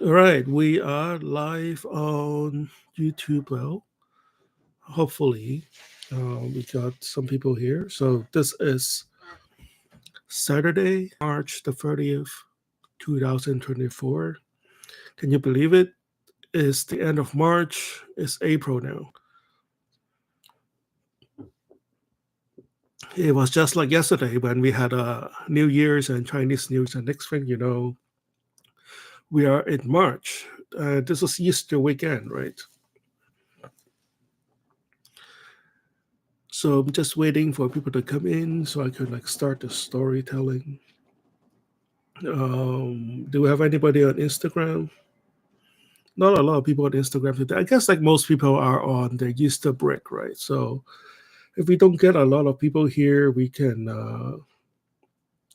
All right, we are live on YouTube. Well, hopefully, we got some people here. So this is Saturday, March the 30th, 2024. Can you believe it? It's the end of March. It's April now. It was just like yesterday when we had New Year's and Chinese New Year's, and next thing you know, we are in March. This is Easter weekend, right? So I'm just waiting for people to come in so I can like start the storytelling. Do we have anybody on Instagram? Not a lot of people on Instagram today. I guess like most people are on the Easter break, right? So if we don't get a lot of people here, we can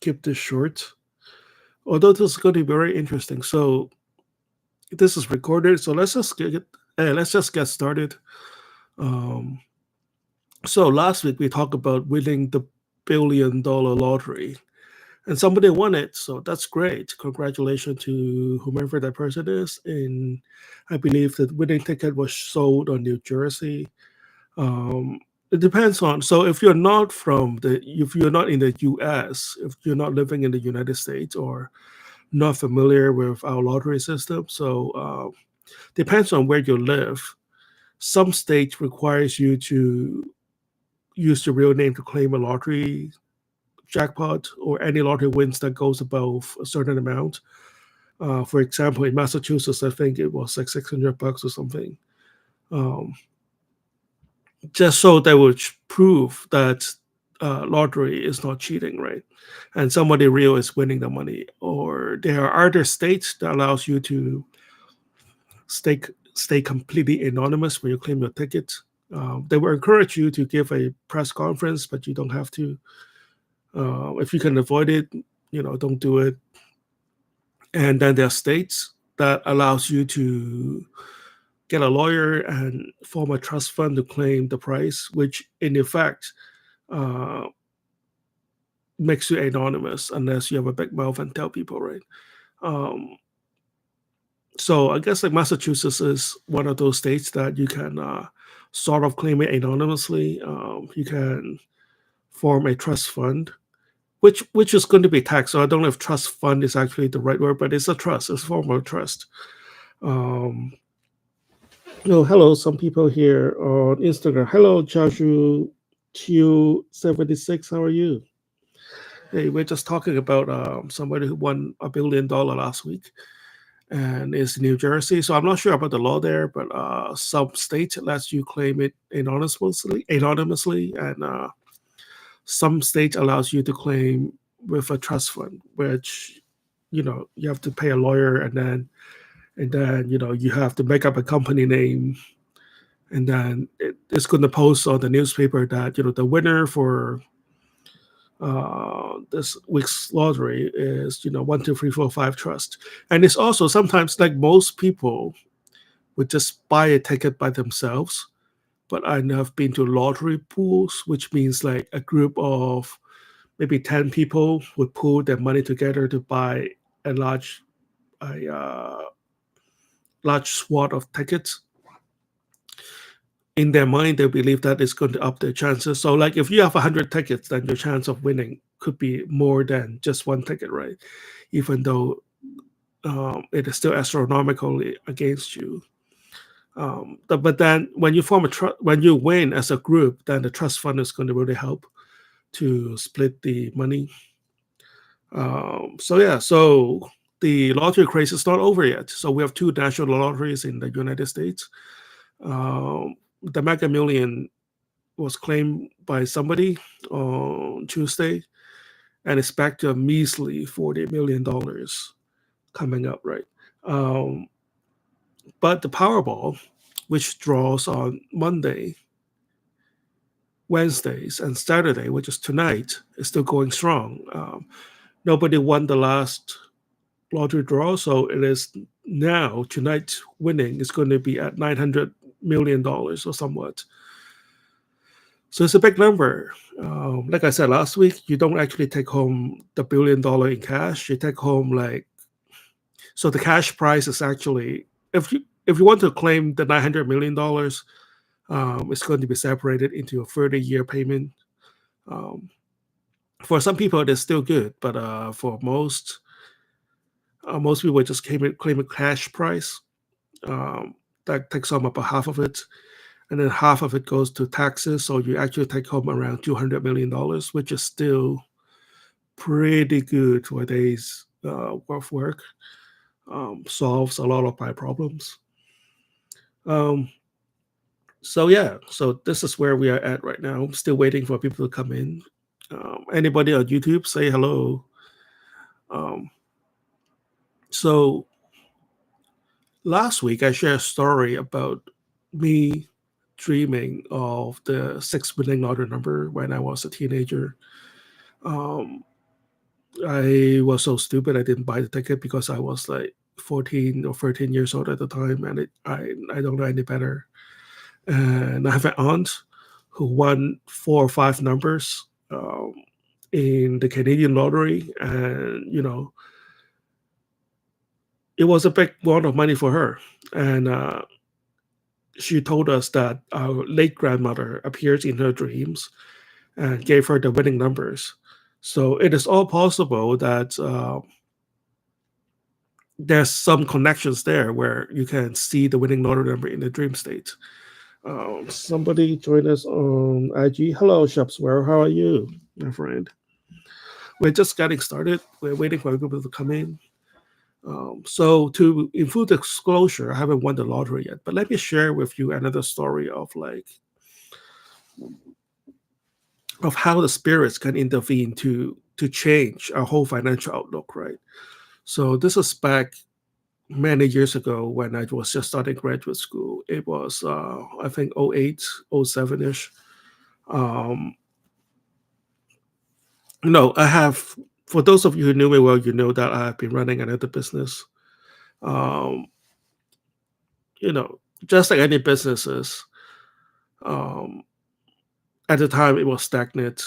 keep this short. Although this is going to be very interesting. So this is recorded. So let's just get started. Um, so last week we talked about winning the $1 billion lottery, and somebody won it, so that's great. Congratulations to whomever that person is. And I believe the winning ticket was sold on New Jersey. It depends on. So if you're not in the U.S., if you're not living in the United States or not familiar with our lottery system, so depends on where you live. Some states requires you to use your real name to claim a lottery jackpot or any lottery wins that goes above a certain amount. For example, in Massachusetts, I think it was like $600 or something. Um, just so they would prove that lottery is not cheating, right? And somebody real is winning the money. Or there are other states that allows you to stay stay completely anonymous when you claim your ticket. They will encourage you to give a press conference, but you don't have to. If you can avoid it, don't do it. And then there are states that allows you to get a lawyer and form a trust fund to claim the price, which in effect uh, makes you anonymous unless you have a big mouth and tell people, right? Um, so I guess like Massachusetts is one of those states that you can sort of claim it anonymously. You can form a trust fund, which is going to be taxed. So I don't know if trust fund is actually the right word, but it's a trust. It's a form of trust. Um, Oh, hello, some people here on Instagram. Hello, Joshua Q76. How are you? Hey, we're just talking about somebody who won $1 billion last week and is in New Jersey. So I'm not sure about the law there, but some state lets you claim it anonymously, and some state allows you to claim with a trust fund, which you have to pay a lawyer, and then you have to make up a company name, and then it's going to post on the newspaper that the winner for this week's lottery is 1 2 3 4 5 trust. And it's also sometimes like most people would just buy a ticket by themselves, but I have been to lottery pools, which means like a group of maybe 10 people would pool their money together to buy a a uh, large swath of tickets. In their mind, they believe that it's going to up their chances. So, like, if you have 100 tickets, then your chance of winning could be more than just one ticket, right? Even though it is still astronomically against you. But then, when you when you win as a group, then the trust fund is going to really help to split the money. So yeah, so the lottery craze is not over yet. So we have two national lotteries in the United States. The Mega Million was claimed by somebody on Tuesday, and it's back to a measly $40 million coming up, right? Um, but the Powerball, which draws on Monday, Wednesdays, and Saturday, which is tonight, is still going strong. Nobody won the last lottery draw, so it is now tonight winning is going to be at $900 million or somewhat. So it's a big number. Like I said last week, you don't actually take home the $1 billion in cash. You take home like So the cash prize is actually, if you want to claim the $900 million, it's going to be separated into a 30-year payment. Um, for some people, it's still good, but for most people just claim a cash price. Um, that takes home about half of it, and then half of it goes to taxes. So you actually take home around $200 million, which is still pretty good for a day's worth work. Solves a lot of my problems. Um, so yeah, so this is where we are at right now. I'm still waiting for people to come in. Anybody on YouTube, say hello. Um, so last week I shared a story about me dreaming of the six winning lottery number when I was a teenager. Um, I was so stupid I didn't buy the ticket because I was like 14 or 13 years old at the time, and I don't know any better. And I have an aunt who won four or five numbers in the Canadian lottery, and it was a big amount of money for her. And she told us that our late grandmother appears in her dreams and gave her the winning numbers. So it is all possible that there's some connections there where you can see the winning lottery number in the dream state. Somebody join us on IG. Hello, Shopsware. How are you, my friend? We're just getting started. We're waiting for people to come in. So, to in full disclosure, I haven't won the lottery yet, but let me share with you another story of how the spirits can intervene to change our whole financial outlook, right? So this is back many years ago when I was just starting graduate school. It was I think 08, 07 ish. Um, I have, for those of you who knew me well, you know that I've been running another business. Um, you know, just like any businesses, um, at the time it was stagnant.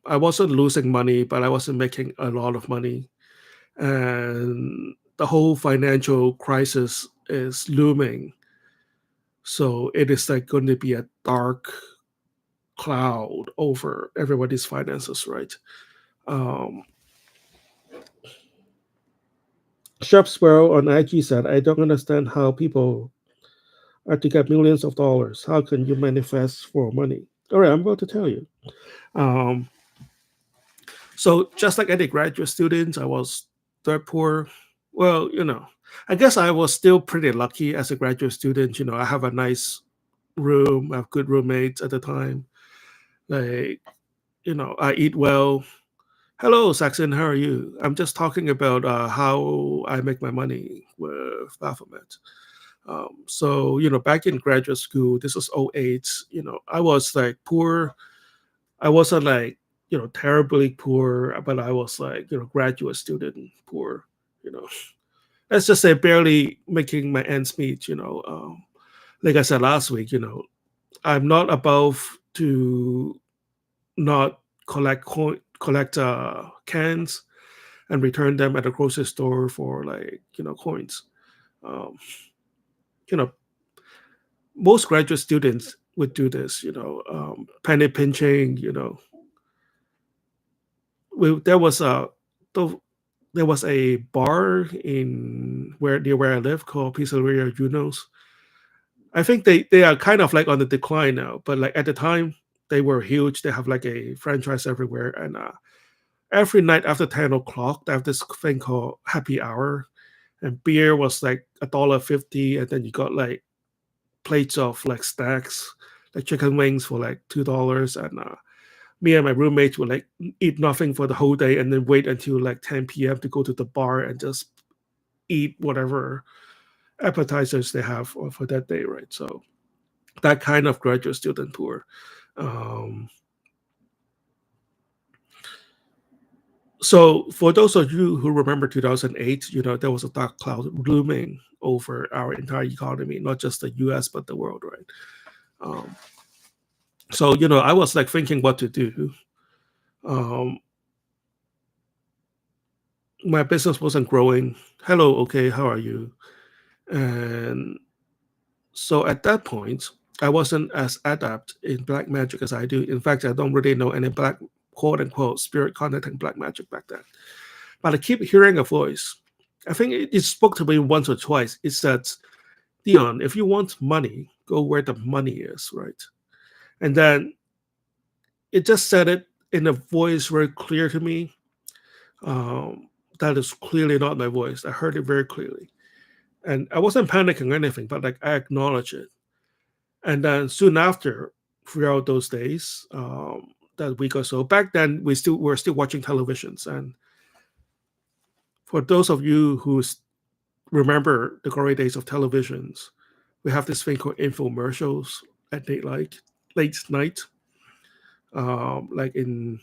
I wasn't losing money, but I wasn't making a lot of money. And the whole financial crisis is looming. So it is like going to be a dark cloud over everybody's finances, right? Um, Sharp Sparrow on IG said, I don't understand how people are to get millions of dollars. How can you manifest for money? All right, I'm about to tell you. Um, so just like any graduate student, I was dirt poor. Well, I guess I was still pretty lucky as a graduate student. I have a nice room, I have good roommates at the time. Like, I eat well. Hello, Saxon. How are you? I'm just talking about how I make my money with Baphomet. So, back in graduate school, this was '08. I was like poor. I wasn't like, terribly poor, but I was like, graduate student poor, you know. Let's just say barely making my ends meet, Like I said last week, I'm not above to not collect cans and return them at the grocery store for like coins. Um, you know, most graduate students would do this. Penny pinching. There was a bar in near where I live called Pizzeria Juno's. I think they are kind of like on the decline now, but like at the time they were huge. They have like a franchise everywhere, and every night after 10 o'clock, they have this thing called happy hour, and beer was like $1.50, and then you got like plates of like stacks, like chicken wings for like $2, and me and my roommates would like eat nothing for the whole day, and then wait until like 10 p.m. to go to the bar and just eat whatever appetizers they have for that day, right? So that kind of graduate student tour. Um, So, for those of you who remember 2008, there was a dark cloud looming over our entire economy, not just the US, but the world, right? Um, so, I was like thinking what to do. Um, my business wasn't growing. Hello, okay, how are you? And so at that point, I wasn't as adept in black magic as I do. In fact, I don't really know any black, quote unquote, spirit contacting black magic back then. But I keep hearing a voice. I think it spoke to me once or twice. It said, Dion, if you want money, go where the money is, right? And then it just said it in a voice very clear to me. That is clearly not my voice. I heard it very clearly. And I wasn't panicking or anything, but like I acknowledged it. And then soon after, throughout those days, that week or so, back then were still watching televisions. And for those of you who remember the glory days of televisions, we have this thing called infomercials at late night, like in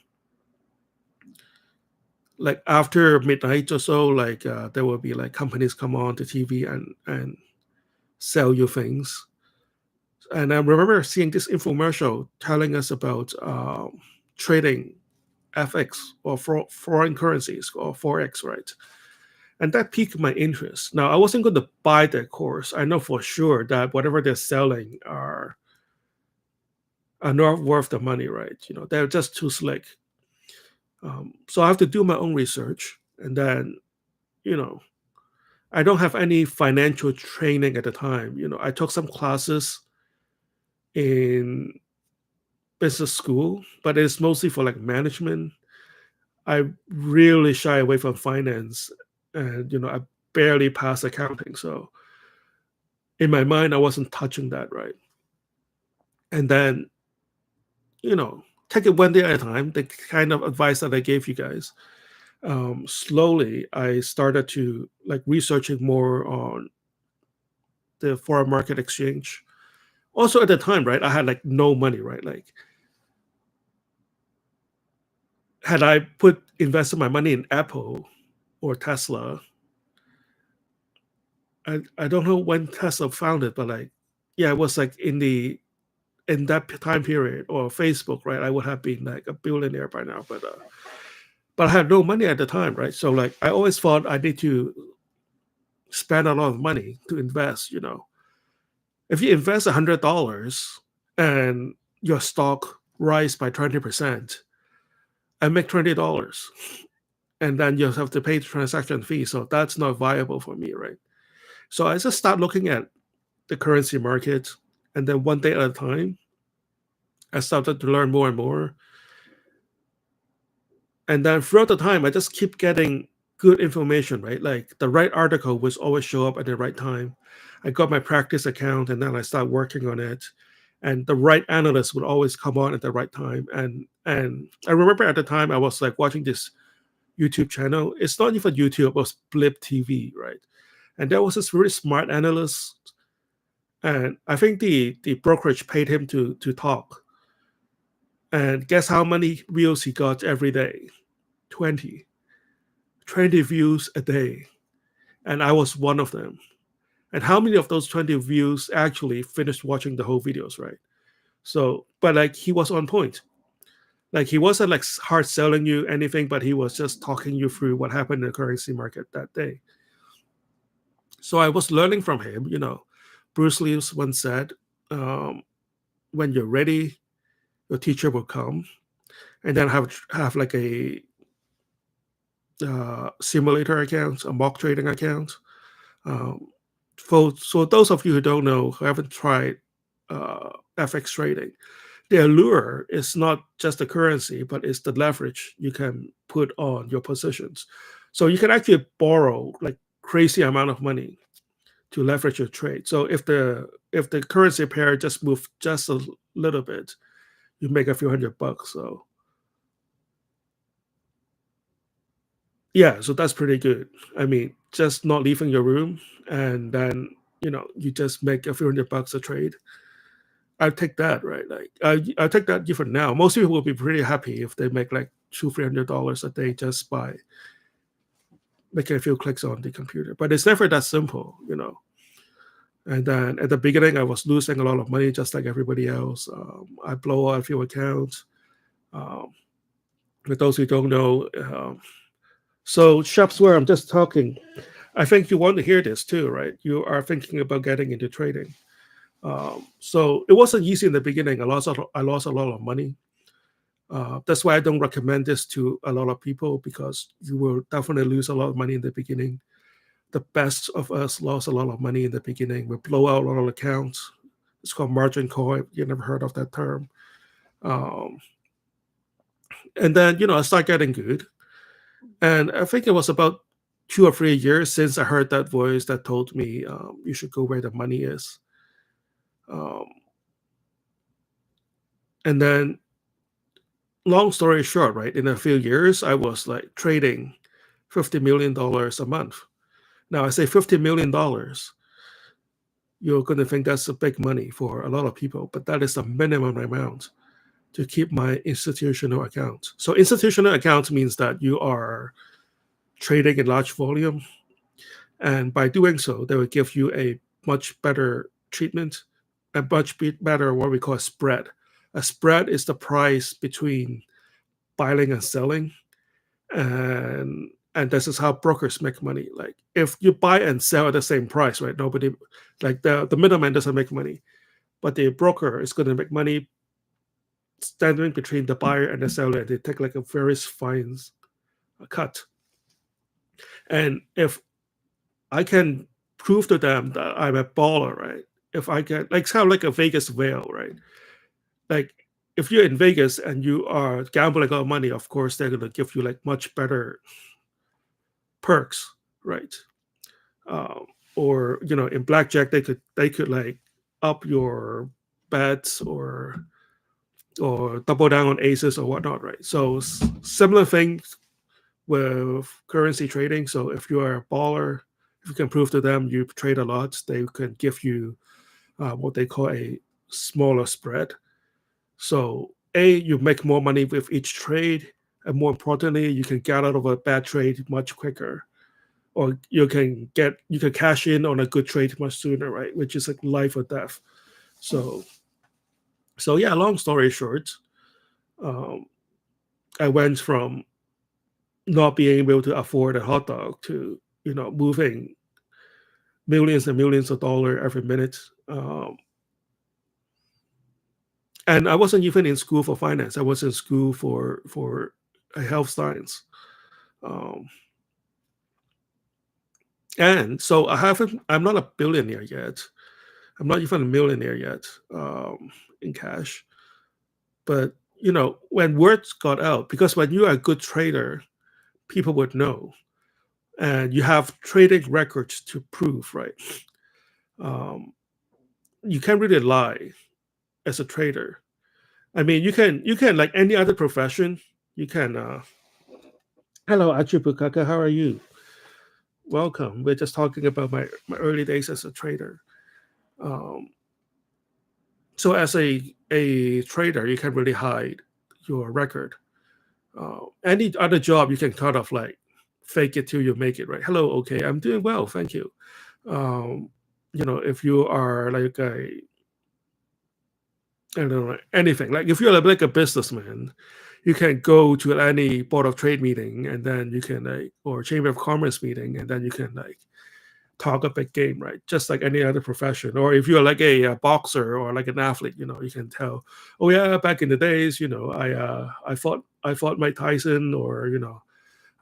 like after midnight or so. Like there will be like companies come on the TV and sell you things. And I remember seeing this infomercial telling us about trading FX or foreign currencies or forex, right? And that piqued my interest. Now I wasn't going to buy that course. I know for sure that whatever they're selling are not worth the money, right? You know, they're just too slick. So I have to do my own research, and then you know, I don't have any financial training at the time. You know, I took some classes in business school, but it's mostly for like management. I really shy away from finance, and I barely pass accounting. So in my mind, I wasn't touching that, right? And then take it one day at a time. The kind of advice that I gave you guys. Slowly, I started to like researching more on the foreign market exchange. Also at the time, right, I had like no money, right? Like had I invested my money in Apple or Tesla, I don't know when Tesla founded, but like yeah, it was like in that time period, or Facebook, right? I would have been like a billionaire by now, but I had no money at the time, right? So like I always thought I need to spend a lot of money to invest. If you invest $100 and your stock rise by 20%, I make $20, and then you have to pay the transaction fee. So that's not viable for me, right? So I just start looking at the currency market, and then one day at a time, I started to learn more and more. And then throughout the time, I just keep getting good information, right? Like the right article would always show up at the right time. I got my practice account, and then I start working on it. And the right analyst would always come on at the right time. And I remember at the time I was like watching this YouTube channel. It's not even YouTube, it was Blip TV, right? And there was this really smart analyst, and I think the brokerage paid him to talk. And guess how many views he got every day? 20. 20 views a day. And I was one of them. And how many of those 20 views actually finished watching the whole videos, right? So, but like he was on point. Like he wasn't like hard selling you anything, but he was just talking you through what happened in the currency market that day. So I was learning from him. Bruce Lee once said, um, when you're ready, your teacher will come. And then have like a simulator account, a mock trading account. Um, so those of you who don't know, who haven't tried FX trading, the allure is not just the currency, but it's the leverage you can put on your positions. So you can actually borrow like crazy amount of money to leverage your trade. So if the currency pair just move just a little bit, you make a few $100. So yeah, so that's pretty good. I mean, just not leaving your room, and then you just make a few $100 a trade. I take that, right? Like I take that even now. Most people will be pretty happy if they make like $200-300 a day just by making a few clicks on the computer. But it's never that simple. And then at the beginning, I was losing a lot of money just like everybody else. I blow out a few accounts. Um, with those who don't know, So Shopsware, I'm just talking. I think you want to hear this too, right? You are thinking about getting into trading. So it wasn't easy in the beginning. I lost a lot of money. That's why I don't recommend this to a lot of people, because you will definitely lose a lot of money in the beginning. The best of us lost a lot of money in the beginning. We blow out a lot of accounts. It's called margin call. You never heard of that term. Um, and then I start getting good. And I think it was about 2 or 3 years since I heard that voice that told me, you should go where the money is. Um, and then, long story short, right, in a few years, I was like trading $50 million a month. Now, I say $50 million, you're going to think that's a big money for a lot of people, but that is the minimum amount to keep my institutional account. So, institutional account means that you are trading in large volume. And by doing so, they will give you a much better treatment, a much better what we call a spread. A spread is the price between buying and selling, and this is how brokers make money. Like if you buy and sell at the same price, right? Nobody, like the middleman doesn't make money, but the broker is going to make money standing between the buyer and the seller. They take like a very fine cut, and if I can prove to them that I'm a baller, right? If I get like, it's kind of like a Vegas whale, right? Like if you're in Vegas and you are gambling all money, of course they're gonna give you like much better perks, right? Um, or in blackjack they could like up your bets, or double down on aces or whatnot, right? So similar things with currency trading. So if you are a baller, if you can prove to them you trade a lot, they can give you what they call a smaller spread. So you make more money with each trade, and more importantly, you can get out of a bad trade much quicker, or you can cash in on a good trade much sooner, right? Which is like life or death. So yeah, long story short, um, I went from not being able to afford a hot dog to moving millions and millions of dollars every minute. And I wasn't even in school for finance. I was in school for health science. Um, and so I'm not a billionaire yet. I'm not even a millionaire yet, in cash. But when words got out, because when you are a good trader, people would know, and you have trading records to prove, right? Um, you can't really lie as a trader. I mean, you can like any other profession. You can. Hello, Achibukaka. How are you? Welcome. We're just talking about my early days as a trader. Um, so as a trader, you can really hide your record. Any other job, you can kind of like fake it till you make it, right? Hello, okay, I'm doing well, thank you. Um, if you are like I don't know, anything. Like if you're like a businessman, you can go to any board of trade meeting, and then you can like, or chamber of commerce meeting, and then you can like talk a big game, right? Just like any other profession. Or if you're like a boxer or like an athlete, you can tell, oh yeah, back in the days, I fought Mike Tyson, or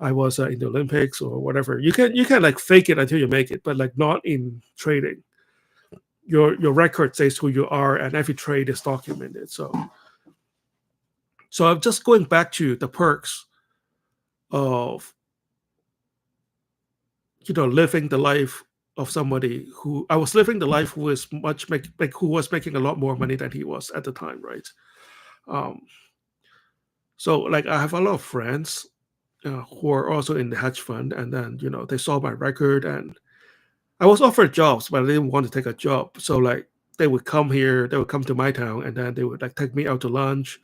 I was in the Olympics or whatever. You can like fake it until you make it, but like not in trading. Your record says who you are, and every trade is documented. So I'm just going back to the perks of living the life of somebody who I was living the life who is who was making a lot more money than he was at the time, right? Um, so like I have a lot of friends who are also in the hedge fund, and then they saw my record, and I was offered jobs, but I didn't want to take a job. So like they would come to my town, and then they would like take me out to lunch.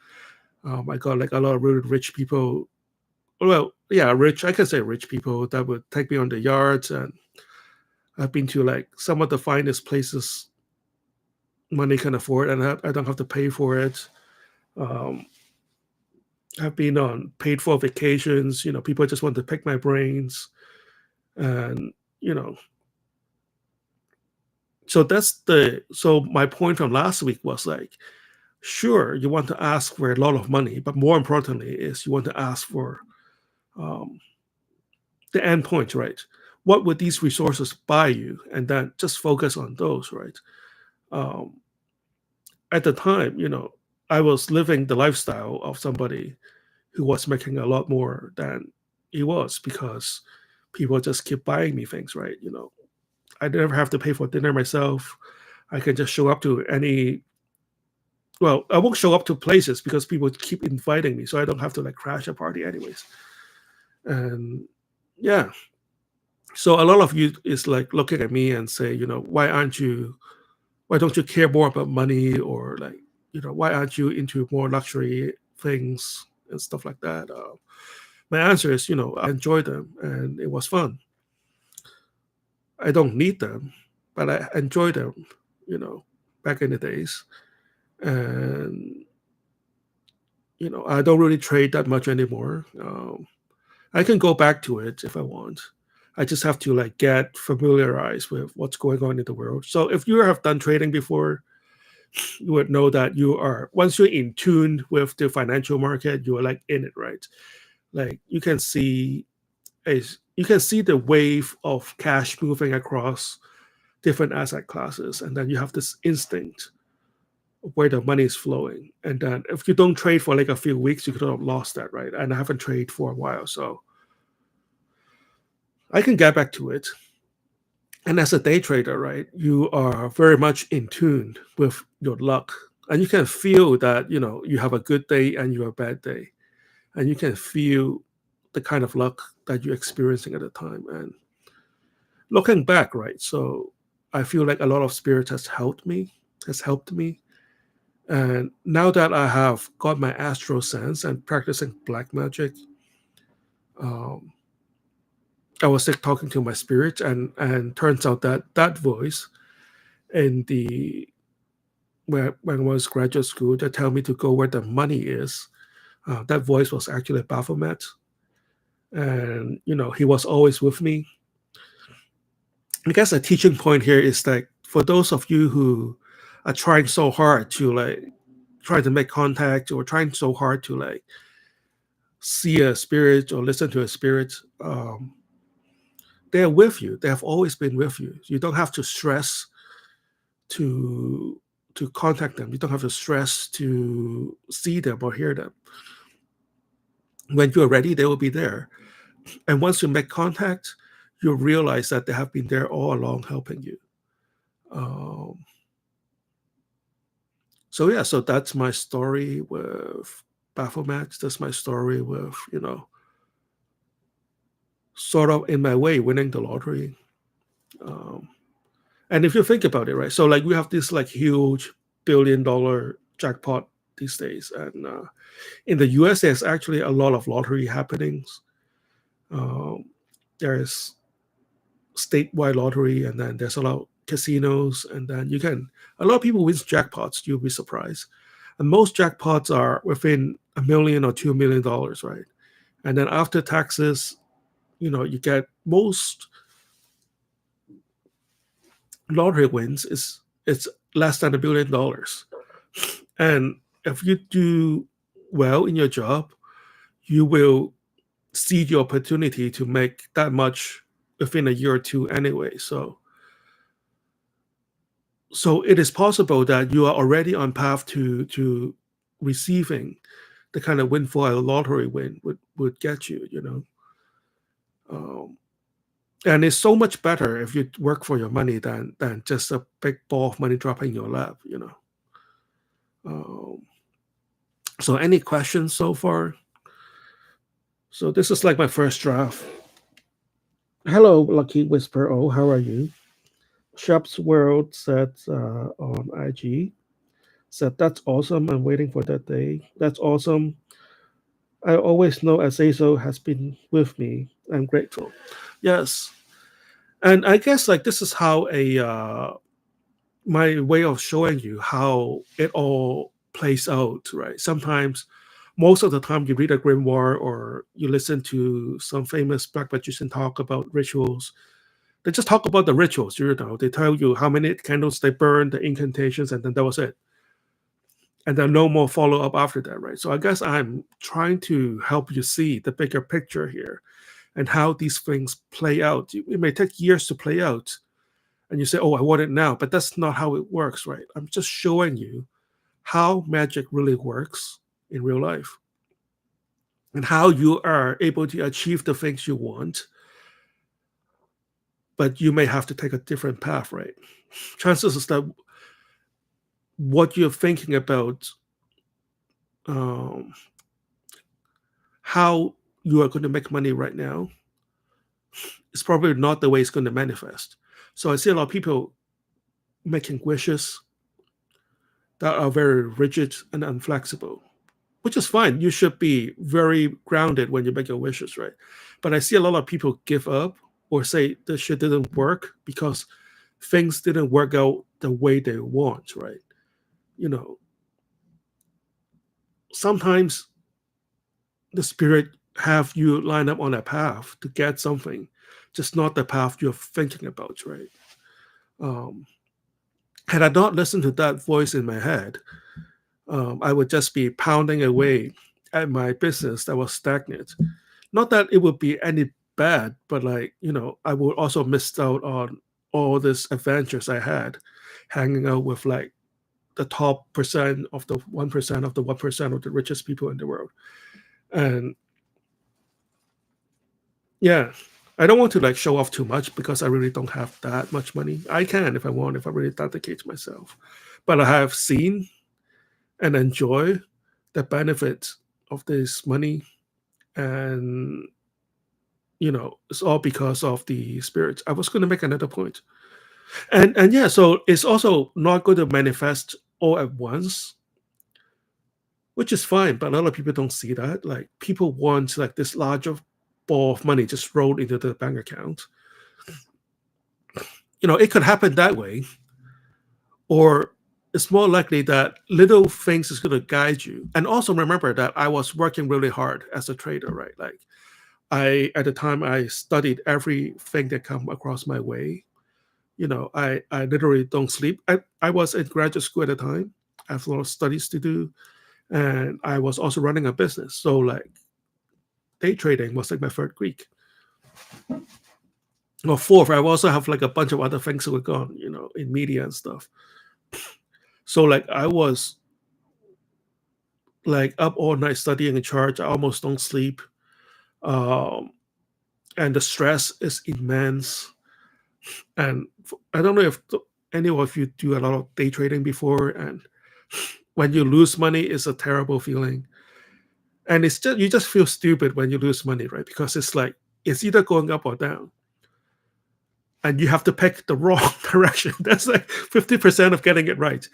I got like a lot of really rich people. Well, yeah, rich. I can say rich people that would take me on the yards, and I've been to like some of the finest places money can afford, and I don't have to pay for it. Um, I've been on paid for vacations. People just want to pick my brains, and you know. So my point from last week was like, sure, you want to ask for a lot of money, but more importantly is you want to ask for um, the end point, right? What would these resources buy you, and then just focus on those, right? Um, at the time, I was living the lifestyle of somebody who was making a lot more than he was because people just keep buying me things, right? I never have to pay for dinner myself. I can just show up to any. Well, I won't show up to places because people keep inviting me, so I don't have to like crash a party anyways. And yeah, so a lot of you is like looking at me and say, why don't you care more about money, or like, why aren't you into more luxury things and stuff like that? My answer is, I enjoy them and it was fun. I don't need them, but I enjoy them, you know, back in the days. And, I don't really trade that much anymore. I can go back to it if I want. I just have to like get familiarized with what's going on in the world. So if you have done trading before, you would know that you are once you're in tune with the financial market, you are like in it, right? Like you can see the wave of cash moving across different asset classes, and then you have this instinct of where the money is flowing. And then if you don't trade for like a few weeks, you could have lost that, right? And I haven't traded for a while, so I can get back to it. And as a day trader, right, you are very much in tune with your luck. And you can feel that, you have a good day and you have a bad day. And you can feel the kind of luck that you're experiencing at the time. And looking back, right, so I feel like a lot of spirit has helped me. And now that I have got my astral sense and practicing black magic, um, I was like talking to my spirit, and turns out that that voice in the when I was graduate school that tell me to go where the money is. That voice was actually Baphomet, and he was always with me. I guess a teaching point here is that for those of you who are trying so hard to like try to make contact, or trying so hard to like see a spirit or listen to a spirit, they're with you. They have always been with you. You don't have to stress to contact them. You don't have to stress to see them or hear them. When you're ready, they will be there. And once you make contact, you realize that they have been there all along helping you. Um, so yeah, so that's my story with Baphomet. That's my story with, sort of in my way winning the lottery. Um, and if you think about it, right? So like we have this like huge $1 billion jackpot these days, and in the U.S. there's actually a lot of lottery happenings. Um, there's statewide lottery, and then there's a lot of casinos, and then a lot of people win jackpots. You'll be surprised, and most jackpots are within $1 million or $2 million, right? And then after taxes, you get most lottery wins is it's less than $1 billion. And if you do well in your job, you will see the opportunity to make that much within a year or two anyway. So it is possible that you are already on path to receiving the kind of windfall a lottery win would get you, um, and it's so much better if you work for your money than just a big ball of money dropping in your lap. um, so any questions so far? So this is like my first draft. Hello, Lucky Whisper. Oh, how are you? Shops World said on IG, said that's awesome. I'm waiting for that day. That's awesome. I always know Azazel has been with me. I'm grateful. Yes. And I guess like this is how a my way of showing you how it all plays out, right? Sometimes most of the time you read a grimoire or you listen to some famous black magician talk about rituals. They just talk about the rituals, they tell you how many candles they burn, the incantations, and then that was it. And then no more follow up after that, right? So I guess I'm trying to help you see the bigger picture here and how these things play out. It may take years to play out, and you say, "Oh, I want it now," but that's not how it works, right? I'm just showing you how magic really works in real life and how you are able to achieve the things you want, but you may have to take a different path, right? Chances is that what you're thinking about, um, how you are going to make money right now, is probably not the way it's going to manifest. So I see a lot of people making wishes that are very rigid and inflexible, which is fine. You should be very grounded when you make your wishes, right? But I see a lot of people give up or say this shit didn't work because things didn't work out the way they want, right? You know, sometimes the spirit have you line up on a path to get something, just not the path you're thinking about, right? Um, had I not listened to that voice in my head, I would just be pounding away at my business that was stagnant. Not that it would be any bad, but like, I would also miss out on all these adventures I had, hanging out with like the top percent of the 1% of the 1% of the richest people in the world. And yeah, I don't want to like show off too much because I really don't have that much money. I can if I want, if I really dedicate myself. But I have seen and enjoy the benefits of this money, and it's all because of the spirits. I was going to make another point. And yeah, so it's also not going to manifest all at once, which is fine, but a lot of people don't see that. Like, people want like this larger ball of money just rolled into the bank account. It could happen that way, or it's more likely that little things is going to guide you. And also remember that I was working really hard as a trader, right? Like, at the time I studied everything that come across my way. I literally don't sleep. I was in graduate school at the time. I have a lot of studies to do, and I was also running a business. So like, day trading was like my third Greek or fourth. I also have like a bunch of other things that were gone, in media and stuff. So like, I was like up all night studying in charge. I almost don't sleep, um, and the stress is immense. And I don't know if any of you do a lot of day trading before, and when you lose money, it's a terrible feeling. And it's just, you just feel stupid when you lose money, right? Because it's like, it's either going up or down, and you have to pick the wrong direction. That's like 50% of getting it right,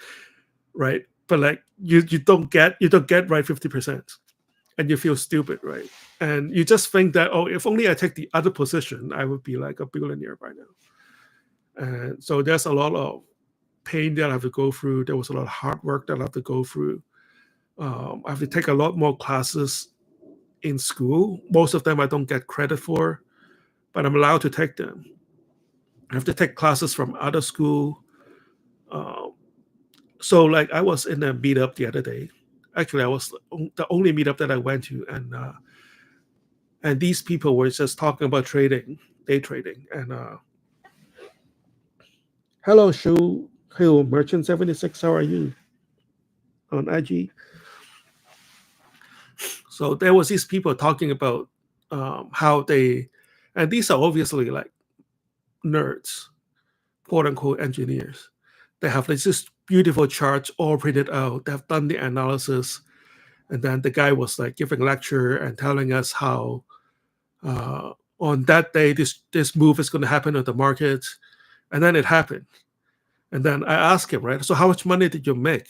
right? But like, you don't get right 50%, and you feel stupid, right? And you just think that, oh, if only I take the other position, I would be like a billionaire by now. And so there's a lot of pain that I have to go through. There was a lot of hard work that I have to go through. I have to take a lot more classes in school. Most of them I don't get credit for, but I'm allowed to take them. I have to take classes from other school. Um, so like, I was in a meetup the other day. Actually, I was the only meetup that I went to, and these people were just talking about trading, day trading, and hello, Shu, hello, Merchant 76. How are you on IG? So there was these people talking about how they, and these are obviously like nerds, quote unquote engineers. They have like this beautiful charts all printed out. They have done the analysis, and then the guy was like giving a lecture and telling us how uh, on that day this move is going to happen on the market, and then it happened. And then I asked him, right, so how much money did you make?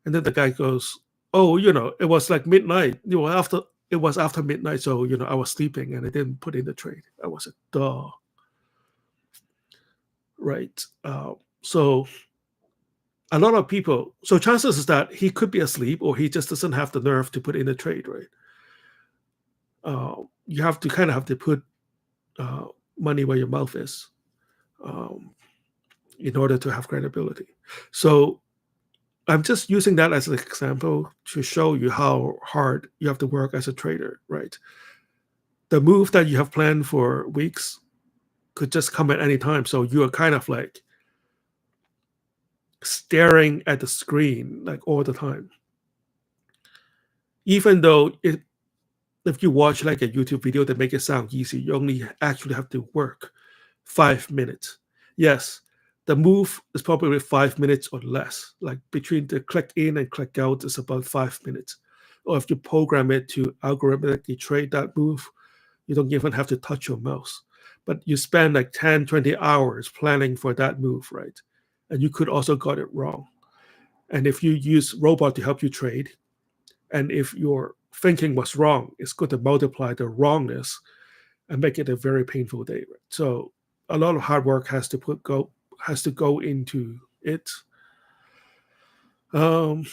And then the guy goes, "Oh, it was like midnight. It was after midnight, so I was sleeping and I didn't put in the trade." I was like, "Duh." Right. So a lot of people. So chances is that he could be asleep, or he just doesn't have the nerve to put in a trade, right? You have to kind of have to put uh, money where your mouth is, um, in order to have credibility. So I'm just using that as an example to show you how hard you have to work as a trader, right? The move that you have planned for weeks could just come at any time. So you are kind of like staring at the screen like all the time. Even though if you watch like a YouTube video that make it sound easy, you only actually have to work 5 minutes. Yes, the move is probably 5 minutes or less. Like between the click in and click out is about 5 minutes. Or if you program it to algorithmically trade that move, you don't even have to touch your mouse. But you spend like 10, 20 hours planning for that move, right? And you could also got it wrong. And if you use robot to help you trade, and if your thinking was wrong, it's going to multiply the wrongness and make it a very painful day. Right? So a lot of hard work has to go into it. Um,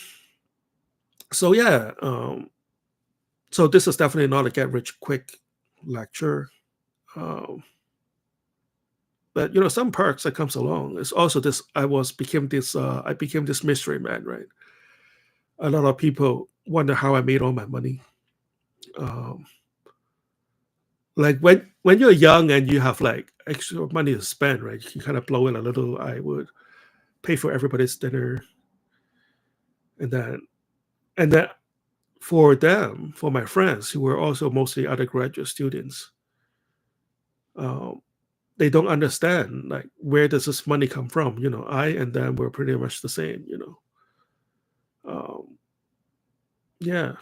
so yeah, so this is definitely not a get rich quick lecture. Um, but some perks that comes along. It's also this. I became this mystery man, right? A lot of people wonder how I made all my money. Um, like when you're young and you have like extra money to spend, right? You kind of blow in a little. I would pay for everybody's dinner, and then for them, for my friends who were also mostly undergraduate students, um, they don't understand like where does this money come from. I and them were pretty much the same. Um, yeah.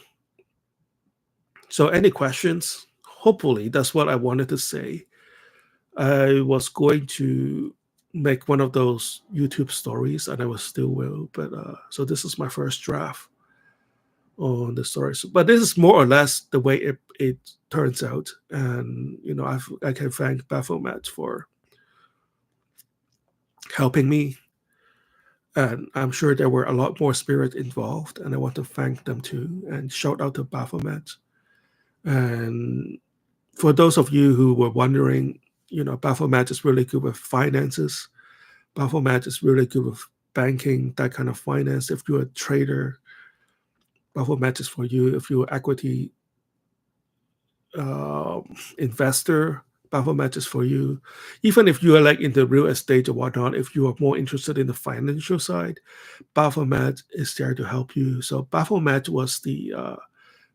So any questions? Hopefully, that's what I wanted to say. I was going to make one of those YouTube stories, and I was still will. But so this is my first draft on the stories. But this is more or less the way it turns out. And I can thank Baphomet for helping me. And I'm sure there were a lot more spirit involved, and I want to thank them too. And shout out to Baphomet. And for those of you who were wondering, Baphomet is really good with finances. Baphomet is really good with banking, that kind of finance. If you're a trader, Baphomet is for you. If you're an equity investor, Baphomet is for you. Even if you are like in the real estate or whatnot, if you are more interested in the financial side, Baphomet is there to help you. So Baphomet was the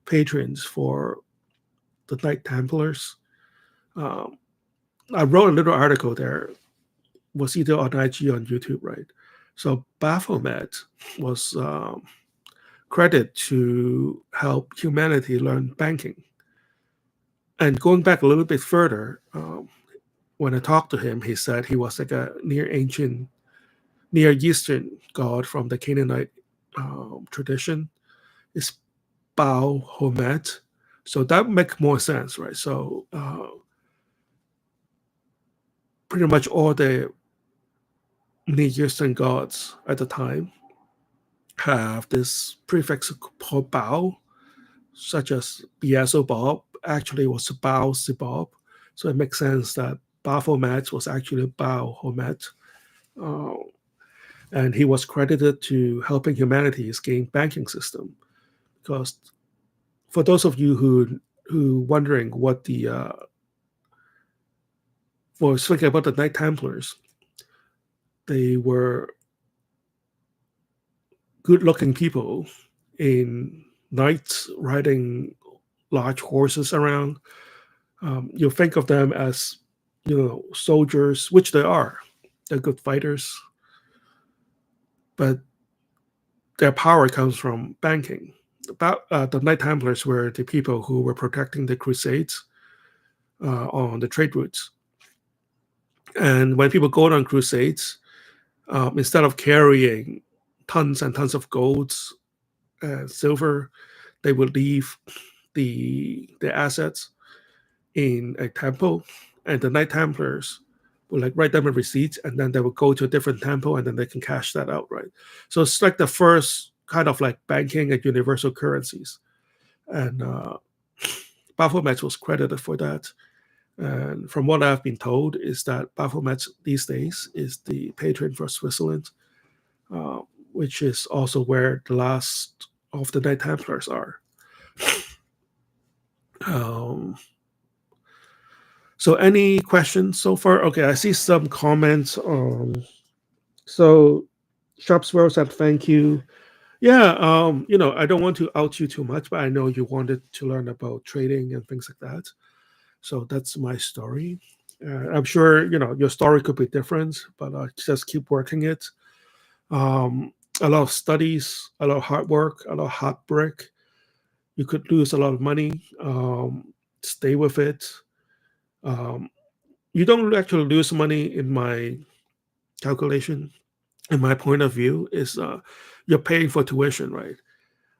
patrons for the Knight Templars. Um, I wrote a little article there. Was either on IG or on YouTube, right? So Baphomet was credited to help humanity learn banking. And going back a little bit further, when I talked to him, he said he was like a Near Eastern god from the Canaanite tradition. It's Baphomet. So that makes more sense, right? So pretty much all the Near Eastern gods at the time have this prefix called Bao, such as Beelzebub actually was Baal Zebub. So it makes sense that Baphomet was actually Baphomet. Uh, and he was credited to helping humanity gain banking system. Because for those of you who wondering what the for speaking about the Knight Templars, they were good-looking people in knights riding large horses around. You think of them as soldiers, which they are. They're good fighters, but their power comes from banking. The Knight Templars were the people who were protecting the Crusades on the trade routes. And when people go on Crusades, instead of carrying tons and tons of golds and silver, they would leave the assets in a temple, and the Knight Templars will like write them a receipt, and then they will go to a different temple, and then they can cash that out, right? So it's like the first kind of like banking and universal currencies, and Baphomet was credited for that. And from what I've been told, is that Baphomet these days is the patron for Switzerland, uh, which is also where the last of the Knight Templars are. Um, so, any questions so far? Okay, I see some comments. So, Shopswell said thank you. Yeah, I don't want to out you too much, but I know you wanted to learn about trading and things like that. So that's my story. I'm sure your story could be different, but just keep working it. Um, a lot of studies, a lot of hard work, a lot of heartbreak. You could lose a lot of money. Stay with it. Um, you don't actually lose money in my calculation. In my point of view, is you're paying for tuition, right?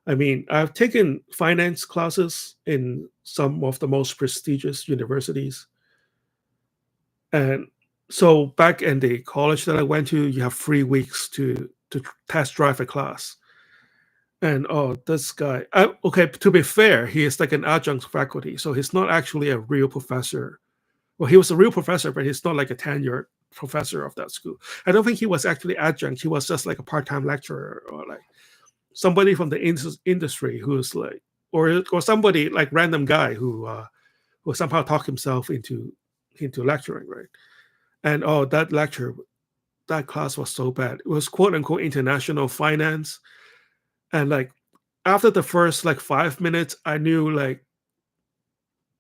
I mean, I've taken finance classes in some of the most prestigious universities. And so back in the college that I went to, you have 3 weeks to test drive a class. And oh, this guy, okay, to be fair, he is like an adjunct faculty. So he's not actually a real professor. Well, he was a real professor, but he's not like a tenured professor of that school. I don't think he was actually adjunct. He was just like a part-time lecturer, or like somebody from the industry who's like, or somebody like random guy who somehow talked himself into lecturing, right? And oh, that class was so bad. It was quote unquote international finance, and like after the first like 5 minutes, I knew like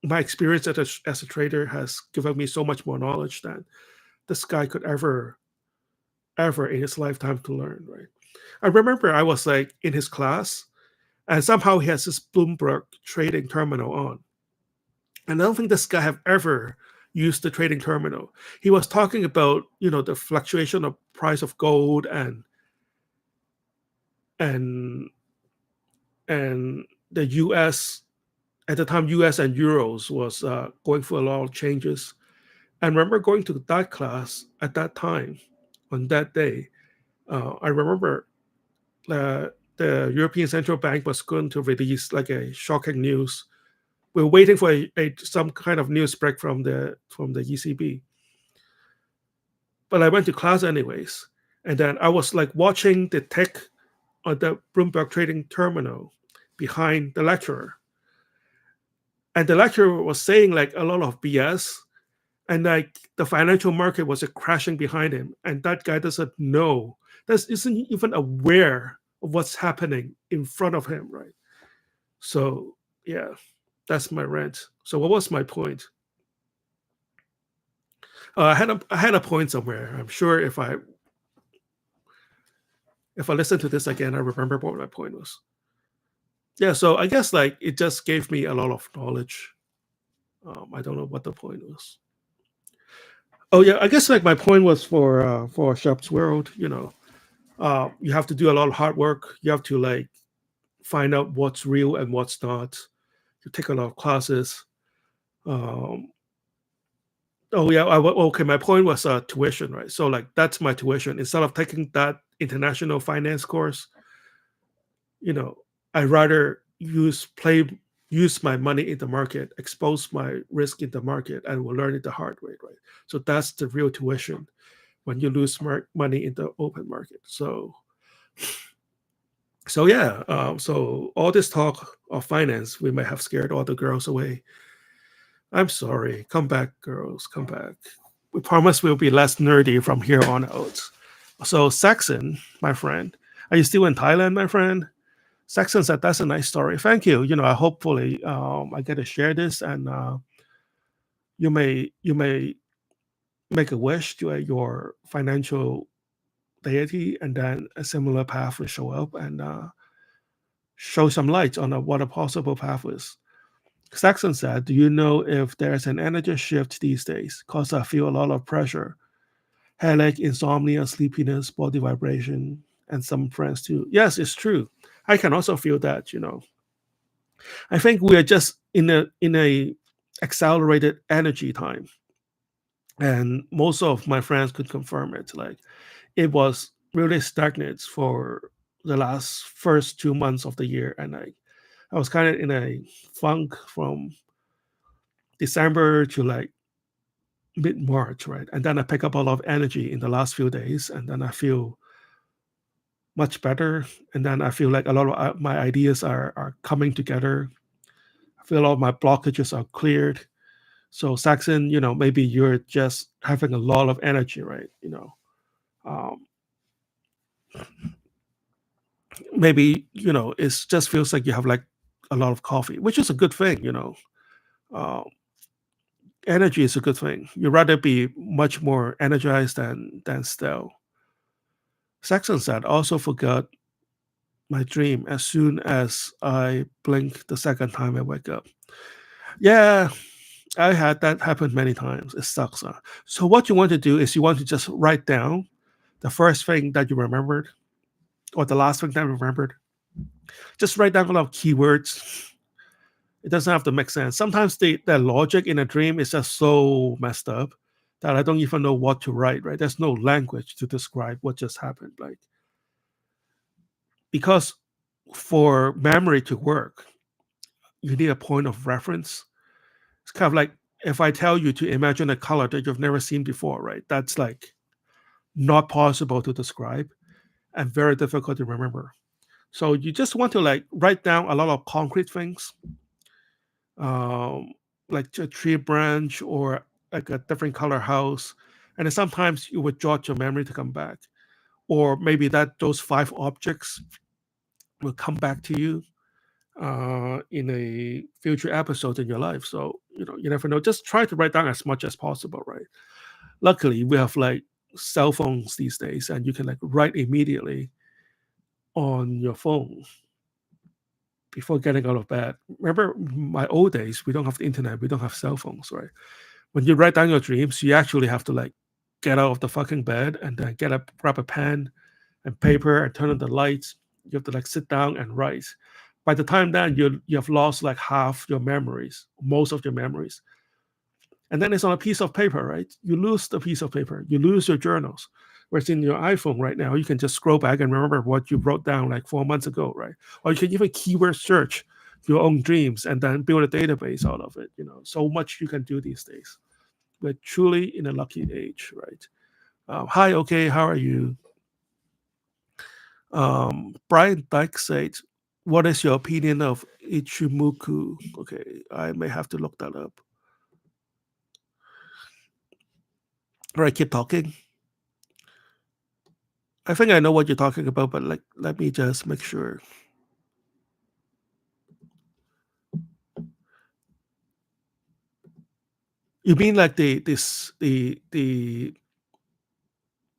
my experience as a trader has given me so much more knowledge than this guy could ever in his lifetime to learn, right? I remember I was like in his class, and somehow he has this Bloomberg trading terminal on. And I don't think this guy have ever used the trading terminal. He was talking about, the fluctuation of price of gold and and the US at the time, US and euros was going through a lot of changes. And I remember going to that class at that time on that day. I remember the European Central Bank was going to release like a shocking news. We were waiting for some kind of news break from the ECB. But I went to class anyways, and then I was like watching the tech on the Bloomberg trading terminal behind the lecturer, and the lecturer was saying like a lot of BS, and like the financial market was crashing behind him, and that guy doesn't know, that isn't even aware of what's happening in front of him, right? So yeah, that's my rant. So what was my point? I had a point somewhere. I'm sure if I listen to this again, I remember what my point was. Yeah, so I guess like it just gave me a lot of knowledge. I don't know what the point was. Oh yeah, I guess like my point was for Shop's World. You have to do a lot of hard work. You have to like find out what's real and what's not. You take a lot of classes. Um, oh yeah, okay. My point was tuition, right? So like that's my tuition. Instead of taking that international finance course, you know, I rather use my money in the market, expose my risk in the market, and will learn it the hard way, right? So that's the real tuition when you lose money in the open market. So yeah, so all this talk of finance, we might have scared all the girls away. I'm sorry. Come back, girls. Come back. We promise we'll be less nerdy from here on out. So Saxon, my friend, are you still in Thailand, my friend? Saxon said, "That's a nice story. Thank you. I hopefully I get to share this, and you may make a wish to your financial deity, and then a similar path will show up and show some light on what a possible path is." Saxon said, "Do you know if there's an energy shift these days? Cause I feel a lot of pressure, headache, insomnia, sleepiness, body vibration, and some friends too." Yes, it's true. I can also feel that. I think we are just in a accelerated energy time. And most of my friends could confirm it. Like it was really stagnant for the last first 2 months of the year, and I was kind of in a funk from December to like mid March, right? And then I pick up a lot of energy in the last few days, and then I feel much better. And then I feel like a lot of my ideas are coming together. I feel a lot of my blockages are cleared. So Saxon, maybe you're just having a lot of energy, right? Um, maybe it just feels like you have like a lot of coffee, which is a good thing. Um, Energy is a good thing. You'd rather be much more energized than still. Saxon said, also forgot my dream as soon as I blink the second time I wake up. Yeah, I had that happen many times. It sucks. So what you want to do is you want to just write down the first thing that you remembered or the last thing that you remembered. Just write down a lot of keywords. It doesn't have to make sense. Sometimes the logic in a dream is just so messed up that I don't even know what to write, right? There's no language to describe what just happened. Like, because for memory to work, you need a point of reference. It's kind of like if I tell you to imagine a color that you've never seen before, right? That's like not possible to describe and very difficult to remember. So you just want to like write down a lot of concrete things, um, like a tree branch or like a different color house, and then sometimes you would jot your memory to come back, or maybe that those five objects will come back to you in a future episode in your life. So you never know. Just try to write down as much as possible, right? Luckily, we have like cell phones these days, and you can like write immediately on your phone before getting out of bed. Remember my old days, we don't have the internet, we don't have cell phones, right? When you write down your dreams, you actually have to like get out of the fucking bed and then grab a pen and paper and turn on the lights. You have to like sit down and write. By the time then you have lost like half your memories, most of your memories. And then it's on a piece of paper, right? You lose the piece of paper, you lose your journals. Whereas in your iPhone right now, you can just scroll back and remember what you wrote down like 4 months ago, right? Or you can even keyword search your own dreams and then build a database out of it. So much you can do these days. We're truly in a lucky age, right? Hi, okay, how are you? Brian Dyke said, what is your opinion of Ichimoku? Okay, I may have to look that up. All right, keep talking. I think I know what you're talking about, but like, let me just make sure. You mean like the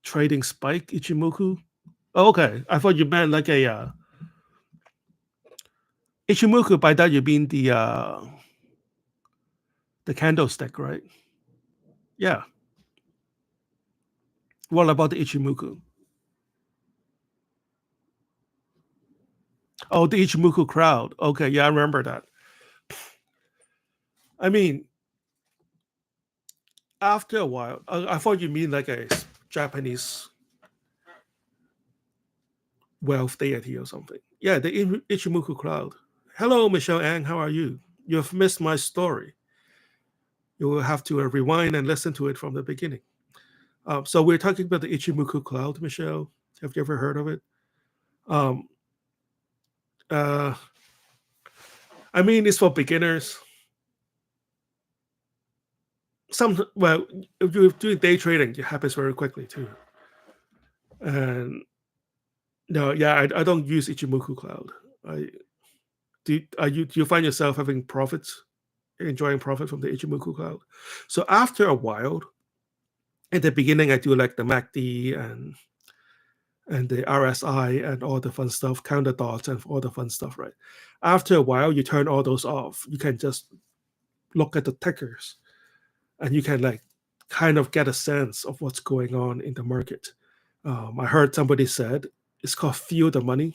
trading spike Ichimoku? Oh, okay, I thought you meant like a Ichimoku. By that you mean the candlestick, right? Yeah. What about the Ichimoku? Oh, the Ichimoku crowd. Okay, yeah, I remember that. I mean, after a while, I thought you mean like a Japanese wealth deity or something. Yeah, the Ichimoku crowd. Hello, Michelle Ang. How are you? You've missed my story. You will have to rewind and listen to it from the beginning. So we're talking about the Ichimoku cloud, Michelle. Have you ever heard of it? Um, uh, I mean, it's for beginners. Well, if you're doing day trading, it happens very quickly too. And no, yeah, I don't use Ichimoku cloud. I do you find yourself having profits, enjoying profit from the Ichimoku cloud? So after a while, at the beginning, I do like the MACD and the RSI and all the fun stuff, count the dots and all the fun stuff, right? After a while, you turn all those off. You can just look at the tickers and you can like kind of get a sense of what's going on in the market. I heard somebody said it's called feel the money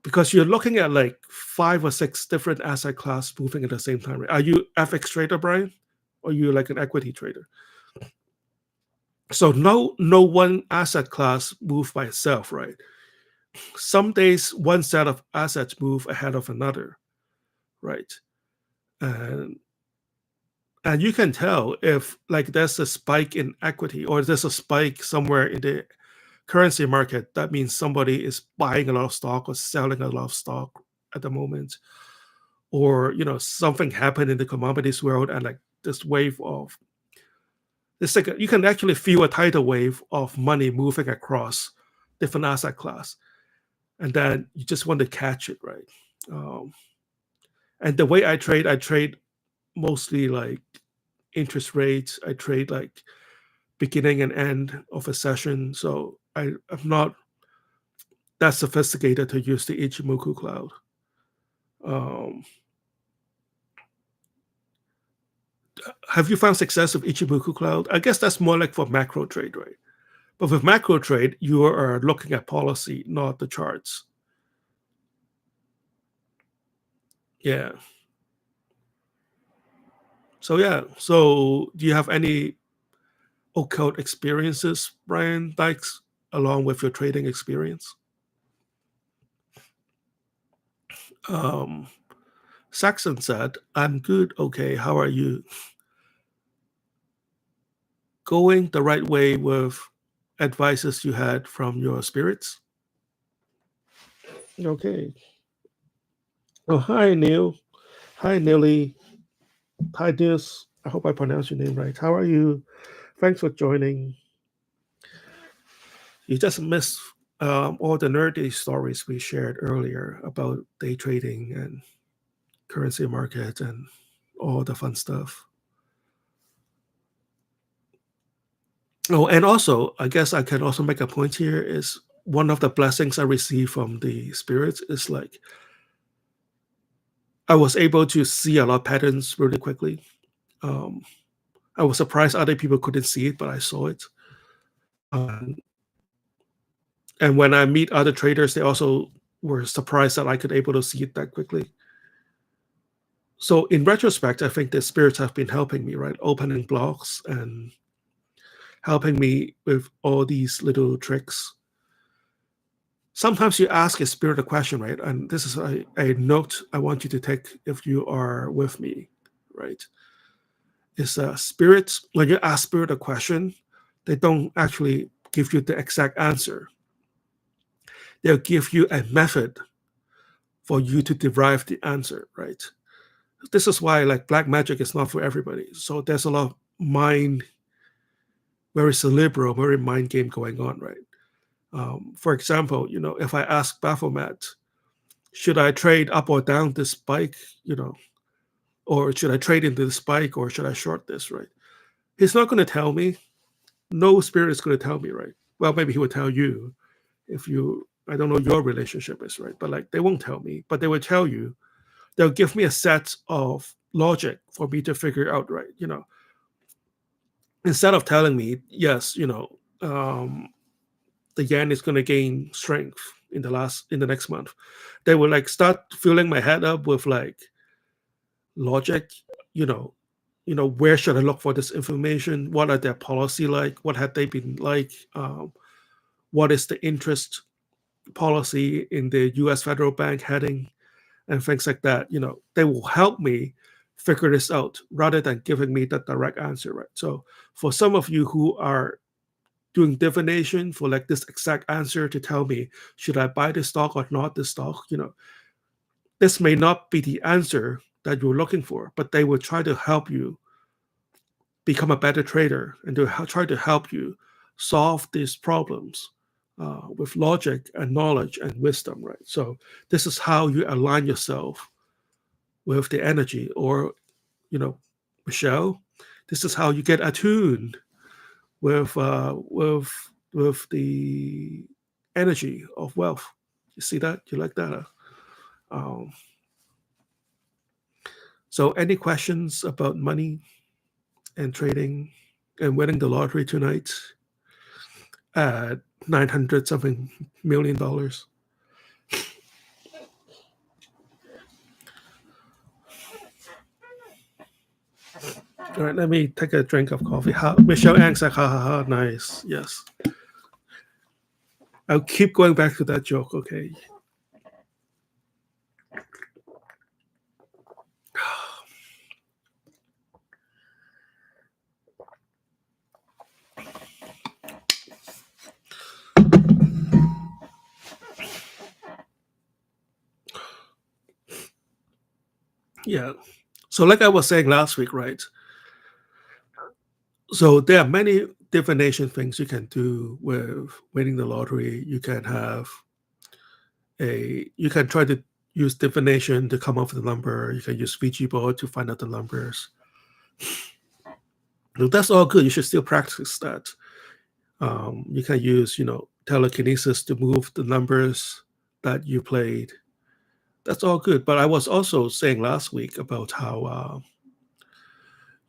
because you're looking at like 5 or 6 different asset class moving at the same time. Right? Are you FX trader, Brian? or you're like an equity trader. So no one asset class move by itself, right? Some days one set of assets move ahead of another, right? And and you can tell if like there's a spike in equity or there's a spike somewhere in the currency market. That means somebody is buying a lot of stock or selling a lot of stock at the moment, or something happened in the commodities world, and like this wave of it's like you can actually feel a tidal wave of money moving across different asset class, and then you just want to catch it, right? um, and the way I trade mostly like interest rates. I trade like beginning and end of a session. So I'm not that sophisticated to use the Ichimoku cloud. Um, have you found success with Ichimoku cloud? I guess that's more like for macro trade, right? But with macro trade, you are looking at policy, not the charts. Yeah. So yeah. So do you have any occult experiences, Brian Dykes, along with your trading experience? Um, Saxon said, "I'm good. Okay, how are you? Going the right way with advices you had from your spirits?" Okay. Oh, hi, Neil. Hi, Nelly. Hi, Deus. I hope I pronounced your name right. How are you? Thanks for joining. You just missed all the nerdy stories we shared earlier about day trading and currency market and all the fun stuff. Oh, and also, I guess I can also make a point here is one of the blessings I received from the spirits is like I was able to see a lot of patterns really quickly. Um, I was surprised other people couldn't see it, but I saw it. Um, and when I meet other traders, they also were surprised that I could able to see it that quickly. So in retrospect, I think the spirits have been helping me, right? Opening blocks and helping me with all these little tricks. Sometimes you ask a spirit a question, right? And this is a note I want you to take if you are with me, right? Is spirits, when you ask spirit a question, they don't actually give you the exact answer. They'll give you a method for you to derive the answer, right? This is why like black magic is not for everybody. So there's a lot of mind, very cerebral, very mind game going on, right? For example, if I ask Baphomet, should I trade up or down this spike, or should I trade into the spike, or should I short this, right? He's not going to tell me. No spirit is going to tell me, right? Well, maybe he would tell you if you, I don't know your relationship is, right? But like they won't tell me, but they will tell you. They'll give me a set of logic for me to figure out, right? Instead of telling me, yes, the yen is going to gain strength in the next month, they will like start filling my head up with like logic, you know, where should I look for this information? What are their policy like? What have they been like? What is the interest policy in the U.S. federal bank heading and things like that? They will help me figure this out rather than giving me the direct answer, right? So for some of you who are doing divination for like this exact answer to tell me should I buy this stock or not this stock, this may not be the answer that you're looking for, but they will try to help you become a better trader and to try to help you solve these problems with logic and knowledge and wisdom, right? So this is how you align yourself with the energy, or you know, Michelle, this is how you get attuned with the energy of wealth. You see that? You like that? Um, so, any questions about money and trading and winning the lottery tonight at 900 something $1 million? All right, let me take a drink of coffee. Michelle Ang said, ha ha ha, nice. Yes. I'll keep going back to that joke, okay? Yeah. So, like I was saying last week, right? So, there are many divination things you can do with winning the lottery. You can you can try to use divination to come up with a number. You can use Ouija board to find out the numbers. So that's all good. You should still practice that. You can use, telekinesis to move the numbers that you played. That's all good. But I was also saying last week about how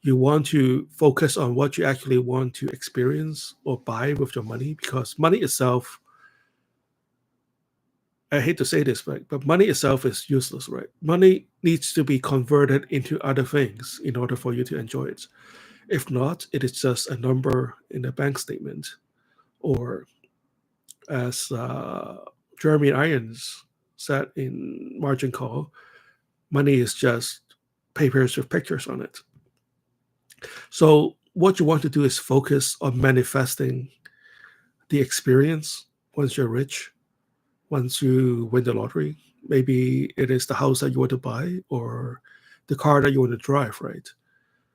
you want to focus on what you actually want to experience or buy with your money, because money itself, I hate to say this, but money itself is useless, right? Money needs to be converted into other things in order for you to enjoy it. If not, it is just a number in a bank statement, or as Jeremy Irons said in Margin Call, money is just papers with pictures on it. So what you want to do is focus on manifesting the experience once you're rich, once you win the lottery. Maybe it is the house that you want to buy or the car that you want to drive, right?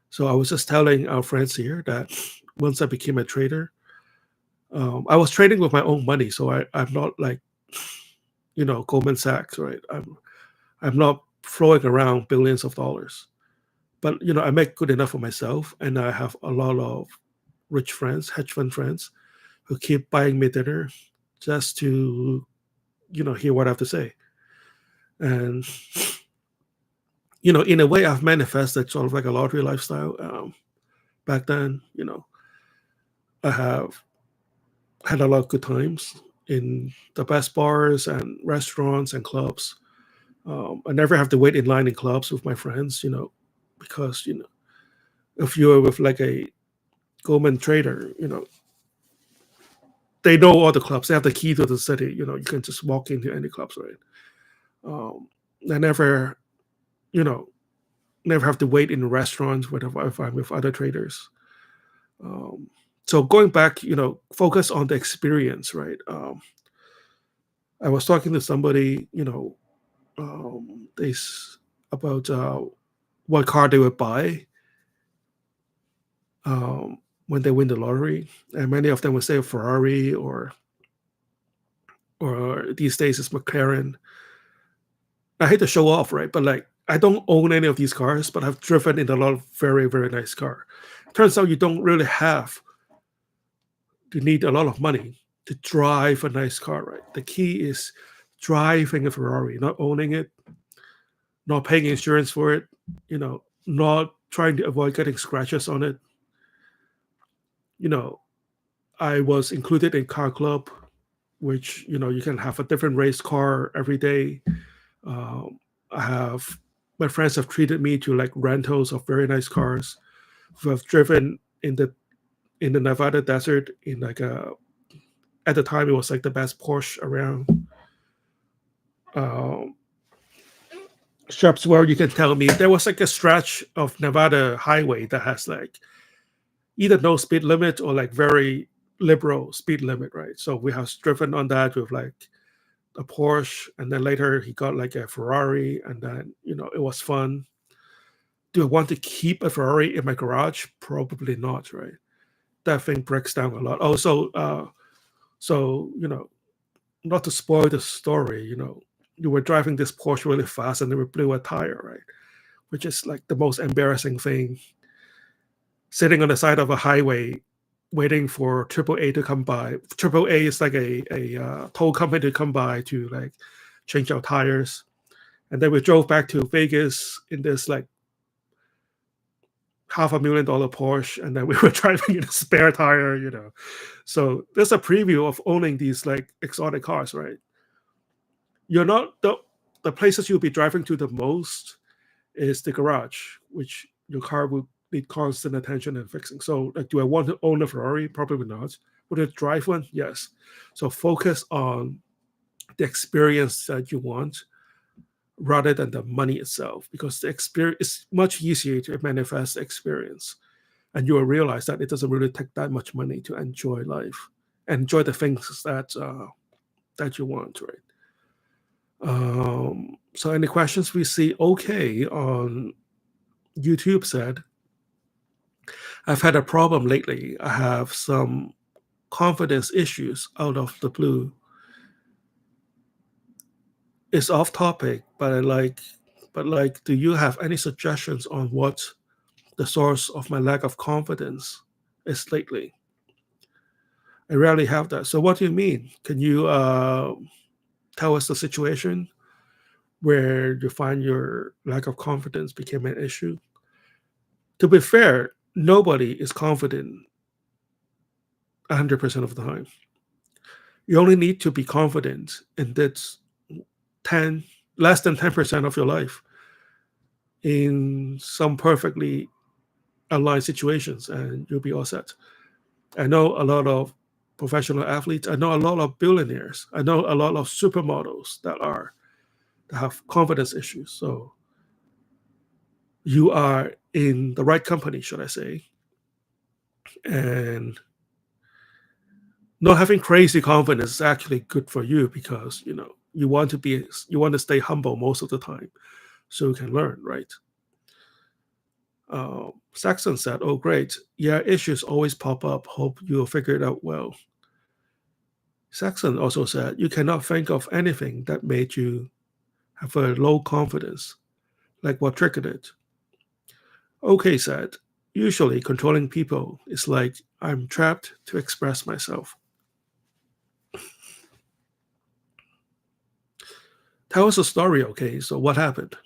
So I was just telling our friends here that once I became a trader, I was trading with my own money. So I'm not like, Goldman Sachs, right? I'm not throwing around billions of dollars. But I make good enough for myself, and I have a lot of rich friends, hedge fund friends, who keep buying me dinner just to hear what I have to say. And in a way, I've manifested sort of like a lottery lifestyle. Back then, I have had a lot of good times in the best bars and restaurants and clubs. I never have to wait in line in clubs with my friends, because if you're with like a Goldman trader, they know all the clubs. They have the key to the city. You can just walk into any clubs, right? I never, you know, never have to wait in restaurants whenever if I'm with other traders. Um, so going back, focus on the experience, right? I was talking to somebody, about what car they would buy when they win the lottery, and many of them would say Ferrari or these days it's McLaren. I hate to show off, right? But like, I don't own any of these cars, but I've driven in a lot of very, very nice car. Turns out you don't really have to need a lot of money to drive a nice car, right? The key is driving a Ferrari, not owning it, not paying insurance for it, not trying to avoid getting scratches on it. You know, I was included in car club, which you can have a different race car every day. Um, I have My friends have treated me to like rentals of very nice cars. Who have driven in the Nevada desert in like at the time it was like the best Porsche around. Um, Shops where you can tell me there was like a stretch of Nevada highway that has like either no speed limit or like very liberal speed limit, right? So we have driven on that with like a Porsche, and then later he got like a Ferrari, and then it was fun. Do I want to keep a Ferrari in my garage? Probably not, right? That thing breaks down a lot. Also, so not to spoil the story, you were driving this Porsche really fast, and then we blew a tire, right? Which is like the most embarrassing thing. Sitting on the side of a highway, waiting for AAA to come by. AAA is like a toll company to come by to like change our tires. And then we drove back to Vegas in this like $500,000 Porsche, and then we were driving in a spare tire. So there's a preview of owning these like exotic cars, right? You're not the places you'll be driving to the most is the garage, which your car will need constant attention and fixing. So, like, do I want to own a Ferrari? Probably not. Would I drive one? Yes. So focus on the experience that you want rather than the money itself, because the experience is much easier to manifest the experience, and you will realize that it doesn't really take that much money to enjoy life, enjoy the things that you want, right? So any questions? We see okay on YouTube said, I've had a problem lately. I have some confidence issues out of the blue. It's off topic, but do you have any suggestions on what the source of my lack of confidence is lately? I rarely have that. So what do you mean? Can you tell us the situation where you find your lack of confidence became an issue? To be fair, nobody is confident 100% of the time. You only need to be confident in that 10, less than 10% of your life in some perfectly aligned situations, and you'll be all set. I know a lot of professional athletes. I know a lot of billionaires. I know a lot of supermodels that have confidence issues. So you are in the right company, should I say? And not having crazy confidence is actually good for you, because you want to stay humble most of the time, so you can learn, right? Saxon said, "Oh, great! Yeah, issues always pop up. Hope you'll figure it out well." Saxon also said, "You cannot think of anything that made you have a low confidence, like what triggered it." OK said, "Usually controlling people is like I'm trapped to express myself." Tell us a story, OK? So what happened?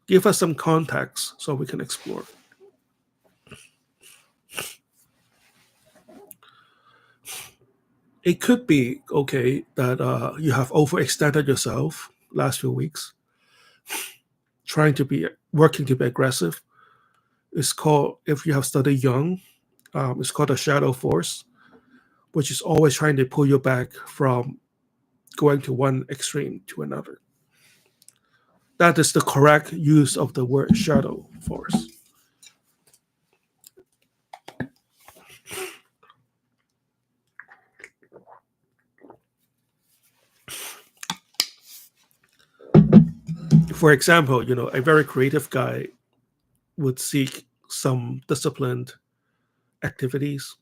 Give us some context so we can explore. It could be, OK, that you have overextended yourself last few weeks, working to be aggressive. It's called, if you have studied Jung, it's called a shadow force, which is always trying to pull you back from going to one extreme to another. That is the correct use of the word shadow force. For example, a very creative guy would seek some disciplined activities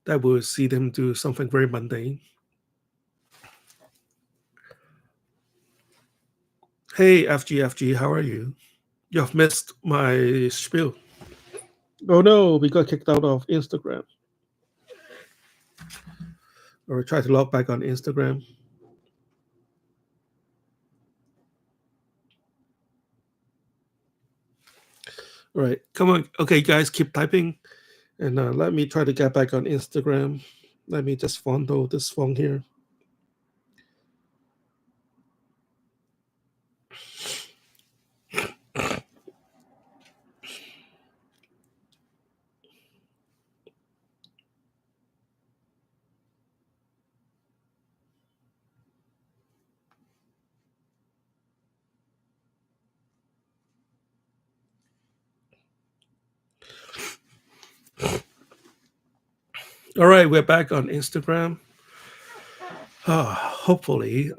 that would see them do something very mundane. Hey, FGFG, how are you? You have missed my spiel. Oh no, we got kicked out of Instagram. Or try to log back on Instagram. All right, come on. Okay, guys, keep typing. And let me try to get back on Instagram. Let me just fondle this phone here. All right, we're back on Instagram. Hopefully,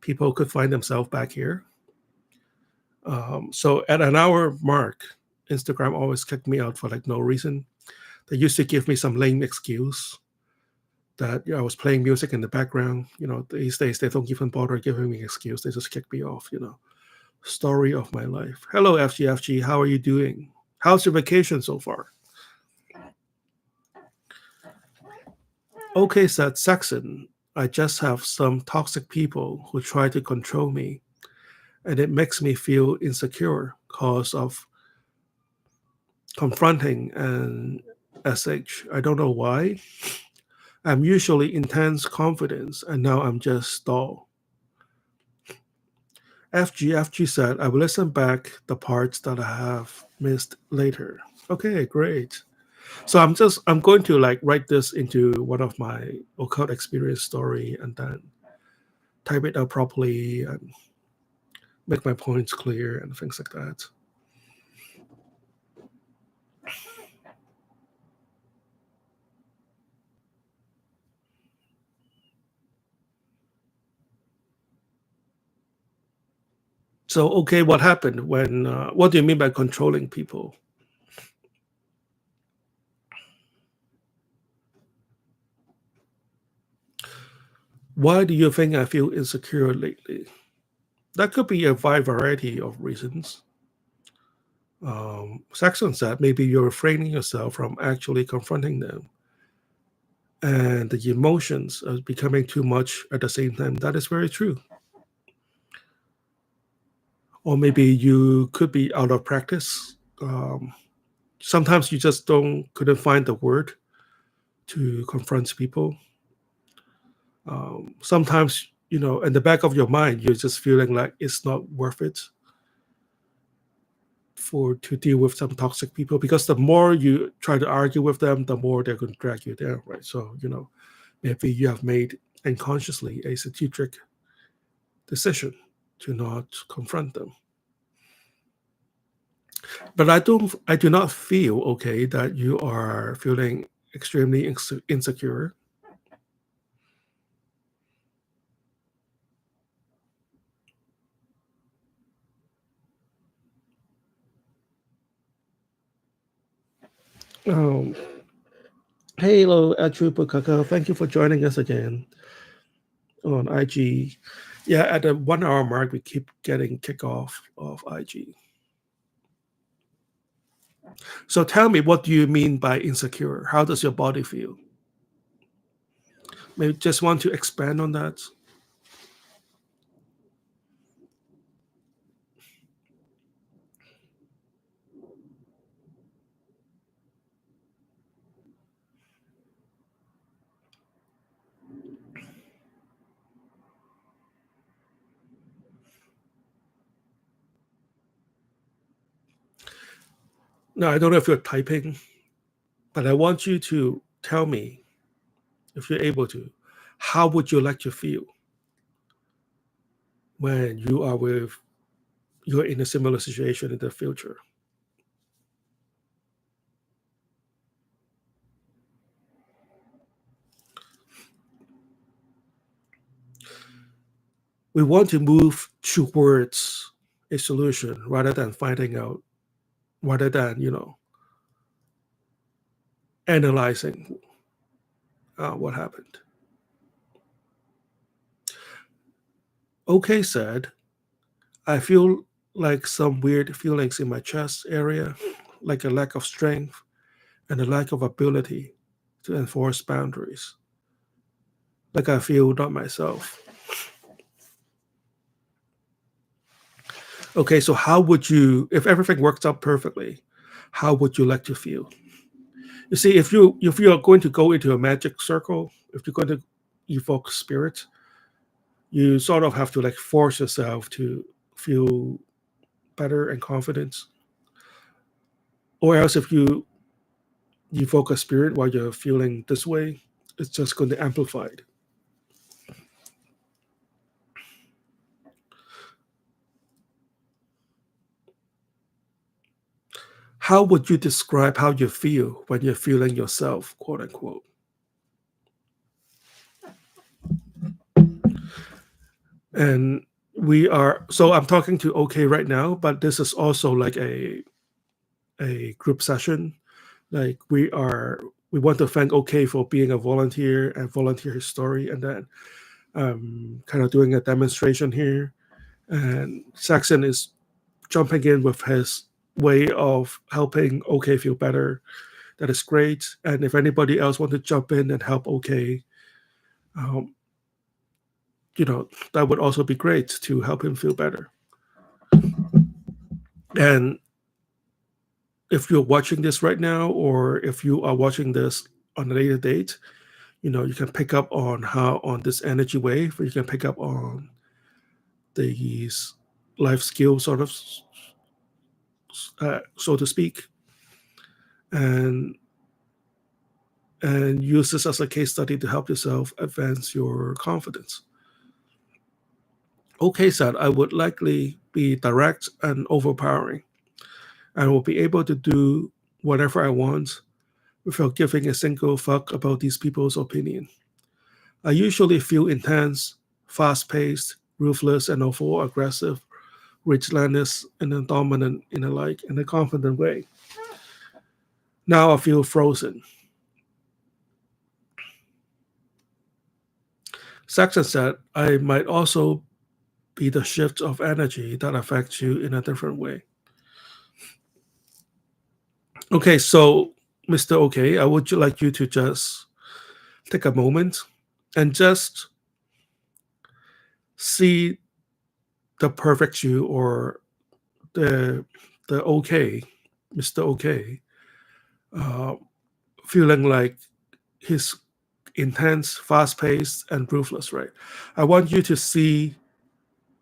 people could find themselves back here. So at an hour mark, Instagram always kicked me out for like no reason. They used to give me some lame excuse that I was playing music in the background. These days they don't even bother giving me an excuse. They just kick me off. Story of my life. Hello, FGFG. How are you doing? How's your vacation so far? OK, said Saxon. I just have some toxic people who try to control me, and it makes me feel insecure because of confronting an SH. I don't know why. I'm usually intense confidence, and now I'm just dull. FG said, I will listen back the parts that I have missed later. Okay, great. So I'm going to like write this into one of my occult experience story and then type it out properly and make my points clear and things like that. So, okay, what happened when? What do you mean by controlling people? Why do you think I feel insecure lately? That could be a wide variety of reasons. Saxon said maybe you're refraining yourself from actually confronting them, and the emotions are becoming too much at the same time. That is very true. Or maybe you could be out of practice. Sometimes you just couldn't find the word to confront people. Sometimes in the back of your mind, you're just feeling like it's not worth it for to deal with some toxic people because the more you try to argue with them, the more they're going to drag you down, right? So maybe you have made unconsciously a strategic decision to not confront them. But I do not feel okay that you are feeling extremely insecure. Um, Hello, Achupa Kaka. Thank you for joining us again on IG. Yeah, at the 1 hour mark, we keep getting kicked off of IG. So tell me, what do you mean by insecure? How does your body feel? Maybe just want to expand on that. Now, I don't know if you're typing, but I want you to tell me, if you're able to, how would you like to feel when you're in a similar situation in the future? We want to move towards a solution rather than analyzing what happened. Okay said, I feel like some weird feelings in my chest area, like a lack of strength and a lack of ability to enforce boundaries. Like I feel not myself. Okay, so how would you, if everything works out perfectly, how would you like to feel? You see, if you are going to go into a magic circle, if you're going to evoke spirit, you sort of have to like force yourself to feel better and confident. Or else, if you evoke a spirit while you're feeling this way, it's just going to amplify it. How would you describe how you feel when you're feeling yourself, quote unquote? And so I'm talking to OK right now, but this is also like a group session. Like we want to thank OK for being a volunteer and volunteer his story, and then kind of doing a demonstration here. And Saxon is jumping in with his way of helping OK feel better. That is great. And if anybody else want to jump in and help OK, um, that would also be great to help him feel better. And if you're watching this right now, or if you are watching this on a later date, you can pick up on how on this energy wave, or you can pick up on these life skill, sort of, so to speak, and use this as a case study to help yourself advance your confidence. Okay, said, I would likely be direct and overpowering. I will be able to do whatever I want without giving a single fuck about these people's opinion. I usually feel intense, fast-paced, ruthless, and overall aggressive, relentless, and dominant in a confident way. Now I feel frozen. Saxon said, I might also be the shift of energy that affects you in a different way. Okay, so Mr. OK, I would like you to just take a moment and just see the perfect you, or the OK, Mr. OK, uh, feeling like he's intense, fast-paced, and ruthless, right? I want you to see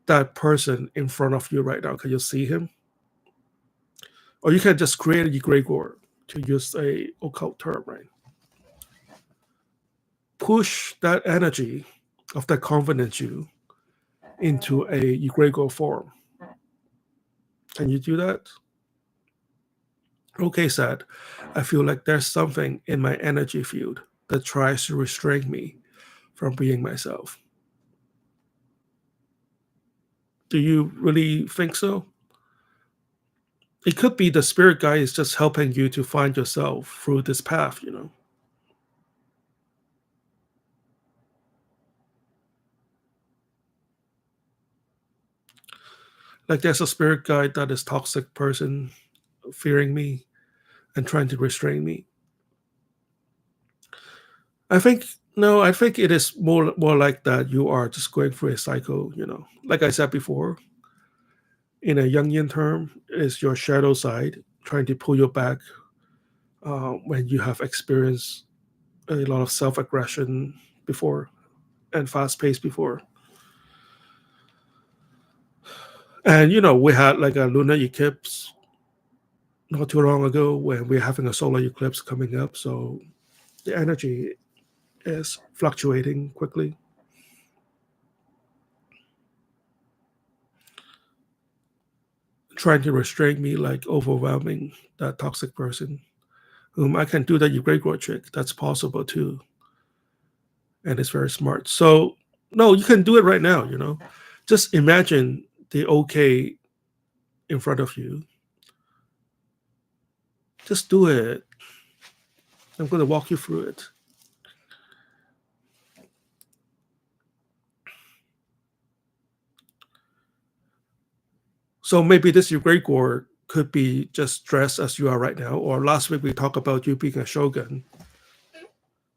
that person in front of you right now. Can you see him? Or you can just create a egregore, to use a occult term, right? Push that energy of that confident you into a egregore form. Can you do that? Okay, said, I feel like there's something in my energy field that tries to restrain me from being myself. Do you really think so? It could be the spirit guide is just helping you to find yourself through this path. Like there's a spirit guide that is toxic person fearing me and trying to restrain me. I think no, I think it is more like that you are just going through a cycle. Like I said before, in a Jungian term, is your shadow side trying to pull you back when you have experienced a lot of self-aggression before and fast-paced before. And we had like a lunar eclipse not too long ago when we're having a solar eclipse coming up. So the energy is fluctuating quickly. Trying to restrain me, like overwhelming that toxic person. I can do that egregore trick. That's possible too. And it's very smart. So no, you can do it right now. Just imagine the OK in front of you. Just do it. I'm going to walk you through it. So maybe this egregore could be just dressed as you are right now. Or last week we talked about you being a shogun.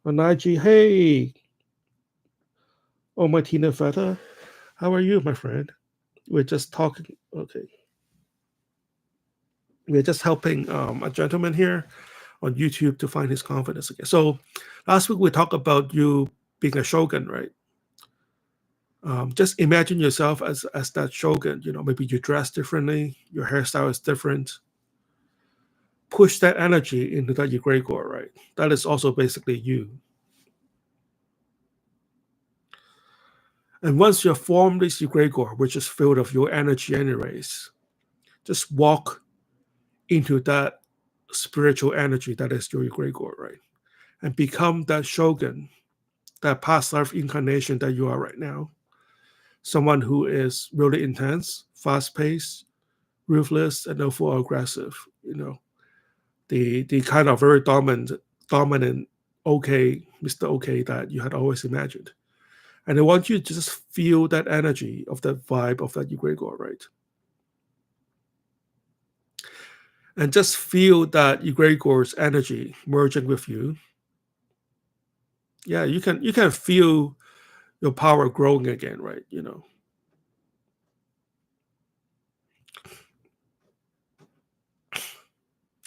Onaji, hey. Oh, my Tina Feta. How are you, my friend? We're just talking. Okay. We're just helping a gentleman here on YouTube to find his confidence again. So last week we talked about you being a shogun, right? Just imagine yourself as that shogun. Maybe you dress differently, your hairstyle is different. Push that energy into that egregore, right? That is also basically you. And once you form this egregore, which is filled of your energy anyways, just walk into that spiritual energy that is your egregore, right? And become that shogun, that past life incarnation that you are right now. Someone who is really intense, fast-paced, ruthless, and overall aggressive. The kind of very dominant OK, Mr. OK that you had always imagined. And I want you to just feel that energy of that vibe of that egregore, right? And just feel that egregore's energy merging with you. Yeah, you can feel your power growing again, right?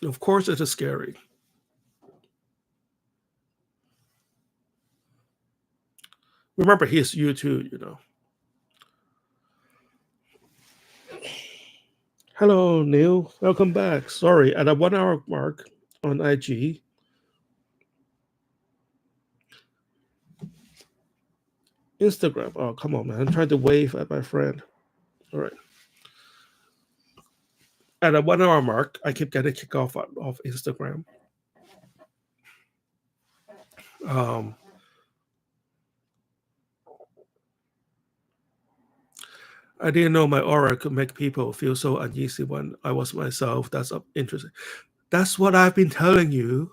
Of course, it is scary. Remember, he's you too. Hello, Neil. Welcome back. Sorry, at a 1 hour mark on IG. Instagram. Oh, come on, man. I'm trying to wave at my friend. All right. At a 1 hour mark, I keep getting kicked off Instagram. Um, I didn't know my aura could make people feel so uneasy when I was myself. That's interesting. That's what I've been telling you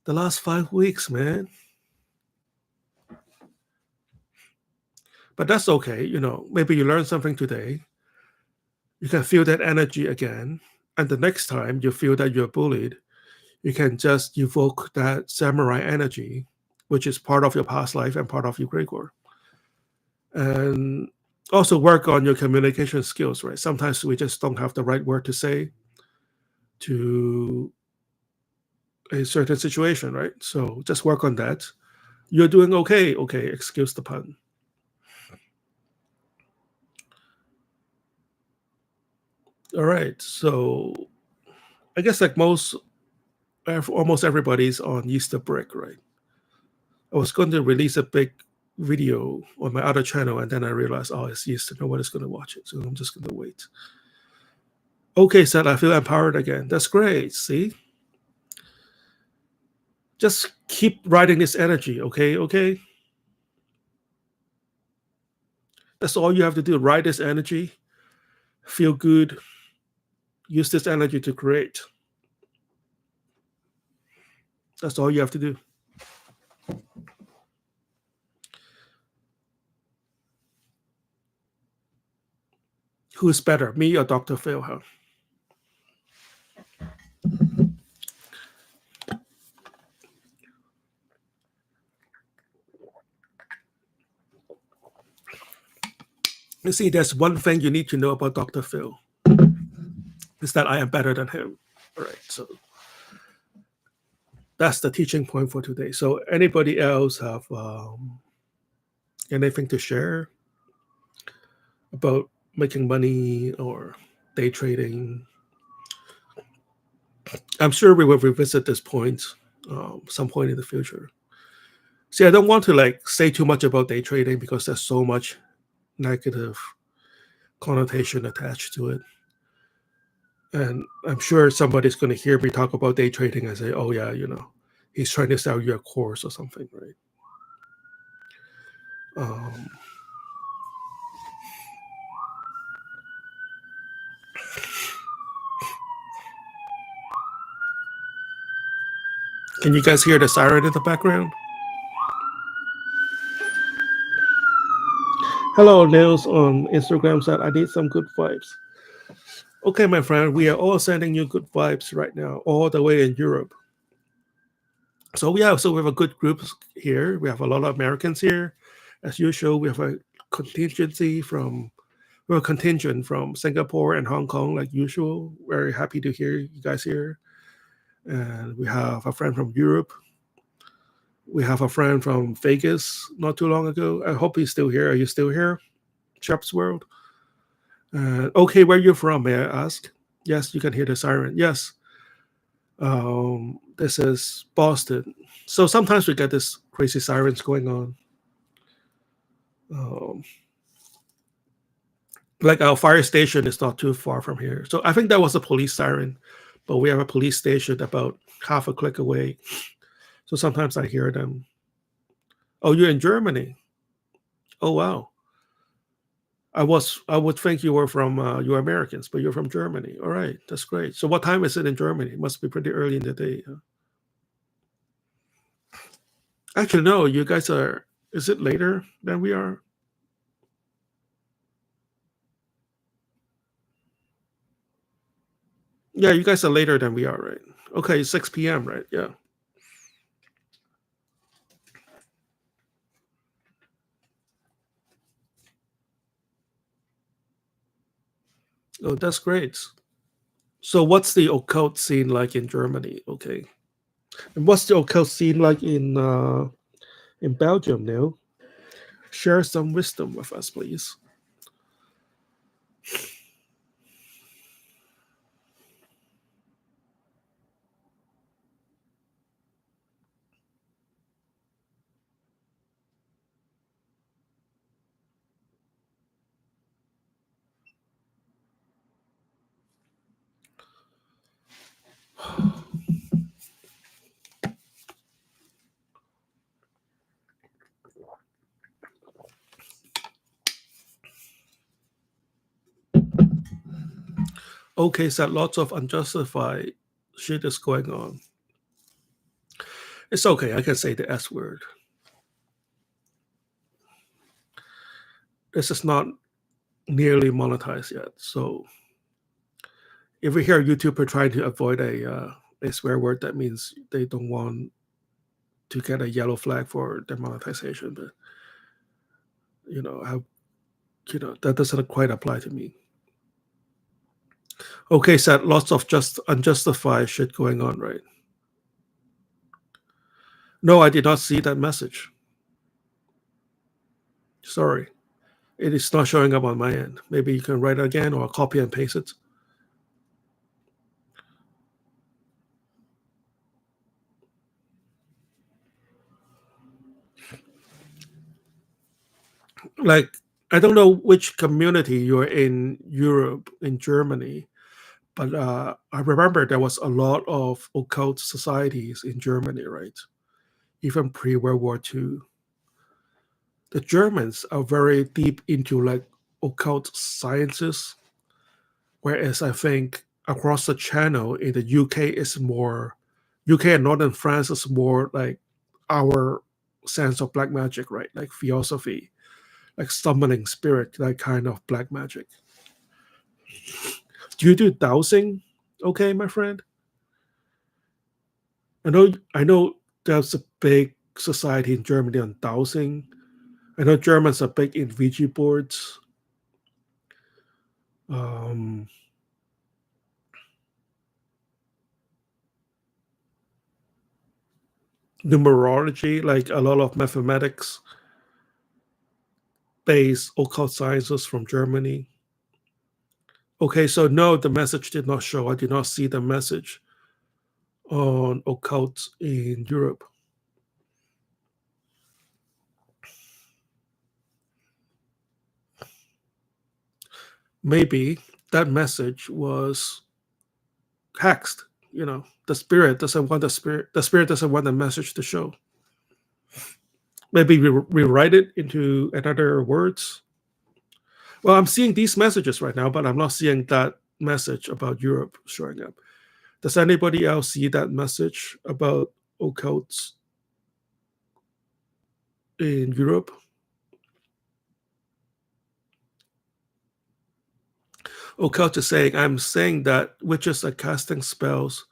the last 5 weeks, man. But that's okay. Maybe you learned something today. You can feel that energy again. And the next time you feel that you're bullied, you can just evoke that samurai energy, which is part of your past life and part of your Gregor. And also work on your communication skills, right? Sometimes we just don't have the right word to say to a certain situation, right? So just work on that. You're doing okay. Okay, excuse the pun. All right. So I guess like almost everybody's on Easter break, right? I was going to release a big video on my other channel, and then I realized, oh, it's Easter. Nobody's going to watch it, so I'm just going to wait. Okay, Seth, I feel empowered again. That's great. See, just keep riding this energy. Okay, okay. That's all you have to do. Ride this energy. Feel good. Use this energy to create. That's all you have to do. Who's better, me or Dr. Phil? Huh? You see, there's one thing you need to know about Dr. Phil is that I am better than him. All right, so that's the teaching point for today. So, anybody else have anything to share about making money or day trading? I'm sure we will revisit this point some point in the future. See, I don't want to like say too much about day trading because there's so much negative connotation attached to it. And I'm sure somebody's going to hear me talk about day trading and say, oh, yeah, he's trying to sell you a course or something, right? Um, can you guys hear the siren in the background? Hello, Nils on Instagram said, I need some good vibes. Okay, my friend, we are all sending you good vibes right now, all the way in Europe. So yeah, so we have a good group here. We have a lot of Americans here. As usual, we have a contingent from Singapore and Hong Kong, like usual. Very happy to hear you guys here. And we have a friend from Europe. We have a friend from Vegas not too long ago. I hope he's still here. Are you still here? Sharp's World. Okay, where are you from, may I ask? Yes, you can hear the siren. Yes. This is Boston. So sometimes we get this crazy sirens going on. Like our fire station is not too far from here. So I think that was a police siren, but we have a police station about half a click away. So sometimes I hear them. Oh, you're in Germany. Oh, wow. I would think you were from you're Americans, but you're from Germany. All right, that's great. So what time is it in Germany? It must be pretty early in the day. Huh? Actually, no, you guys are. Is it later than we are? Yeah, you guys are later than we are, right? Okay, 6 p.m., right? Yeah. Oh, that's great. So what's the occult scene like in Germany? Okay. And what's the occult scene like in Belgium now? Share some wisdom with us, please. Okay, so lots of unjustified shit is going on. It's okay, I can say the S word. This is not nearly monetized yet. So if we hear a YouTuber trying to avoid a swear word, that means they don't want to get a yellow flag for their monetization. But that doesn't quite apply to me. Okay, so lots of just unjustified shit going on, right? No, I did not see that message. Sorry. It is not showing up on my end. Maybe you can write it again or copy and paste it. Like, I don't know which community you're in Europe, in Germany, but I remember there was a lot of occult societies in Germany, right? Even pre-World War II. The Germans are very deep into like occult sciences, whereas I think across the channel in the UK is more, UK and Northern France is more like our sense of black magic, right? Like theosophy, like summoning spirit, that kind of black magic. Do you do dowsing? Okay, my friend. I know there's a big society in Germany on dowsing. I know Germans are big in Ouija boards. Um, Numerology, like a lot of mathematics based occult sciences from Germany. Okay, so no, the message did not show. I did not see the message on occult in Europe. Maybe that message was hexed. The spirit doesn't want the spirit doesn't want the message to show. Maybe we rewrite it into another words. Well, I'm seeing these messages right now, but I'm not seeing that message about Europe showing up. Does anybody else see that message about occults in Europe? Occult is saying, I'm saying that witches are casting spells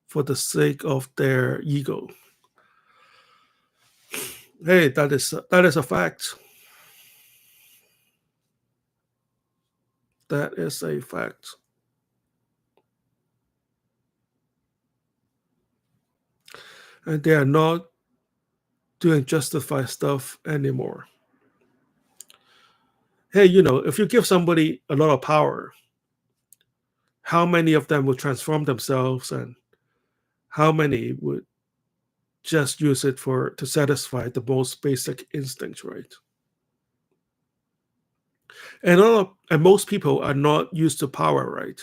for the sake of their ego. Hey, that is a fact. That is a fact. And they are not doing justified stuff anymore. Hey, if you give somebody a lot of power, how many of them will transform themselves and how many would just use it to satisfy the most basic instincts, right? And most people are not used to power, right?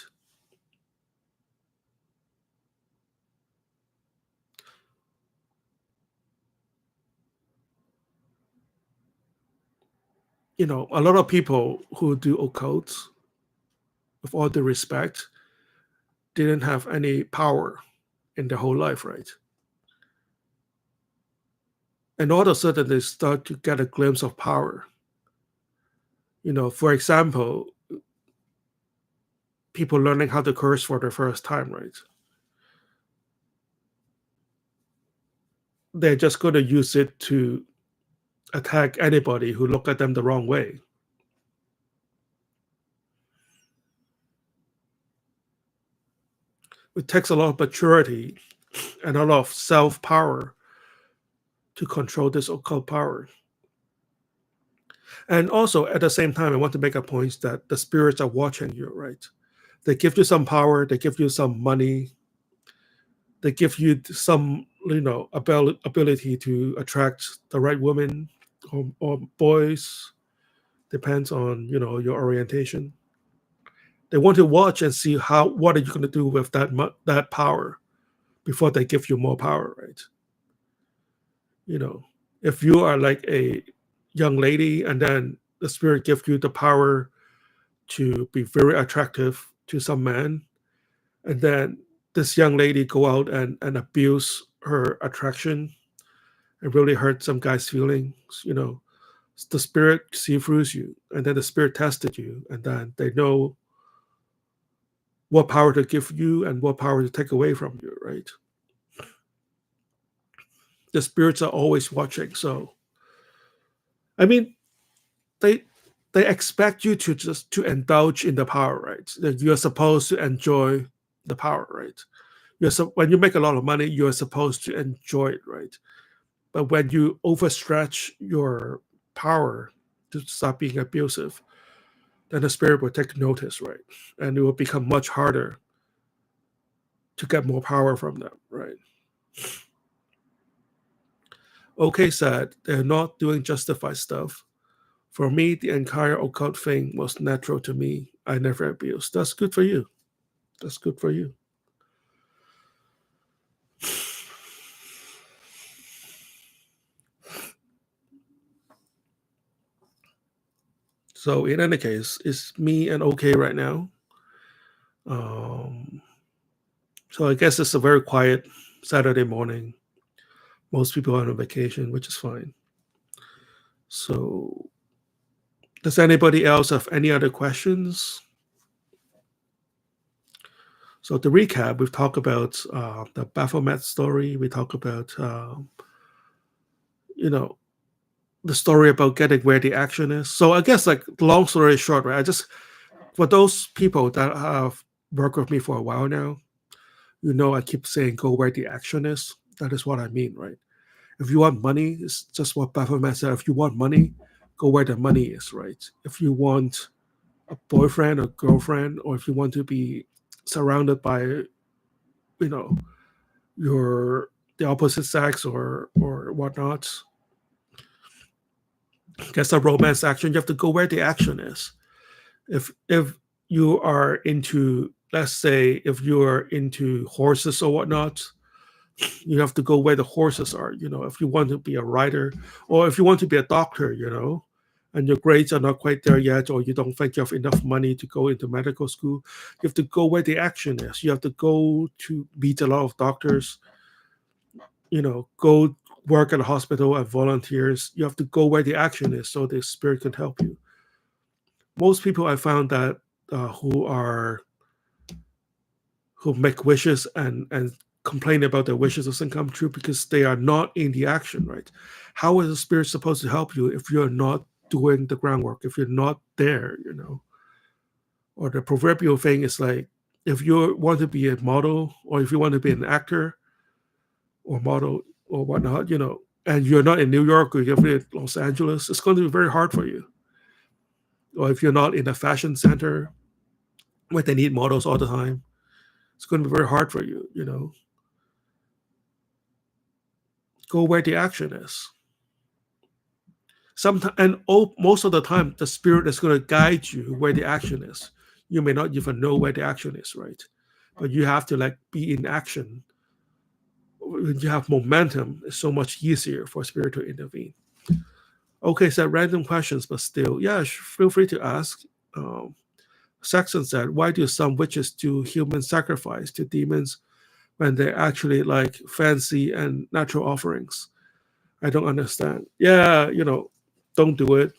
A lot of people who do occults, with all due respect, didn't have any power in their whole life, right? And all of a sudden they start to get a glimpse of power. For example, people learning how to curse for the first time, right? They're just going to use it to attack anybody who look at them the wrong way. It takes a lot of maturity and a lot of self power to control this occult power. And also, at the same time, I want to make a point that the spirits are watching you, right? They give you some power, they give you some money, they give you some, ability to attract the right women or boys, depends on, your orientation. They want to watch and see what are you going to do with that power before they give you more power, right? If you are like a young lady and then the spirit gives you the power to be very attractive to some man, and then this young lady go out and abuse her attraction and really hurt some guy's feelings, the spirit see through you, and then the spirit tested you, and then they know what power to give you and what power to take away from you, right? The spirits are always watching. So, I mean, they expect you to just to indulge in the power, right? That you're supposed to enjoy the power, right? When you make a lot of money, you're supposed to enjoy it, right? But when you overstretch your power to start being abusive, then the spirit will take notice, right? And it will become much harder to get more power from them, right? OK said they're not doing justified stuff. For me, the entire occult thing was natural to me. I never abused. That's good for you. That's good for you. So in any case, it's me and OK right now. So I guess it's a very quiet Saturday morning. Most people are on vacation, which is fine. So does anybody else have any other questions? So to recap, we've talked about the Baphomet story. We talked about, the story about getting where the action is. So I guess, like, long story short, right? For those people that have worked with me for a while now, I keep saying go where the action is. That is what I mean, right? If you want money, it's just what Baphomet said. If you want money, go where the money is, right? If you want a boyfriend or girlfriend, or if you want to be surrounded by, the opposite sex or whatnot, get some romance action. You have to go where the action is. If you are into, let's say, if you are into horses or whatnot, you have to go where the horses are. If you want to be a rider, or if you want to be a doctor, and your grades are not quite there yet, or you don't think you have enough money to go into medical school, you have to go where the action is. You have to go to meet a lot of doctors, go work at a hospital and volunteers. You have to go where the action is so the spirit can help you. Most people I found that who make wishes and complain about their wishes doesn't come true because they are not in the action, right? How is the spirit supposed to help you if you're not doing the groundwork, if you're not there, Or the proverbial thing is like, if you want to be a model, or if you want to be an actor or model or whatnot, and you're not in New York or you're in Los Angeles, it's going to be very hard for you. Or if you're not in a fashion center where they need models all the time, it's going to be very hard for you, Go where the action is. Most of the time, the spirit is going to guide you where the action is. You may not even know where the action is, right? But you have to be in action. When you have momentum, it's so much easier for spirit to intervene. Okay, so random questions, but still, yeah, feel free to ask. Saxon said, why do some witches do human sacrifice to demons when they're actually like fancy and natural offerings? I don't understand. Yeah, don't do it.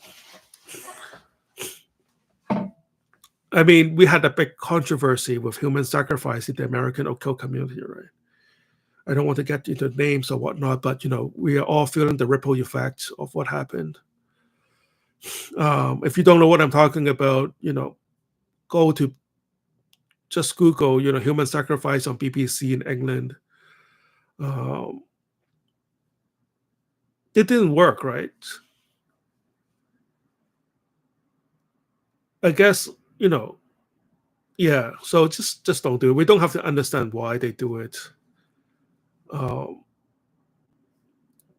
I mean, we had a big controversy with human sacrifice in the American occult community, right? I don't want to get into names or whatnot, but we are all feeling the ripple effect of what happened. If you don't know what I'm talking about, go to just Google, human sacrifice on BBC in England. It didn't work, right? I guess, yeah. So just don't do it. We don't have to understand why they do it.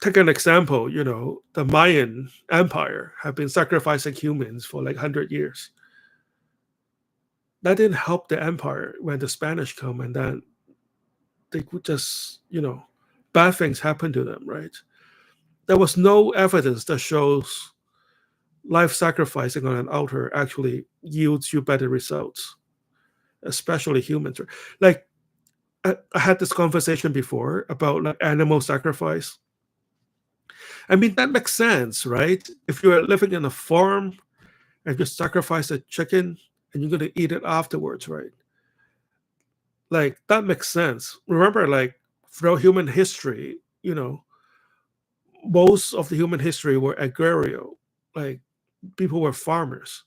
Take an example, the Mayan Empire have been sacrificing humans for like 100 years. That didn't help the empire when the Spanish come, and then they could just, bad things happen to them, right? There was no evidence that shows life sacrificing on an altar actually yields you better results, especially humans. Like I had this conversation before about like animal sacrifice. I mean, that makes sense, right? If you're living in a farm and you sacrifice a chicken and you're going to eat it afterwards, right? Like that makes sense. Remember, like throughout human history, most of the human history were agrarian, like people were farmers.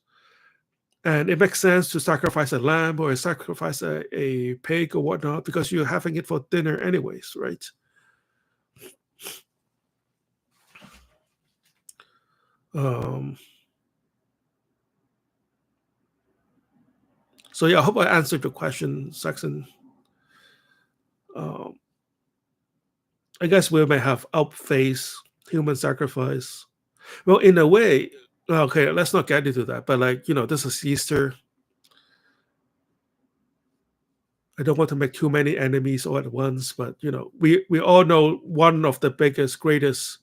And it makes sense to sacrifice a lamb or sacrifice a pig or whatnot because you're having it for dinner anyways, right? Um, so yeah, I hope I answered your question, Saxon. Um, I guess we may have outfaced human sacrifice. Well, in a way, okay, let's not get into that. But like, this is Easter. I don't want to make too many enemies all at once, but we all know one of the biggest, greatest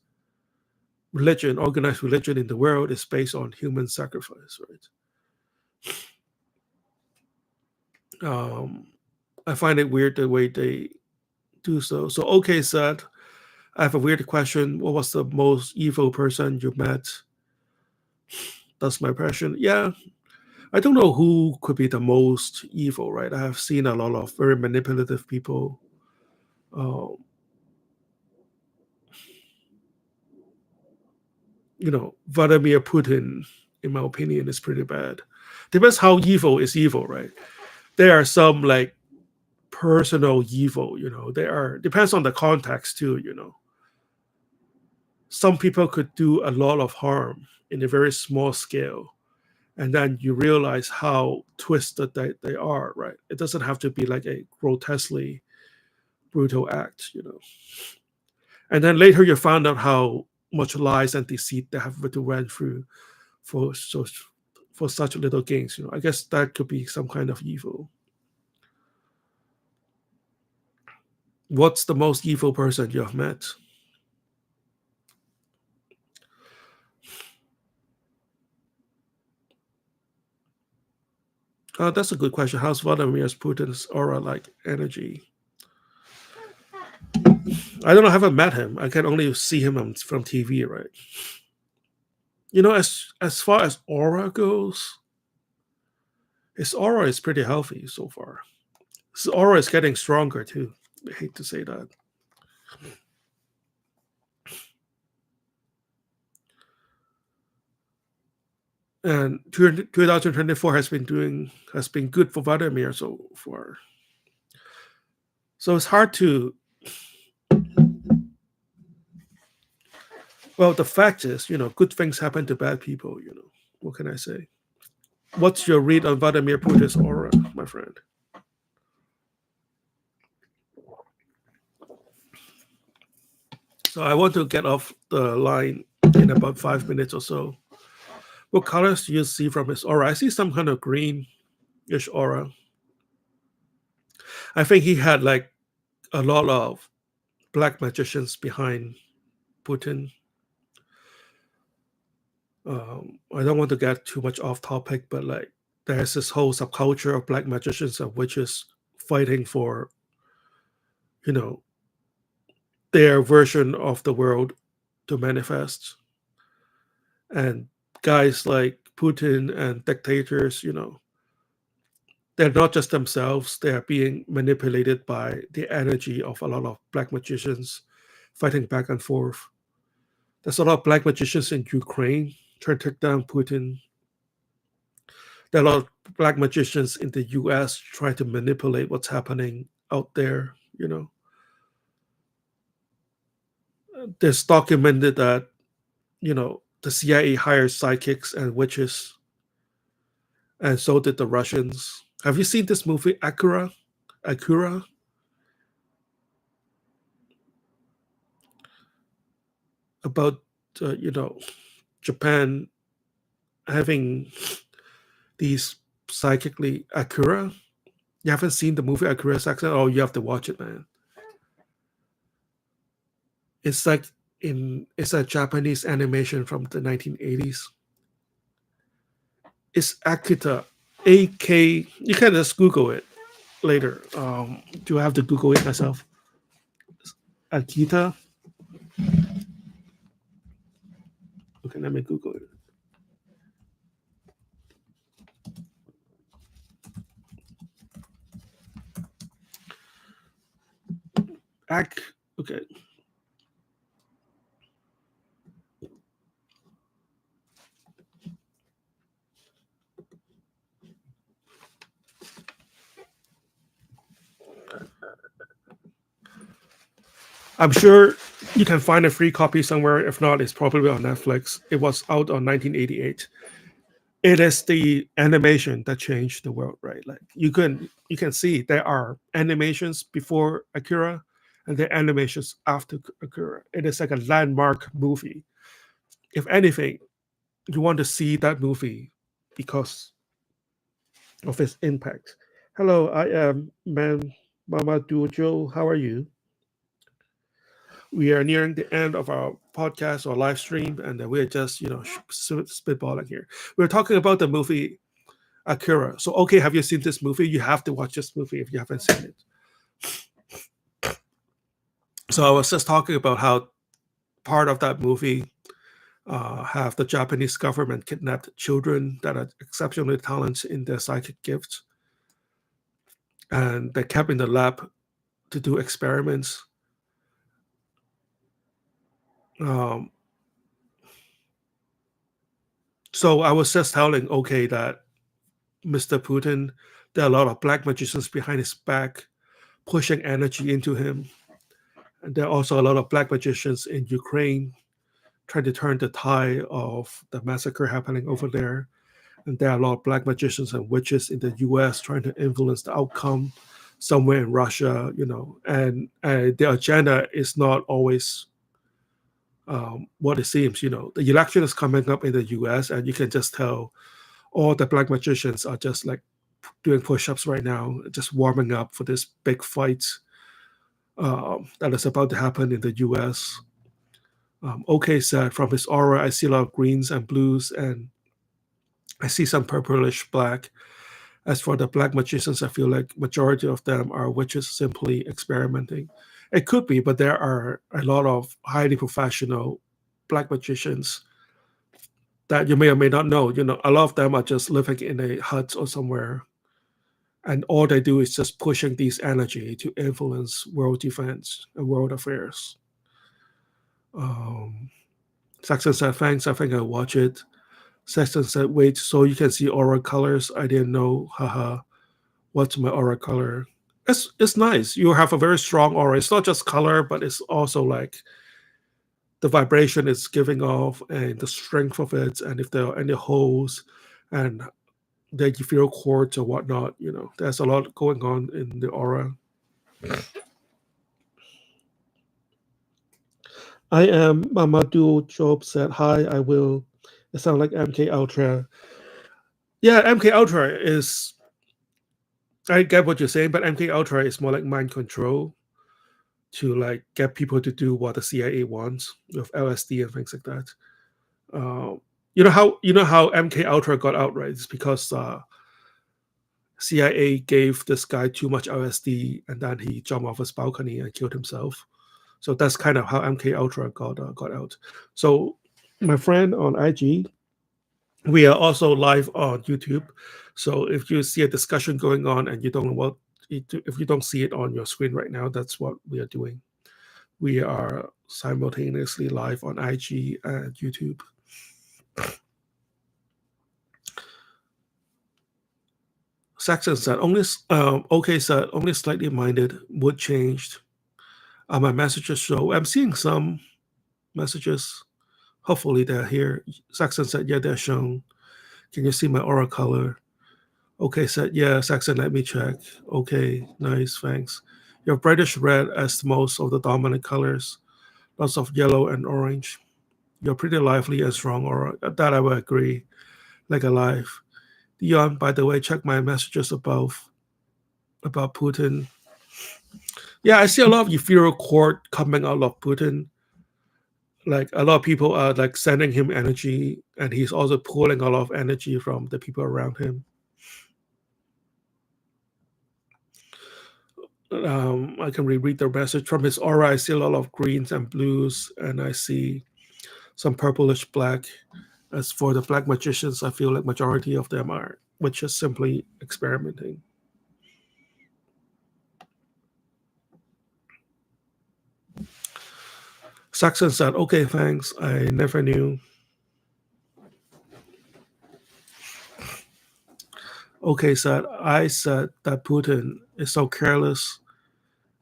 religion, organized religion in the world is based on human sacrifice, right? I find it weird the way they do so. So, okay, said, I have a weird question. What was the most evil person you met? That's my impression. Yeah, I don't know who could be the most evil, right? I have seen a lot of very manipulative people. Um, Vladimir Putin, in my opinion, is pretty bad. Depends how evil is evil, right? There are some like personal evil, there are depends on the context too. Some people could do a lot of harm in a very small scale, and then you realize how twisted they are, right? It doesn't have to be like a grotesquely brutal act. And then later you found out how much lies and deceit they have to run through for such little gains. I guess that could be some kind of evil. What's the most evil person you have met? That's a good question. How's Vladimir's Putin's aura like energy? I don't know. I haven't met him. I can only see him from TV, right? As far as aura goes, his aura is pretty healthy so far. His aura is getting stronger too. I hate to say that. And 2024 has been good for Vladimir so far. So it's hard to. Well, the fact is, good things happen to bad people. What can I say? What's your read on Vladimir Putin's aura, my friend? So I want to get off the line in about 5 minutes or so. What colors do you see from his aura? I see some kind of greenish aura. I think he had like a lot of black magicians behind Putin. I don't want to get too much off topic, but like there's this whole subculture of black magicians and witches fighting for, you know, their version of the world to manifest. And guys like Putin and dictators, they're not just themselves, they are being manipulated by the energy of a lot of black magicians fighting back and forth. There's a lot of black magicians in Ukraine trying to take down Putin. There are a lot of black magicians in the US trying to manipulate what's happening out there. There's documented that, the CIA hires psychics and witches, and so did the Russians. Have you seen this movie, Akira? Akira? About, Japan having these psychically Akira. You haven't seen the movie Akira, Saxon? Oh, you have to watch it, man. It's like it's a Japanese animation from the 1980s. It's Akita, AK. You can just Google it later. Do I have to Google it myself? Akita. Okay, let me Google it. Okay. I'm sure you can find a free copy somewhere. If not, it's probably on Netflix. It was out on 1988. It is the animation that changed the world, right? Like you can see there are animations before Akira and the animations after Akira. It is like a landmark movie. If anything, you want to see that movie because of its impact. Hello, I am Man Mama Duojo. How are you? We are nearing the end of our podcast or live stream, and we're just spitballing here. We're talking about the movie Akira. So, okay, have you seen this movie? You have to watch this movie if you haven't seen it. So, I was just talking about how part of that movie have the Japanese government kidnapped children that are exceptionally talented in their psychic gifts, and they're kept in the lab to do experiments. Um, so, I was just telling okay that Mr. Putin, there are a lot of black magicians behind his back pushing energy into him. And there are also a lot of black magicians in Ukraine trying to turn the tide of the massacre happening over there. And there are a lot of black magicians and witches in the US trying to influence the outcome somewhere in Russia, and their agenda is not always what it seems. The election is coming up in the US, and you can just tell all the black magicians are just like doing push-ups right now, just warming up for this big fight that is about to happen in the U.S. OK said, from his aura, I see a lot of greens and blues, and I see some purplish black. As for the black magicians, I feel like majority of them are witches simply experimenting. It could be, but there are a lot of highly professional black magicians that you may or may not know. A lot of them are just living in a hut or somewhere, and all they do is just pushing this energy to influence world events and world affairs. Um, Saxon said, thanks, I think I'll watch it. Saxon said, wait, so you can see aura colors? I didn't know. Haha. What's my aura color? It's nice. You have a very strong aura. It's not just color, but it's also like the vibration it's giving off and the strength of it, and if there are any holes and that you feel cords or whatnot. There's a lot going on in the aura. I am Mamadou Job said, hi, I will. It sounds like MK Ultra. Yeah, MK Ultra is, I get what you're saying, but MK Ultra is more like mind control to like get people to do what the CIA wants with LSD and things like that. You know how MK Ultra got out, right? It's because CIA gave this guy too much LSD, and then he jumped off his balcony and killed himself. So that's kind of how MK Ultra got out. So my friend on IG, we are also live on YouTube. So if you see a discussion going on and you don't know if you don't see it on your screen right now, that's what we are doing. We are simultaneously live on IG and YouTube. Saxon said, okay said, only slightly minded, mood changed. My messages show. I'm seeing some messages. Hopefully they're here. Saxon said, yeah, they're shown. Can you see my aura color? Okay said, yeah. Saxon, let me check. Okay, nice, thanks. You have brightest red as most of the dominant colors. Lots of yellow and orange. You're pretty lively and strong aura. That I would agree. Like alive. Dion, by the way, check my messages about Putin. Yeah, I see a lot of ethereal core coming out of Putin. Like a lot of people are like sending him energy, and he's also pulling a lot of energy from the people around him. I can reread the message from his aura. I see a lot of greens and blues, and I see some purplish black. As for the black magicians, I feel like majority of them are, which is simply experimenting. Saxon said, "Okay, thanks. I never knew." Okay, said, "I said that Putin is so careless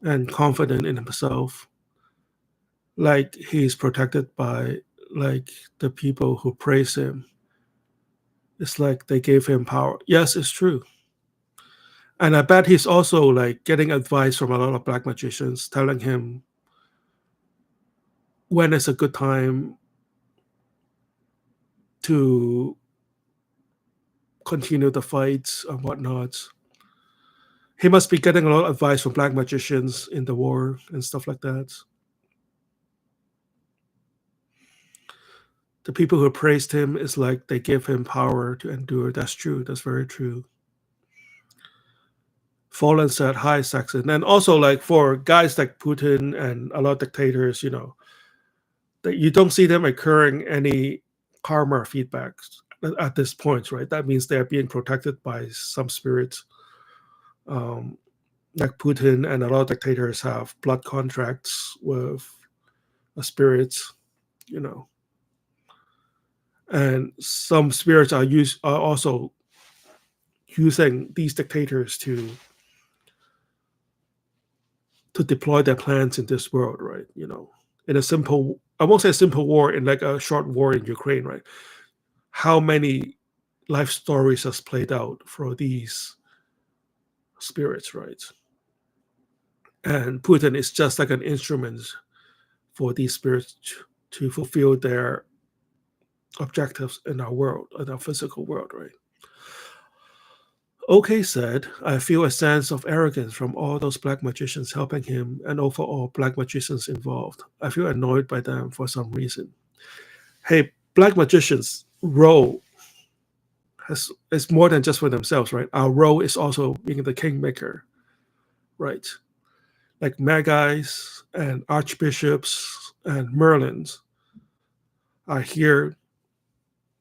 and confident in himself, like he's protected by like the people who praise him. It's like they gave him power." Yes, it's true. And I bet he's also like getting advice from a lot of black magicians telling him when is a good time to continue the fights and whatnot. He must be getting a lot of advice from black magicians in the war and stuff like that. The people who praised him is like they give him power to endure. That's true. That's very true. Fallen said, "Hi, Saxon." And also, like for guys like Putin and a lot of dictators, that you don't see them incurring any karma feedbacks at this point, right? That means they're being protected by some spirits. Um, like Putin and a lot of dictators have blood contracts with spirits, you know, and some spirits are also using these dictators to deploy their plans in this world, right? In a simple, I won't say a simple war, in like a short war in Ukraine, right? How many life stories has played out for these spirits, right? And Putin is just like an instrument for these spirits to fulfill their objectives in our world, in our physical world, right? OK said, "I feel a sense of arrogance from all those black magicians helping him and overall black magicians involved. I feel annoyed by them for some reason." Hey, black magicians' role is more than just for themselves, right? Our role is also being the kingmaker, right? Like Magi's and archbishops and Merlins are here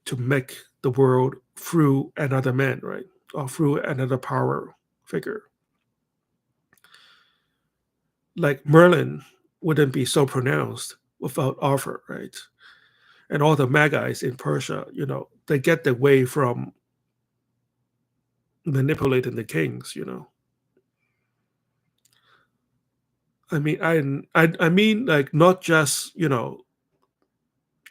to make the world through another man, right? Or through another power figure. Like Merlin wouldn't be so pronounced without Arthur, right? And all the Magi's in Persia, they get their way from manipulating the kings. I mean, I mean, like not just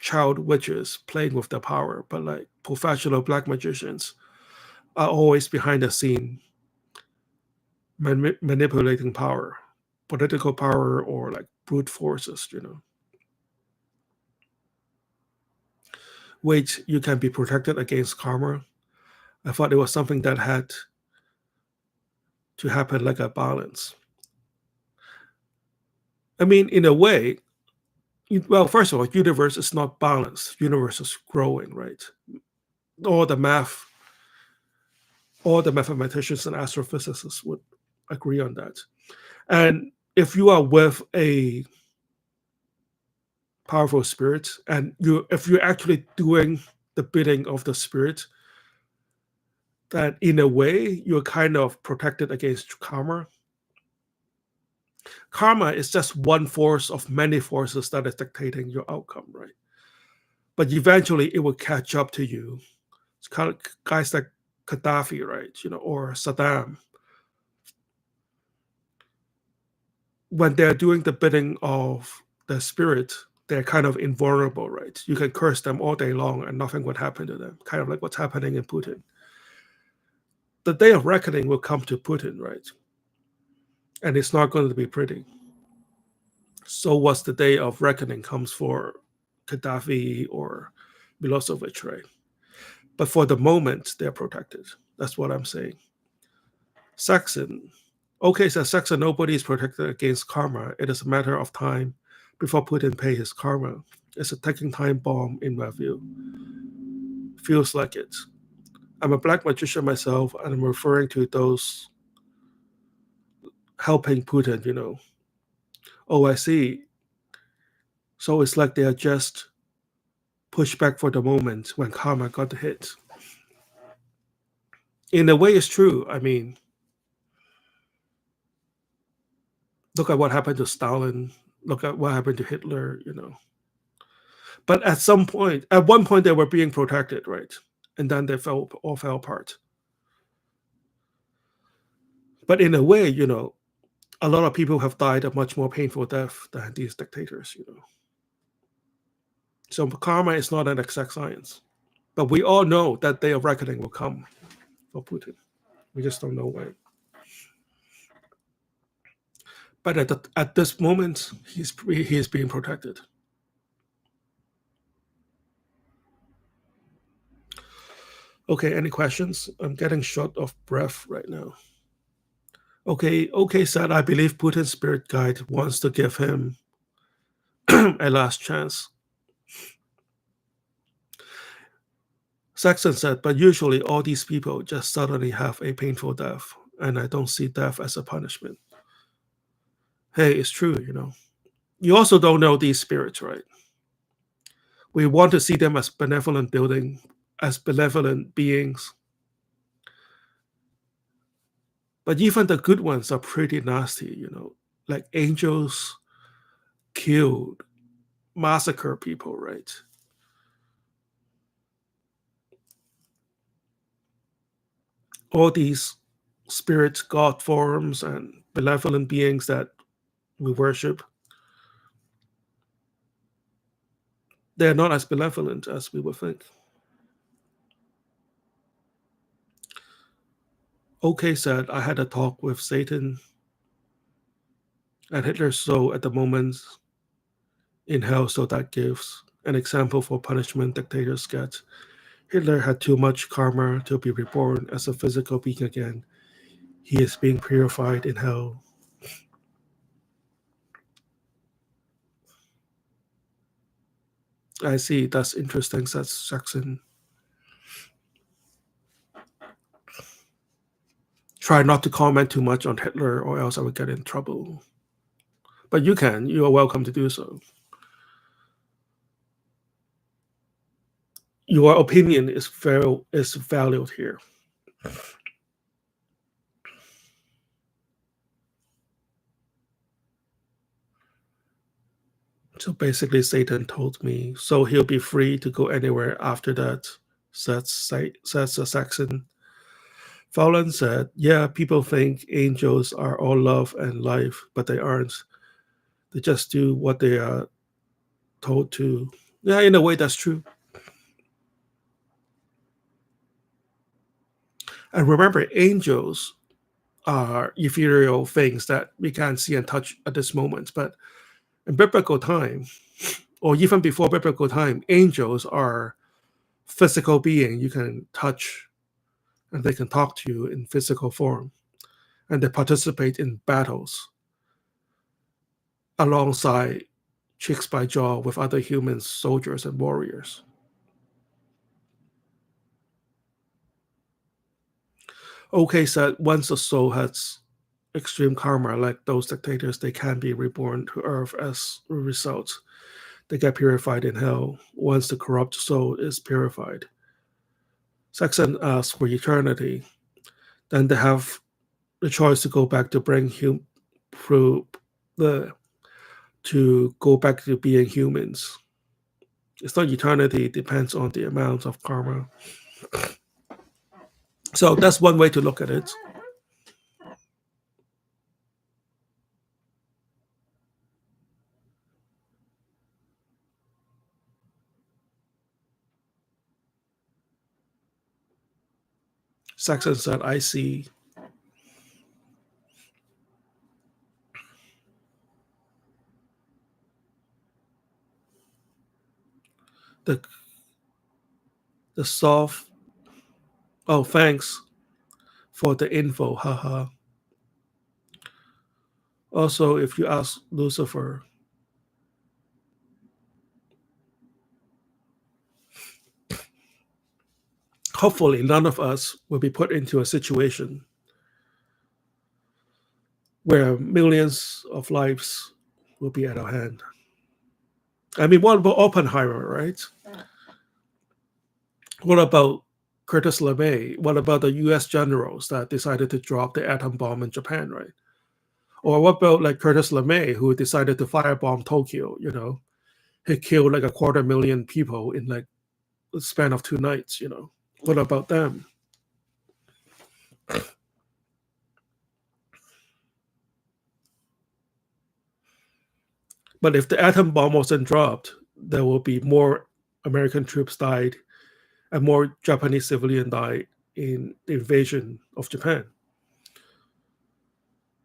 child witches playing with their power, but like professional black magicians are always behind the scene manipulating power, political power, or like brute forces, which you can be protected against karma. I thought it was something that had to happen like a balance. I mean, in a way, well, first of all, universe is not balanced. Universe is growing, right? All the math, all the mathematicians and astrophysicists would agree on that. And if you are with a powerful spirit, and if you're actually doing the bidding of the spirit, that in a way you're kind of protected against karma. Karma is just one force of many forces that is dictating your outcome, right? But eventually it will catch up to you. It's kind of guys like Gaddafi, right? Or Saddam. When they're doing the bidding of the spirit, they're kind of invulnerable, right? You can curse them all day long and nothing would happen to them, kind of like what's happening in Putin. The day of reckoning will come to Putin, right? And it's not going to be pretty. So what's the day of reckoning comes for Gaddafi or Milosevic, right? But for the moment, they're protected. That's what I'm saying. Saxon. Okay, so Saxon, nobody is protected against karma. It is a matter of time before Putin pay his karma. It's a ticking time bomb in my view. Feels like it. I'm a black magician myself, and I'm referring to those helping Putin. Oh, I see. So it's like they are just pushed back for the moment when karma got hit. In a way, it's true. I mean, look at what happened to Stalin. Look at what happened to Hitler. But at one point, they were being protected, right? And then they all fell apart. But in a way, a lot of people have died a much more painful death than these dictators. So karma is not an exact science. But we all know that day of reckoning will come for Putin. We just don't know when. But at this moment, he's being protected. Okay, any questions? I'm getting short of breath right now. Okay, said I believe Putin's spirit guide wants to give him a last chance. Saxon said, but usually all these people just suddenly have a painful death, and I don't see death as a punishment. Hey, it's true. You also don't know these spirits, right? We want to see them as benevolent beings. But even the good ones are pretty nasty. Like angels killed, massacre people, right? All these spirit god forms and benevolent beings that we worship, they're not as benevolent as we would think. Okay said, I had a talk with Satan and Hitler's soul at the moment in hell, so that gives an example for punishment dictators get. Hitler had too much karma to be reborn as a physical being again. He is being purified in hell. I see, that's interesting, says Jackson. Try not to comment too much on Hitler or else I would get in trouble. But you are welcome to do so. Your opinion is valued here. So basically, Satan told me, so he'll be free to go anywhere after that, says the Saxon. Fowler said, yeah, people think angels are all love and life, but they aren't. They just do what they are told to. Yeah, in a way, that's true. And remember, angels are ethereal things that we can't see and touch at this moment. But in biblical time, or even before biblical time, angels are physical beings you can touch and they can talk to you in physical form. And they participate in battles alongside cheeks by jaw with other humans, soldiers, and warriors. Okay said once a soul has extreme karma, like those dictators, they can be reborn to earth as a result. They get purified in hell once the corrupt soul is purified. Saxon asks for eternity. Then they have the choice to go back to through the to go back to being humans. It's not eternity, it depends on the amount of karma. So that's one way to look at it. Saxon said, I see. The the soft Oh, thanks for the info. Haha. Also, if you ask Lucifer, hopefully none of us will be put into a situation where millions of lives will be at our hand. I mean, what about Oppenheimer, right? What about Curtis LeMay? What about the US generals that decided to drop the atom bomb in Japan, right? Or what about like Curtis LeMay, who decided to firebomb Tokyo, He killed like 250,000 people in like the span of 2 nights. What about them? But if the atom bomb wasn't dropped, there will be more American troops died and more Japanese civilian died in the invasion of Japan.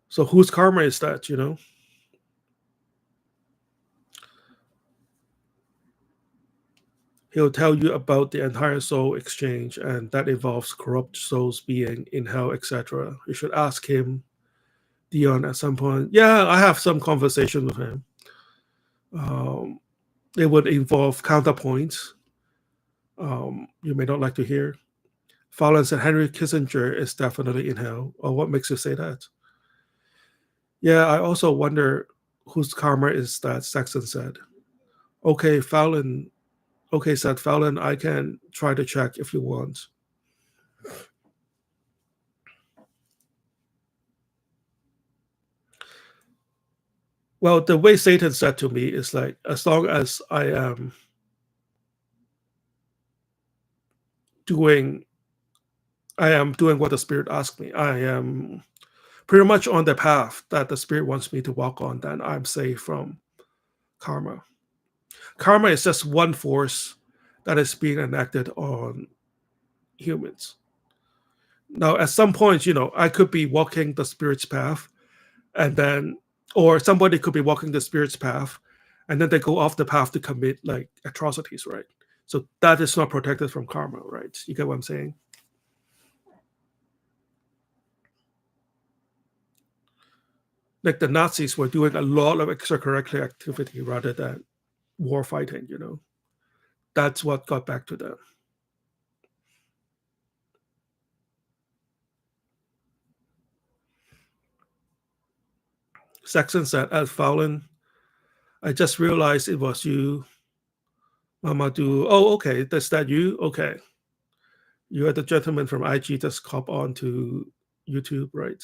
So whose karma is that? He'll tell you about the entire soul exchange, and that involves corrupt souls being in hell, etc. You should ask him, Dion, at some point. Yeah, I have some conversation with him. Um, it would involve counterpoints you may not like to hear. Fallon said Henry Kissinger is definitely in hell. Or what makes you say that? Yeah, I also wonder whose karma is that, Saxon said. Okay, Fallon. Okay, said Fallon, I can try to check if you want. Well, the way Satan said to me is like, as long as I am doing what the spirit asked me. I am pretty much on the path that the spirit wants me to walk on, then I'm safe from karma. Karma is just one force that is being enacted on humans. Now, at some point, I could be walking the spirit's path, and then, or somebody could be walking the spirit's path, and then they go off the path to commit like atrocities, right? So that is not protected from karma, right? You get what I'm saying? Like the Nazis were doing a lot of extracurricular activity rather than war fighting. That's what got back to them. Saxon said, at Fallon, I just realized it was you, Mamadou. Oh, okay. That's that you? Okay. You are the gentleman from IG just cop on to YouTube, right?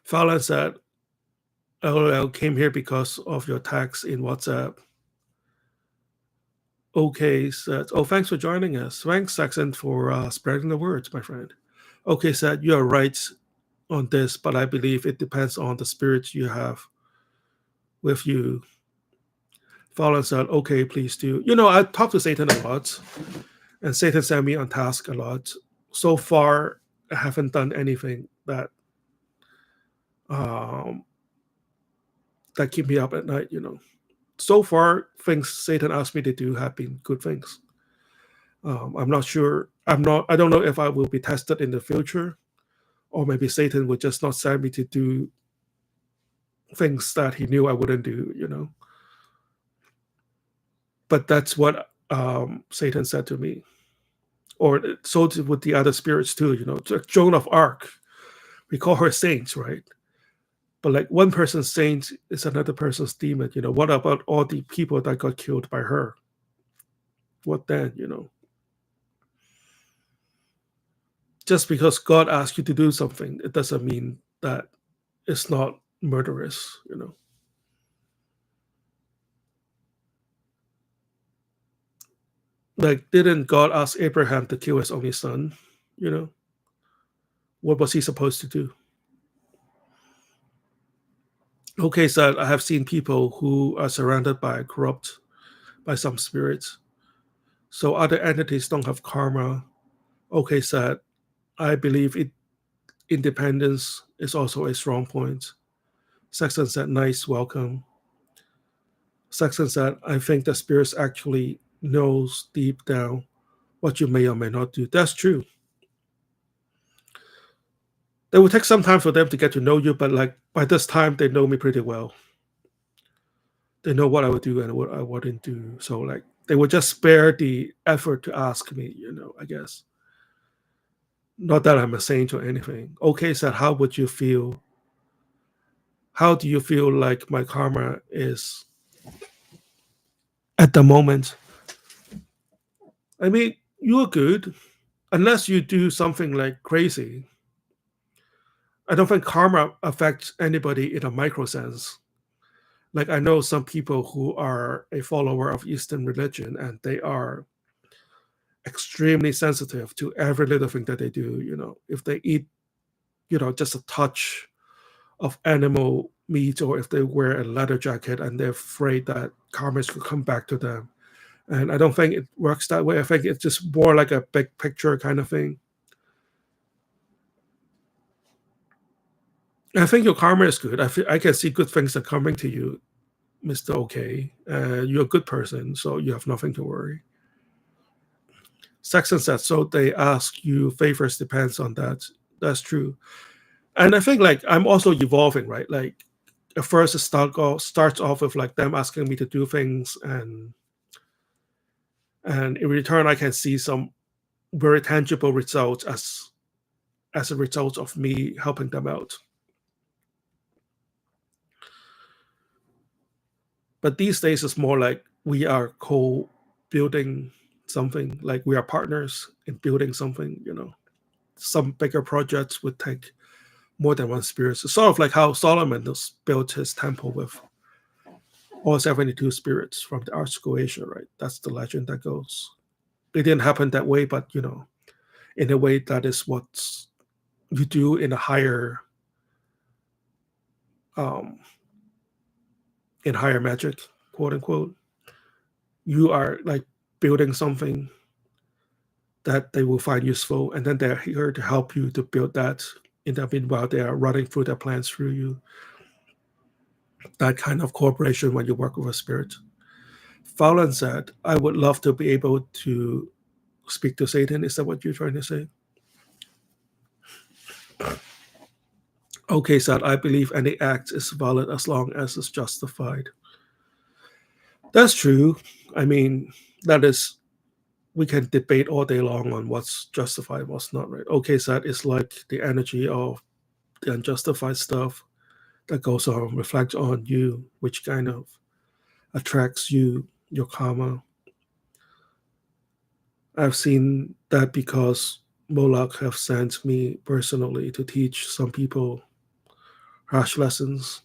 Fallon said, LOL came here because of your tags in WhatsApp. Okay, said, oh, thanks for joining us. Thanks, Saxon, for spreading the words, my friend. Okay, said, you are right on this, but I believe it depends on the spirit you have with you. Fallon said, okay, please do. I talk to Satan a lot, and Satan sent me on task a lot. So far, I haven't done anything um, that keep me up at night. So far, things Satan asked me to do have been good things. I'm not sure. I don't know if I will be tested in the future, or maybe Satan would just not send me to do things that he knew I wouldn't do. But that's what Satan said to me, or so with the other spirits too. Joan of Arc, we call her saints, right? But like one person's saint is another person's demon. What about all the people that got killed by her? What then? Just because God asks you to do something, it doesn't mean that it's not murderous. Like, didn't God ask Abraham to kill his only son? You know, what was he supposed to do? Okay, so I have seen people who are surrounded by some spirits. So other entities don't have karma. Okay, so I believe independence is also a strong point. Saxon said, nice, welcome. Saxon said, I think the spirits actually knows deep down what you may or may not do. That's true. It will take some time for them to get to know you, but like by this time they know me pretty well. They know what I would do and what I wouldn't do. So like they would just spare the effort to ask me, I guess. Not that I'm a saint or anything. Okay, said, how would you feel? How do you feel like my karma is at the moment? I mean, you're good unless you do something like crazy. I don't think karma affects anybody in a micro sense. Like I know some people who are a follower of Eastern religion and they are extremely sensitive to every little thing that they do. If they eat, just a touch of animal meat, or if they wear a leather jacket and they're afraid that karma could come back to them. And I don't think it works that way. I think it's just more like a big picture kind of thing. I think your karma is good. I can see good things are coming to you, Mr. OK. You're a good person, so you have nothing to worry. Saxon said, so they ask you favors depends on that. That's true. And I think like I'm also evolving, right? Like at first it starts off with like them asking me to do things, and in return I can see some very tangible results as a result of me helping them out. But these days it's more like we are co-building something, like we are partners in building something. Some bigger projects would take more than one spirit. It's sort of like how Solomon built his temple with all 72 spirits from the Archgal Asia, right? That's the legend that goes. It didn't happen that way, but in a way that is what you do in a higher um in higher magic, quote unquote. You are like building something that they will find useful, and then they're here to help you to build that. In the meanwhile, they are running through their plans through you. That kind of cooperation when you work with a spirit. Fowler said, I would love to be able to speak to Satan. Is that what you're trying to say? Okay, said, I believe any act is valid as long as it's justified. That's true. I mean, that is, we can debate all day long on what's justified, what's not, right? Okay, said, it's like the energy of the unjustified stuff that goes on, reflects on you, which kind of attracts you, your karma. I've seen that because Moloch have sent me personally to teach some people harsh lessons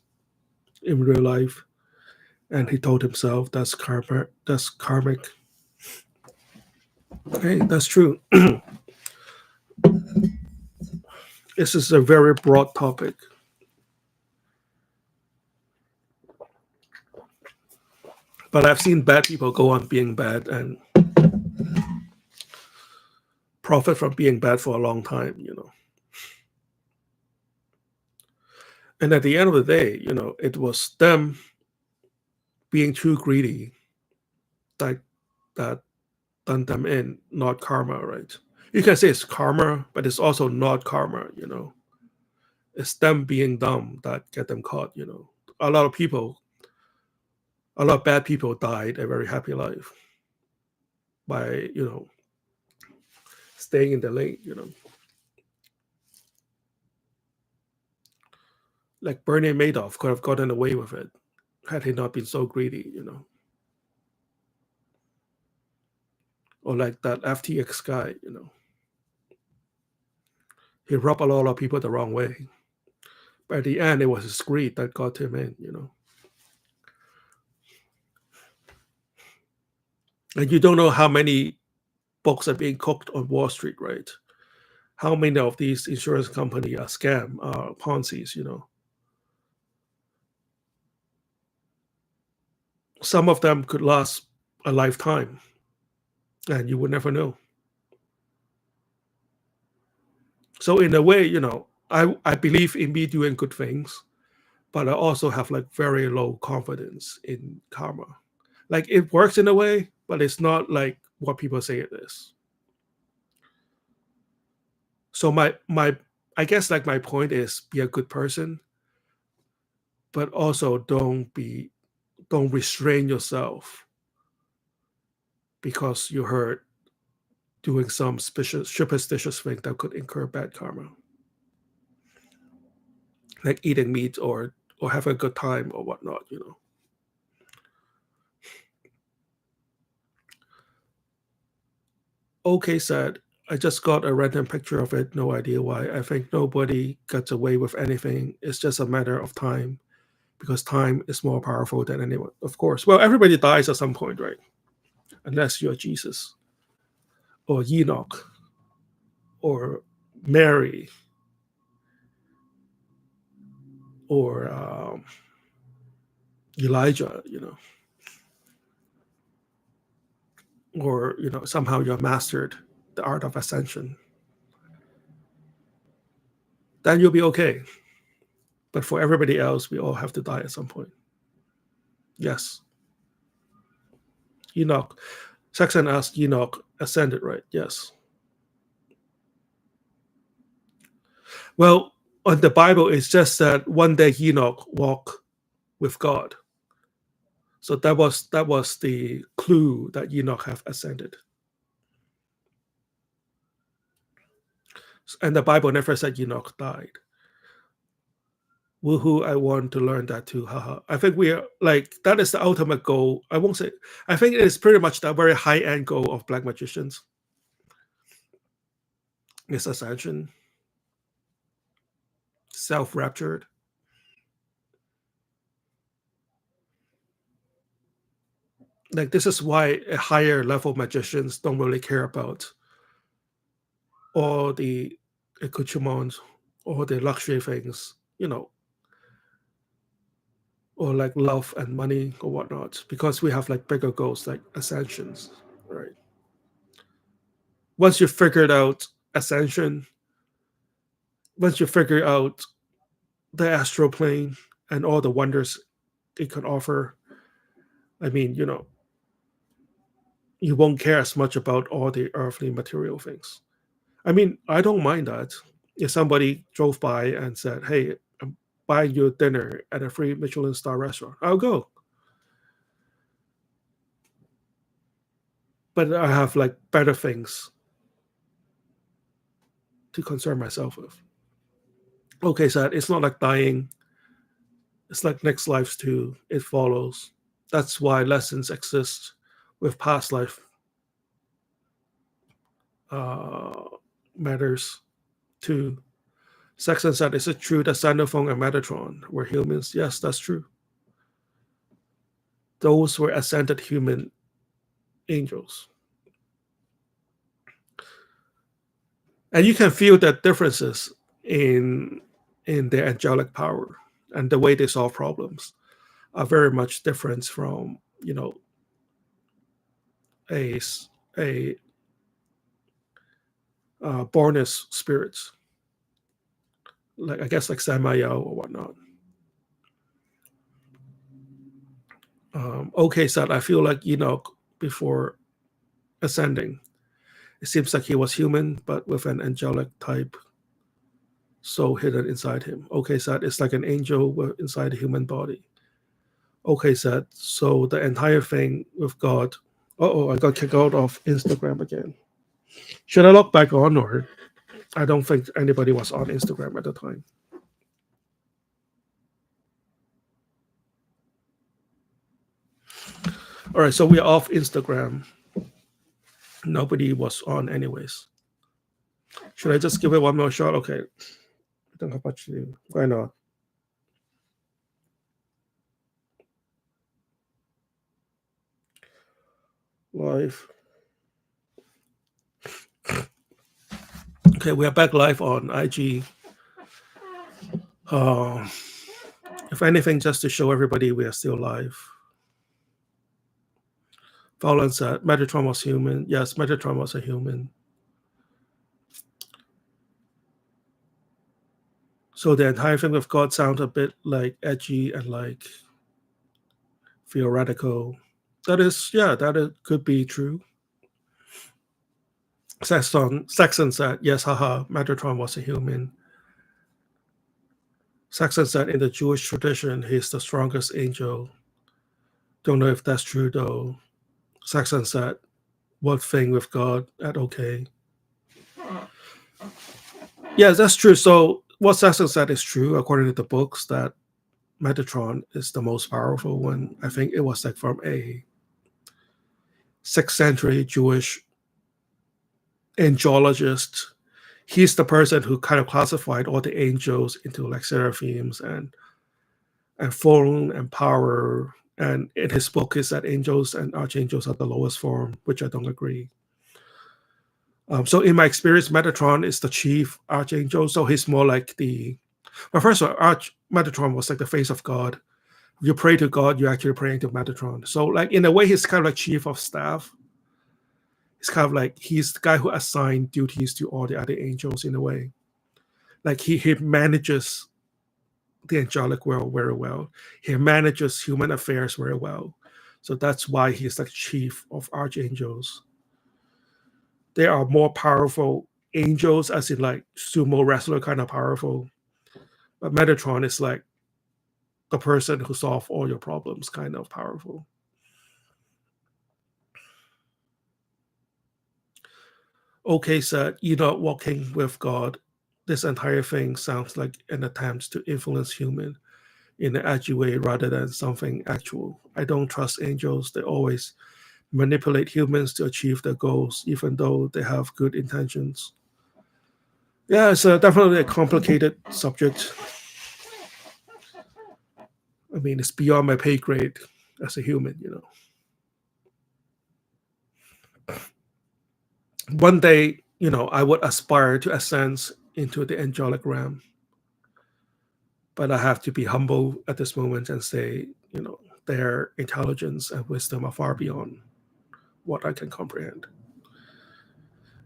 in real life, and he told himself that's karma, that's karmic. Okay, that's true. This is a very broad topic, but I've seen bad people go on being bad and profit from being bad for a long time. And at the end of the day, it was them being too greedy that that done them in, not karma, right? You can say it's karma, but it's also not karma. It's them being dumb that get them caught. A lot of people, a lot of bad people died a very happy life by, staying in the lane. Like Bernie Madoff could have gotten away with it had he not been so greedy. Or like that FTX guy. He rubbed a lot of people the wrong way. But at the end, it was his greed that got him in. And you don't know how many books are being cooked on Wall Street, right? How many of these insurance companies are scam, Ponzi's? Some of them could last a lifetime, and you would never know. So in a way, I believe in me doing good things, but I also have like very low confidence in karma. Like it works in a way, but it's not like what people say it is. So my I guess like my point is be a good person, but also don't restrain yourself because you heard doing some superstitious thing that could incur bad karma, like eating meat or having a good time or whatnot. Okay said, I just got a random picture of it, no idea why. I think nobody gets away with anything. It's just a matter of time because time is more powerful than anyone. Of course. Well, everybody dies at some point, right? Unless you're Jesus or Enoch or Mary or Elijah, or somehow you've mastered the art of ascension. Then you'll be okay. But for everybody else, we all have to die at some point. Yes. Enoch. Saxon asked Enoch ascended, right? Yes. Well, on the Bible, it's just that one day Enoch walked with God. So that was the clue that Enoch have ascended. And the Bible never said Enoch died. Woohoo, I want to learn that too. Haha. I think we are like that is the ultimate goal. I won't say I think it is pretty much the very high end goal of black magicians. Is ascension, self-raptured. Like this is why a higher level magicians don't really care about all the accoutrements, all the luxury things, or like love and money or whatnot, because we have like bigger goals like ascensions, right? Once you figured out ascension, once you figure out the astral plane and all the wonders it can offer, I mean, you won't care as much about all the earthly material things. I mean, I don't mind that. If somebody drove by and said, "Hey, I'm buying you dinner at a free Michelin star restaurant," I'll go. But I have like better things to concern myself with. Okay, so it's not like dying. It's like next lives too. It follows. That's why lessons exist with past life uh, matters too. Saxon said, "Is it true that Xenophon and Metatron were humans?" Yes, that's true. Those were ascended human angels. And you can feel the differences in their angelic power and the way they solve problems are very much different from a a bornist spirits, like I guess like Samael or whatnot. Okay, said I feel like Enoch before ascending. It seems like he was human, but with an angelic type soul hidden inside him. Okay, said it's like an angel inside a human body. Okay, said so the entire thing with God. Oh, I got kicked out of Instagram again. Should I log back on, or I don't think anybody was on Instagram at the time. All right, so we're off Instagram. Nobody was on anyways. Should I just give it one more shot? Okay. I don't have much to do. Why not? Live. Okay, we are back live on IG. Uh, if anything, just to show everybody we are still live. Fallon said, Metatron was human. Yes, Metatron was a human. So the entire thing with God sounds a bit like edgy and like theoretical. That is, yeah, could be true. Saxon said, yes, haha, Metatron was a human. Saxon said, in the Jewish tradition, he's the strongest angel. Don't know if that's true, though. Saxon said, what thing with God at okay? Yes, that's true. So what Saxon said is true, according to the books, that Metatron is the most powerful one. I think it was like from a 6th century Jewish angelologist. He's the person who kind of classified all the angels into like seraphims and fallen and power. And in his book, is that angels and archangels are the lowest form, which I don't agree. So in my experience, Metatron is the chief archangel. So he's more like well, first of all, Metatron was like the face of God. If you pray to God, you're actually praying to Metatron. So like in a way, he's kind of like chief of staff. It's kind of like he's the guy who assigned duties to all the other angels in a way. Like he manages the angelic world very well. He manages human affairs very well. So that's why he's like chief of archangels. They are more powerful angels, as in like sumo wrestler kind of powerful. But Metatron is like the person who solves all your problems, kind of powerful. Okay, said, you're not walking with God. This entire thing sounds like an attempt to influence human in an edgy way rather than something actual. I don't trust angels. They always manipulate humans to achieve their goals, even though they have good intentions. Yeah, it's definitely a complicated subject. I mean, it's beyond my pay grade as a human, you know. One day, you know, I would aspire to ascend into the angelic realm, but I have to be humble at this moment and say, you know, their intelligence and wisdom are far beyond what I can comprehend.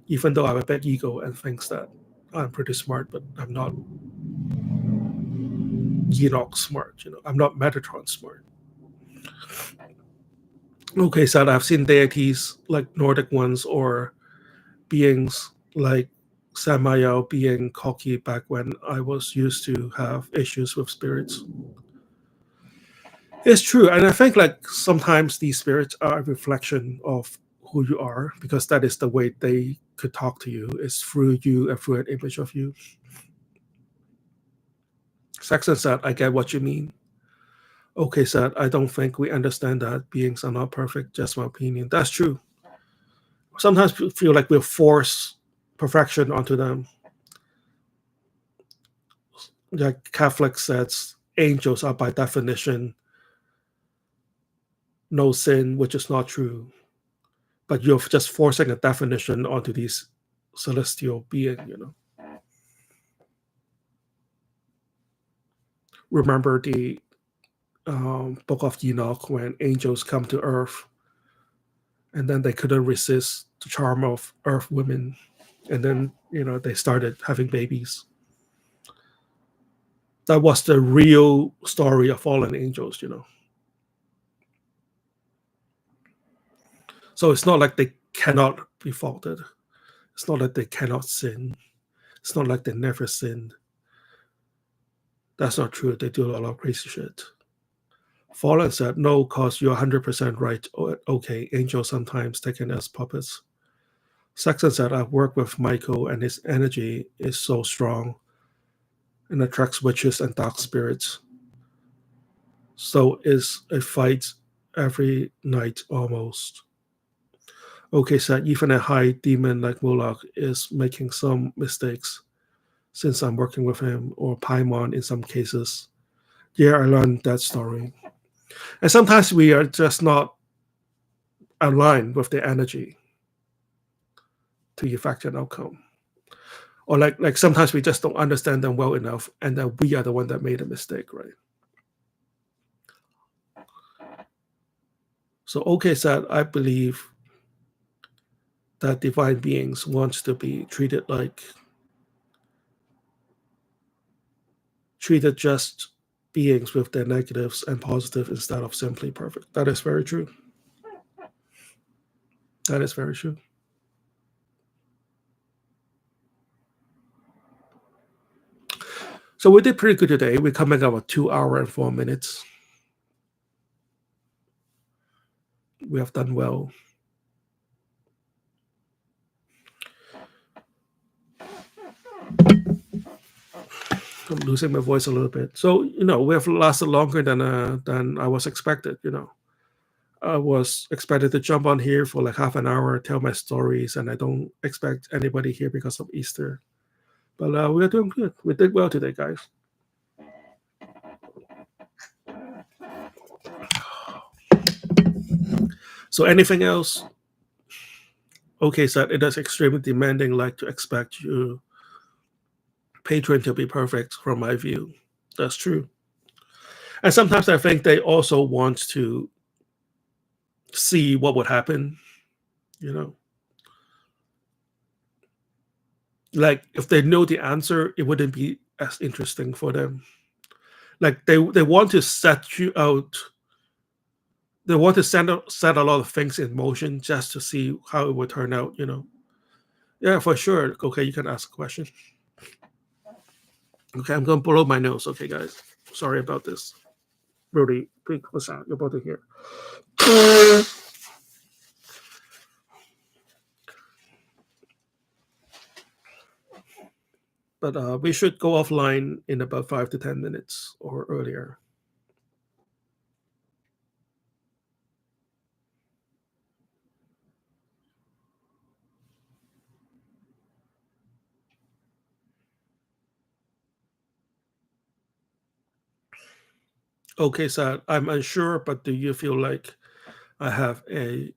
Even though I have a big ego and thinks that I'm pretty smart, but I'm not Enoch smart, you know, I'm not Metatron smart. Okay, so I've seen deities like Nordic ones or beings like Samael being cocky back when I was used to have issues with spirits. It's true. And I think like sometimes these spirits are a reflection of who you are because that is the way they could talk to you, is through you and through an image of you. Saxon said, I get what you mean. Okay, said, I don't think we understand that beings are not perfect, just my opinion. That's true. Sometimes we feel like we force perfection onto them. Like Catholic says, angels are by definition no sin, which is not true. But you're just forcing a definition onto these celestial being, you know. Remember the book of Enoch when angels come to earth and then they couldn't resist the charm of earth women. And then, you know, they started having babies. That was the real story of fallen angels, you know. So it's not like they cannot be faulted. It's not like they cannot sin. It's not like they never sinned. That's not true. They do a lot of crazy shit. Fallen said, no, cause you're 100% right. Okay, angels sometimes taken as puppets. Saxon said, I've worked with Michael and his energy is so strong and attracts witches and dark spirits. So is a fight every night almost. Okay, said, even a high demon like Moloch is making some mistakes since I'm working with him, or Paimon in some cases. Yeah, I learned that story. And sometimes we are just not aligned with the energy to effect an outcome. Or like sometimes we just don't understand them well enough, and then we are the one that made a mistake, right? So OK said, I believe that divine beings wants to be treated just beings with their negatives and positives instead of simply perfect. That is very true. That is very true. So we did pretty good today. We're coming up with 2 hours and 4 minutes. We have done well. I'm losing my voice a little bit. So we have lasted longer than I was expected. I was expected to jump on here for like half an hour, tell my stories, and I don't expect anybody here because of Easter. But we're doing good. We did well today, guys. So anything else? Okay, so it is extremely demanding, like to expect you patron to be perfect from my view. That's true. And sometimes I think they also want to see what would happen, you know. Like if they know the answer, it wouldn't be as interesting for them. Like they want to set you out. They want to set a lot of things in motion just to see how it would turn out. Yeah, for sure. Okay, you can ask a question. Okay, I'm going to blow my nose. Okay, guys. Sorry about this. Really big sound you're about to hear. But we should go offline in about 5 to 10 minutes or earlier. Okay, so I'm unsure, but do you feel like I have a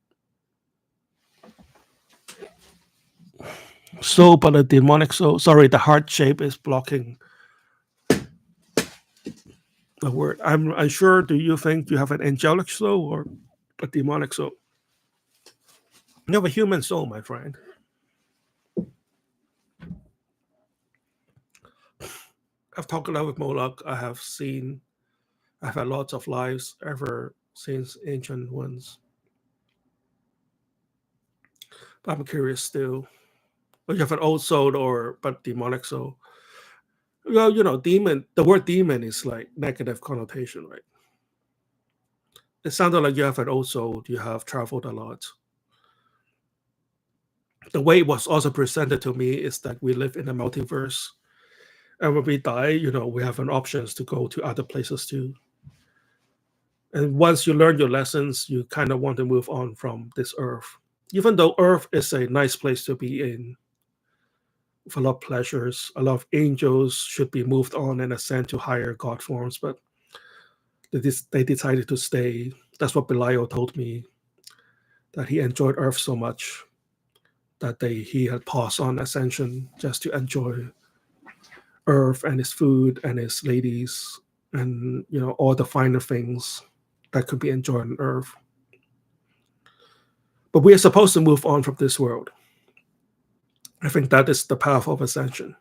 soul, but a demonic soul? Sorry, the heart shape is blocking the word. I'm unsure. Do you think you have an angelic soul or a demonic soul? You have a human soul, my friend. I've talked a lot with Moloch. I've had lots of lives ever since ancient ones. But I'm curious still. But you have an old soul or but demonic soul. Well, demon. The word demon is like negative connotation, right? It sounded like you have an old soul. You have traveled a lot. The way it was also presented to me is that we live in a multiverse, and when we die, we have an options to go to other places too. And once you learn your lessons, you kind of want to move on from this earth. Even though earth is a nice place to be in, with a lot of pleasures, a lot of angels should be moved on and ascend to higher god forms, but they decided to stay. That's what Belial told me, that he enjoyed earth so much that he had paused on ascension just to enjoy earth and his food and his ladies and all the finer things that could be enjoyed on earth. But we are supposed to move on from this world. I think that is the path of ascension.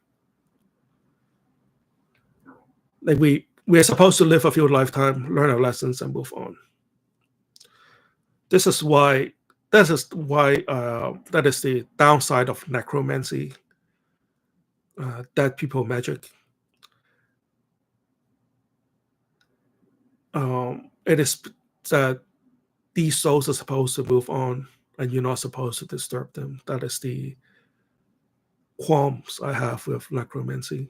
Like we are supposed to live a few lifetimes, learn our lessons, and move on. This is why that is the downside of necromancy, dead people magic. It is that these souls are supposed to move on, and you're not supposed to disturb them. That is the qualms I have with necromancy.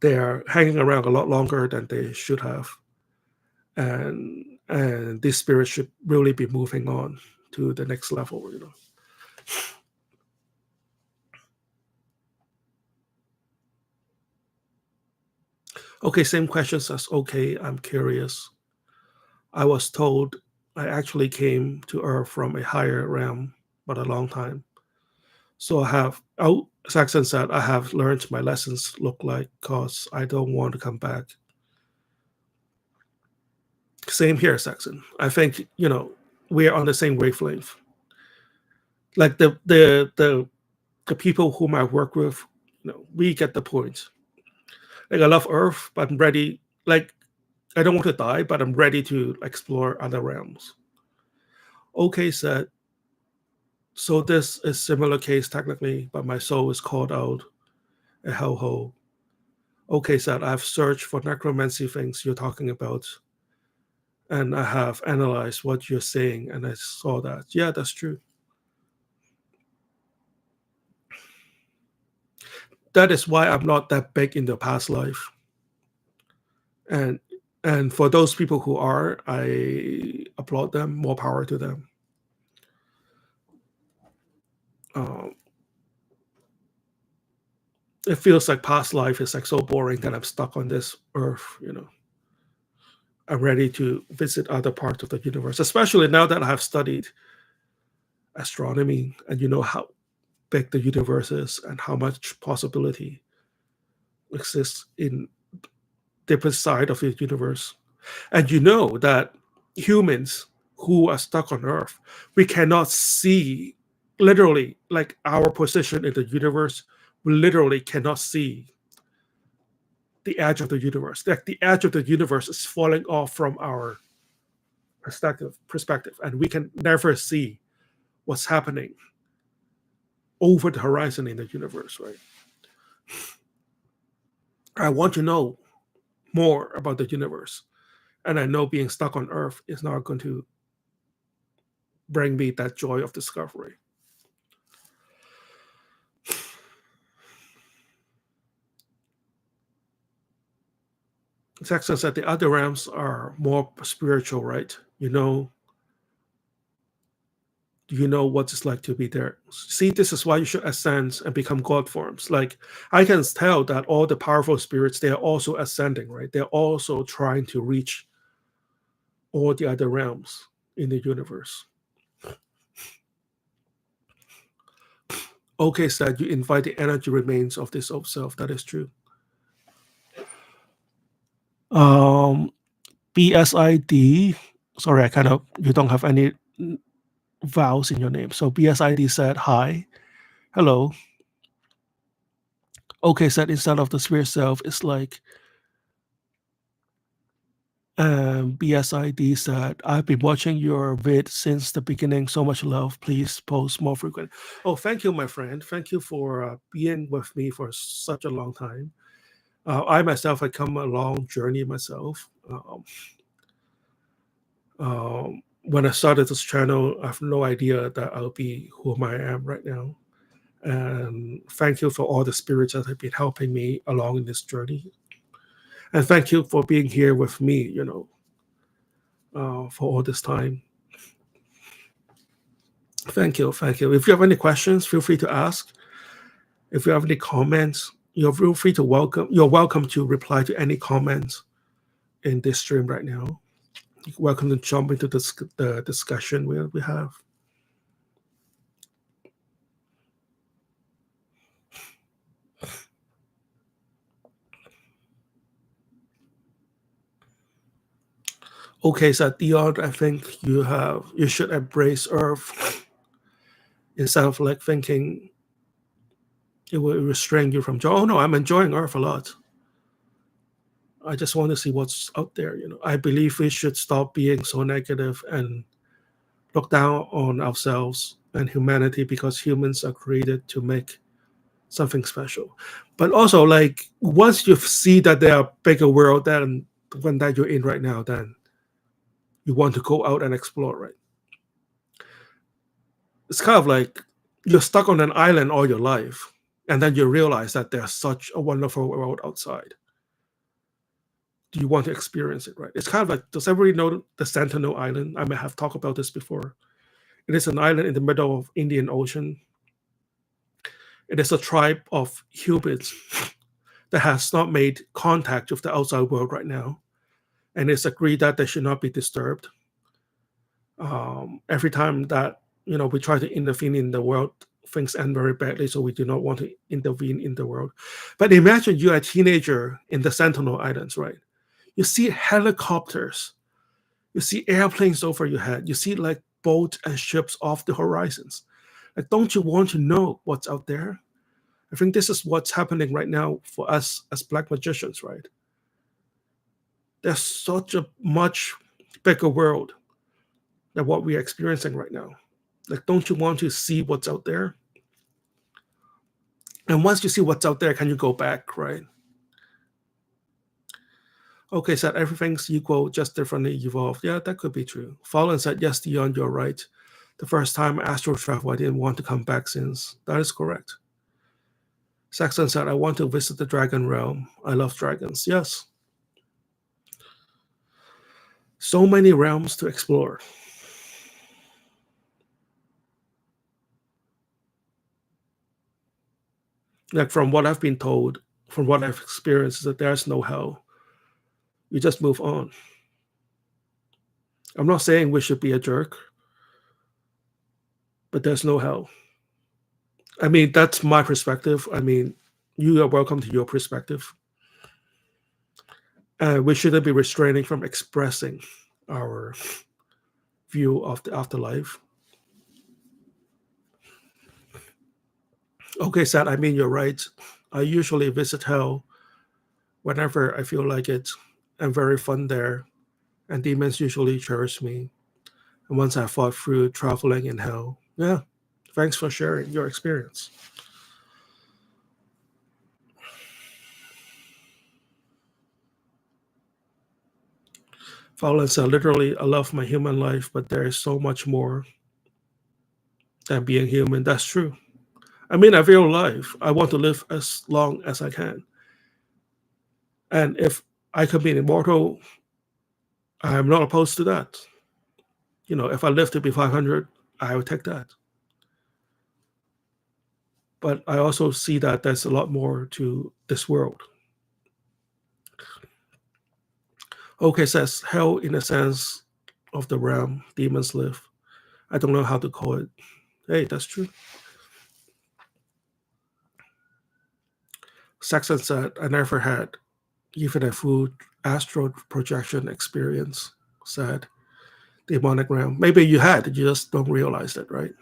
They are hanging around a lot longer than they should have, and this spirit should really be moving on to the next level. Okay, same questions as okay. I'm curious. I was told I actually came to Earth from a higher realm, but a long time. So Saxon said, I have learned my lessons look like because I don't want to come back. Same here, Saxon. I think, we are on the same wavelength. Like the people whom I work with, we get the point. Like I love Earth, but I'm ready. Like I don't want to die, but I'm ready to explore other realms. OK said, so this is similar case technically, but my soul is called out a hellhole. OK said, I've searched for necromancy things you're talking about, and I have analyzed what you're saying, and I saw that. Yeah, that's true. That is why I'm not that big in the past life. And for those people who are, I applaud them. More power to them. Um, it feels like past life is like so boring that I'm stuck on this earth. I'm ready to visit other parts of the universe, especially now that I have studied astronomy and how big the universe is and how much possibility exists in different side of the universe. And that humans who are stuck on Earth, we cannot see literally like our position in the universe. We literally cannot see the edge of the universe. Like the edge of the universe is falling off from our perspective, and we can never see what's happening over the horizon in the universe, right? I want to know more about the universe, and I know being stuck on Earth is not going to bring me that joy of discovery. Saxon said the other realms are more spiritual, right? You know what it's like to be there. See, this is why you should ascend and become God forms. Like I can tell that all the powerful spirits, they are also ascending, right? They're also trying to reach all the other realms in the universe. OK said you invite the energy remains of this old self. That is true. Um, BSID. Sorry, you don't have any vowels in your name. So BSID said hi, hello. OK said instead of the spirit self, it's like BSID said, I've been watching your vid since the beginning. So much love. Please post more frequent. Oh, thank you, my friend. Thank you for being with me for such a long time. I myself had come a long journey myself. When I started this channel, I have no idea that I'll be whom I am right now. And thank you for all the spirits that have been helping me along in this journey. And thank you for being here with me, for all this time. Thank you. Thank you. If you have any questions, feel free to ask. If you have any comments, you're free to you're welcome to reply to any comments in this stream right now. You're welcome to jump into the discussion we have. Okay, so Dion, I think you should embrace Earth instead of like thinking it will restrain you from joy. Oh no, I'm enjoying Earth a lot. I just want to see what's out there. I believe we should stop being so negative and look down on ourselves and humanity, because humans are created to make something special. But also, like once you see that there are bigger world than the one that you're in right now, then you want to go out and explore, right? It's kind of like you're stuck on an island all your life, and then you realize that there's such a wonderful world outside. Do you want to experience it, right? It's kind of like, does everybody know the Sentinel Island? I may have talked about this before. It is an island in the middle of Indian Ocean. It is a tribe of humans that has not made contact with the outside world right now, and it's agreed that they should not be disturbed. Every time that we try to intervene in the world, things end very badly. So we do not want to intervene in the world. But imagine you're a teenager in the Sentinel Islands, right? You see helicopters, you see airplanes over your head, you see like boats and ships off the horizons. Like, don't you want to know what's out there? I think this is what's happening right now for us as Black magicians, right? There's such a much bigger world than what we're experiencing right now. Like, don't you want to see what's out there? And once you see what's out there, can you go back, right? Okay, said everything's equal, just differently evolved. Yeah, that could be true. Fallen said, yes, Dion, you're right. The first time astral travel, I didn't want to come back since. That is correct. Saxon said, I want to visit the dragon realm. I love dragons. Yes. So many realms to explore. Like from what I've been told, from what I've experienced, is that there's no hell. You just move on. I'm not saying we should be a jerk, but there's no hell. I mean, that's my perspective. I mean, you are welcome to your perspective. We shouldn't be restraining from expressing our view of the afterlife. Okay, Sad, I mean, you're right. I usually visit hell whenever I feel like it. I'm very fun there, and demons usually cherish me. And once I fought through traveling in hell, yeah, thanks for sharing your experience. Fowler said, literally, I love my human life, but there is so much more than being human. That's true. I mean, I feel alive. I want to live as long as I can. And if I could be immortal, I'm not opposed to that. You know, if I live to be 500, I would take that. But I also see that there's a lot more to this world. Okay, says hell in the sense of the realm demons live. I don't know how to call it. Hey, that's true. Saxon said, I never had even a full astral projection experience. Said demonic realm. Maybe you had, you just don't realize it, right?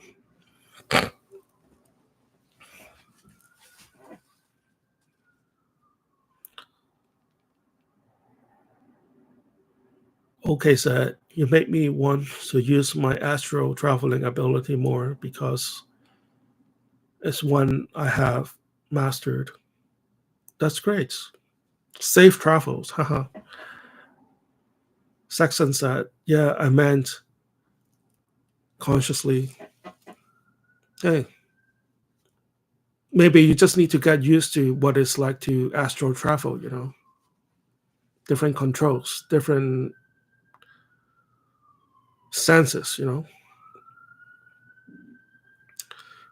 Okay, said you make me want to use my astral traveling ability more because it's one I have mastered. That's great. Safe travels. Haha. Saxon said, yeah, I meant consciously. Hey, maybe you just need to get used to what it's like to astral travel, you know? Different controls, different senses, you know?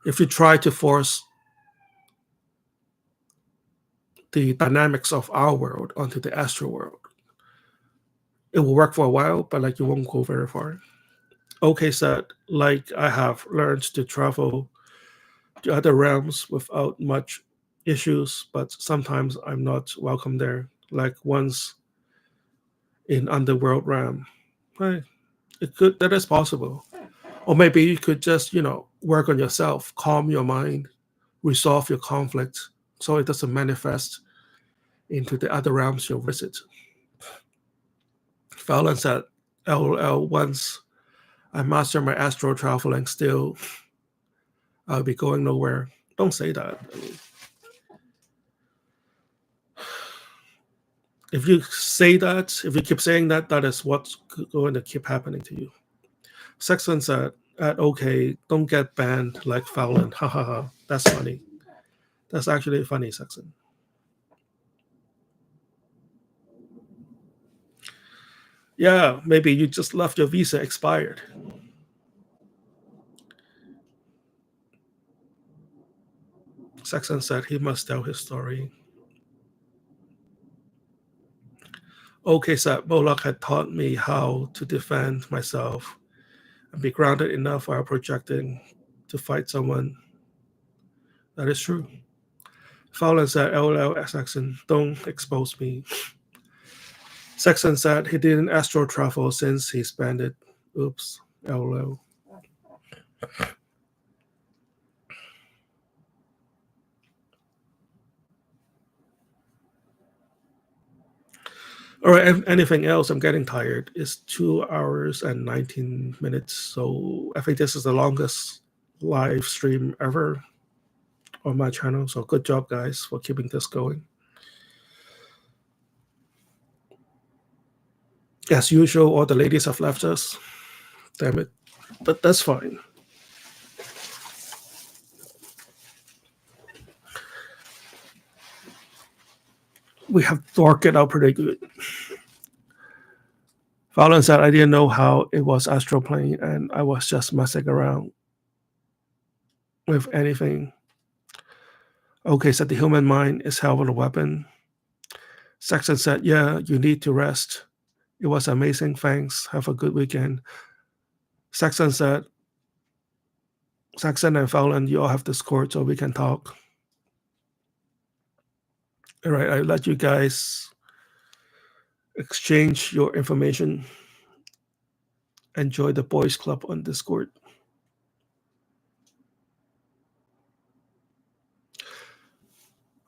If you try to force the dynamics of our world onto the astral world, it will work for a while, but like you won't go very far. Okay, said, like I have learned to travel to other realms without much issues, but sometimes I'm not welcome there. Like once in underworld realm, right? It could that is possible. Or maybe you could just work on yourself, calm your mind, resolve your conflict, so it doesn't manifest into the other realms you'll visit. Fallon said, LOL, once I master my astral traveling, still I'll be going nowhere. Don't say that. I mean, if you say that, if you keep saying that, that is what's going to keep happening to you. Saxon said, okay, don't get banned like Fallon. Ha ha ha. That's funny. That's actually funny, Saxon. Yeah, maybe you just left your visa expired. Saxon said he must tell his story. Okay, said Moloch had taught me how to defend myself and be grounded enough while projecting to fight someone. That is true. Fowler said, LOL, Saxon, don't expose me. Saxon said he didn't astral travel since he spent it. Oops, LOL. All right, anything else? I'm getting tired. It's 2 hours and 19 minutes. So I think this is the longest live stream ever on my channel. So good job, guys, for keeping this going. As usual, all the ladies have left us. Damn it. But that's fine. We have worked it out pretty good. Fallon said, I didn't know how it was astral plane, and I was just messing around with anything. Okay, said the human mind is hell of a weapon. Saxon said, yeah, you need to rest. It was amazing. Thanks. Have a good weekend. Saxon said, Saxon and Fallon, you all have Discord so we can talk. All right, I let you guys exchange your information. Enjoy the boys club on Discord.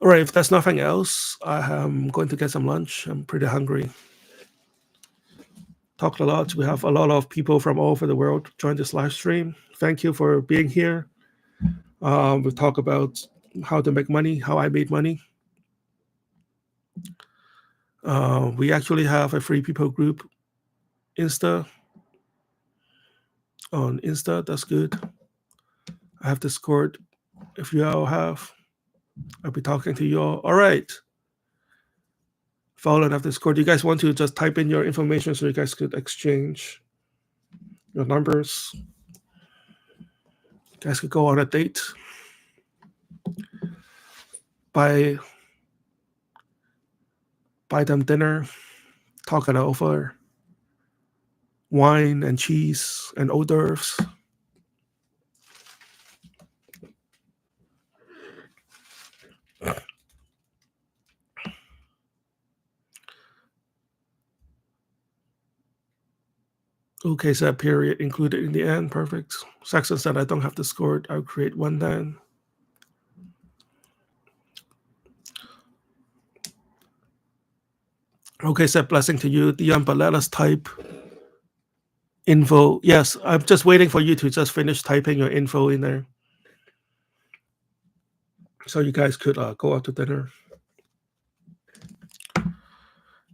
All right, if there's nothing else, I am going to get some lunch. I'm pretty hungry. Talked a lot. We have a lot of people from all over the world join this live stream. Thank you for being here. We talk about how to make money, how I made money. We actually have a free people group, Insta. On Insta, that's good. I have Discord. If you all have, I'll be talking to you all. All right. Follow and have Discord. You guys want to just type in your information so you guys could exchange your numbers. You guys could go on a date. Buy them dinner, talk it over, wine and cheese and hors d'oeuvres. Okay, said period included in the end. Perfect. Saxon said I don't have Discord. I'll create one then. Okay, said blessing to you, Dion, but let us type info. Yes, I'm just waiting for you to just finish typing your info in there. So you guys could go out to dinner.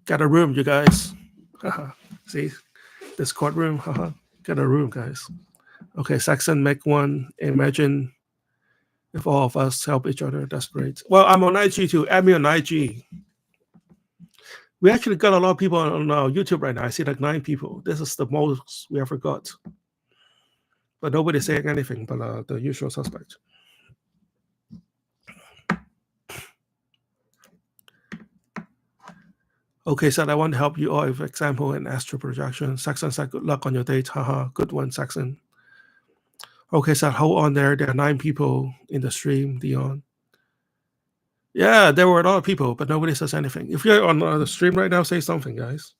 Get a room, you guys. See, Discord room. Get a room, guys. Okay, Saxon, make one. Imagine if all of us help each other. That's great. Well, I'm on IG too. Add me on IG. We actually got a lot of people on YouTube right now. I see like 9 people. This is the most we ever got. But nobody's saying anything but the usual suspect. Okay, so I want to help you all with example in astral projection. Saxon said, good luck on your date. Haha, good one, Saxon. Okay, so hold on there. There are 9 people in the stream, Dion. Yeah, there were a lot of people, but nobody says anything. If you're on the stream right now, say something, guys.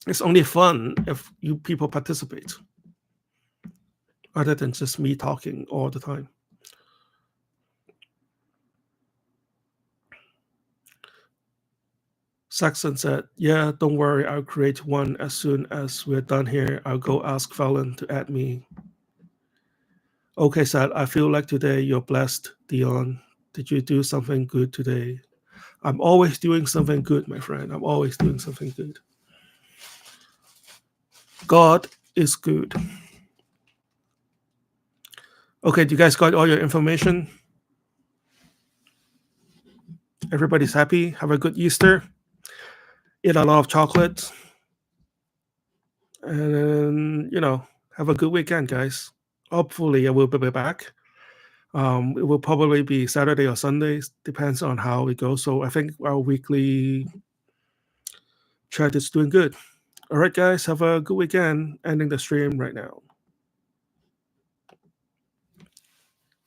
It's only fun if you people participate, other than just me talking all the time. Saxon said, yeah, don't worry, I'll create one as soon as we're done here. I'll go ask Fallon to add me. Okay, Sad, I feel like today you're blessed, Dion. Did you do something good today? I'm always doing something good, my friend. I'm always doing something good. God is good. Okay, you guys got all your information? Everybody's happy? Have a good Easter. Eat a lot of chocolate. And, have a good weekend, guys. Hopefully, I will be back. It will probably be Saturday or Sunday. Depends on how it goes. So I think our weekly chat is doing good. All right, guys, have a good weekend. Ending the stream right now.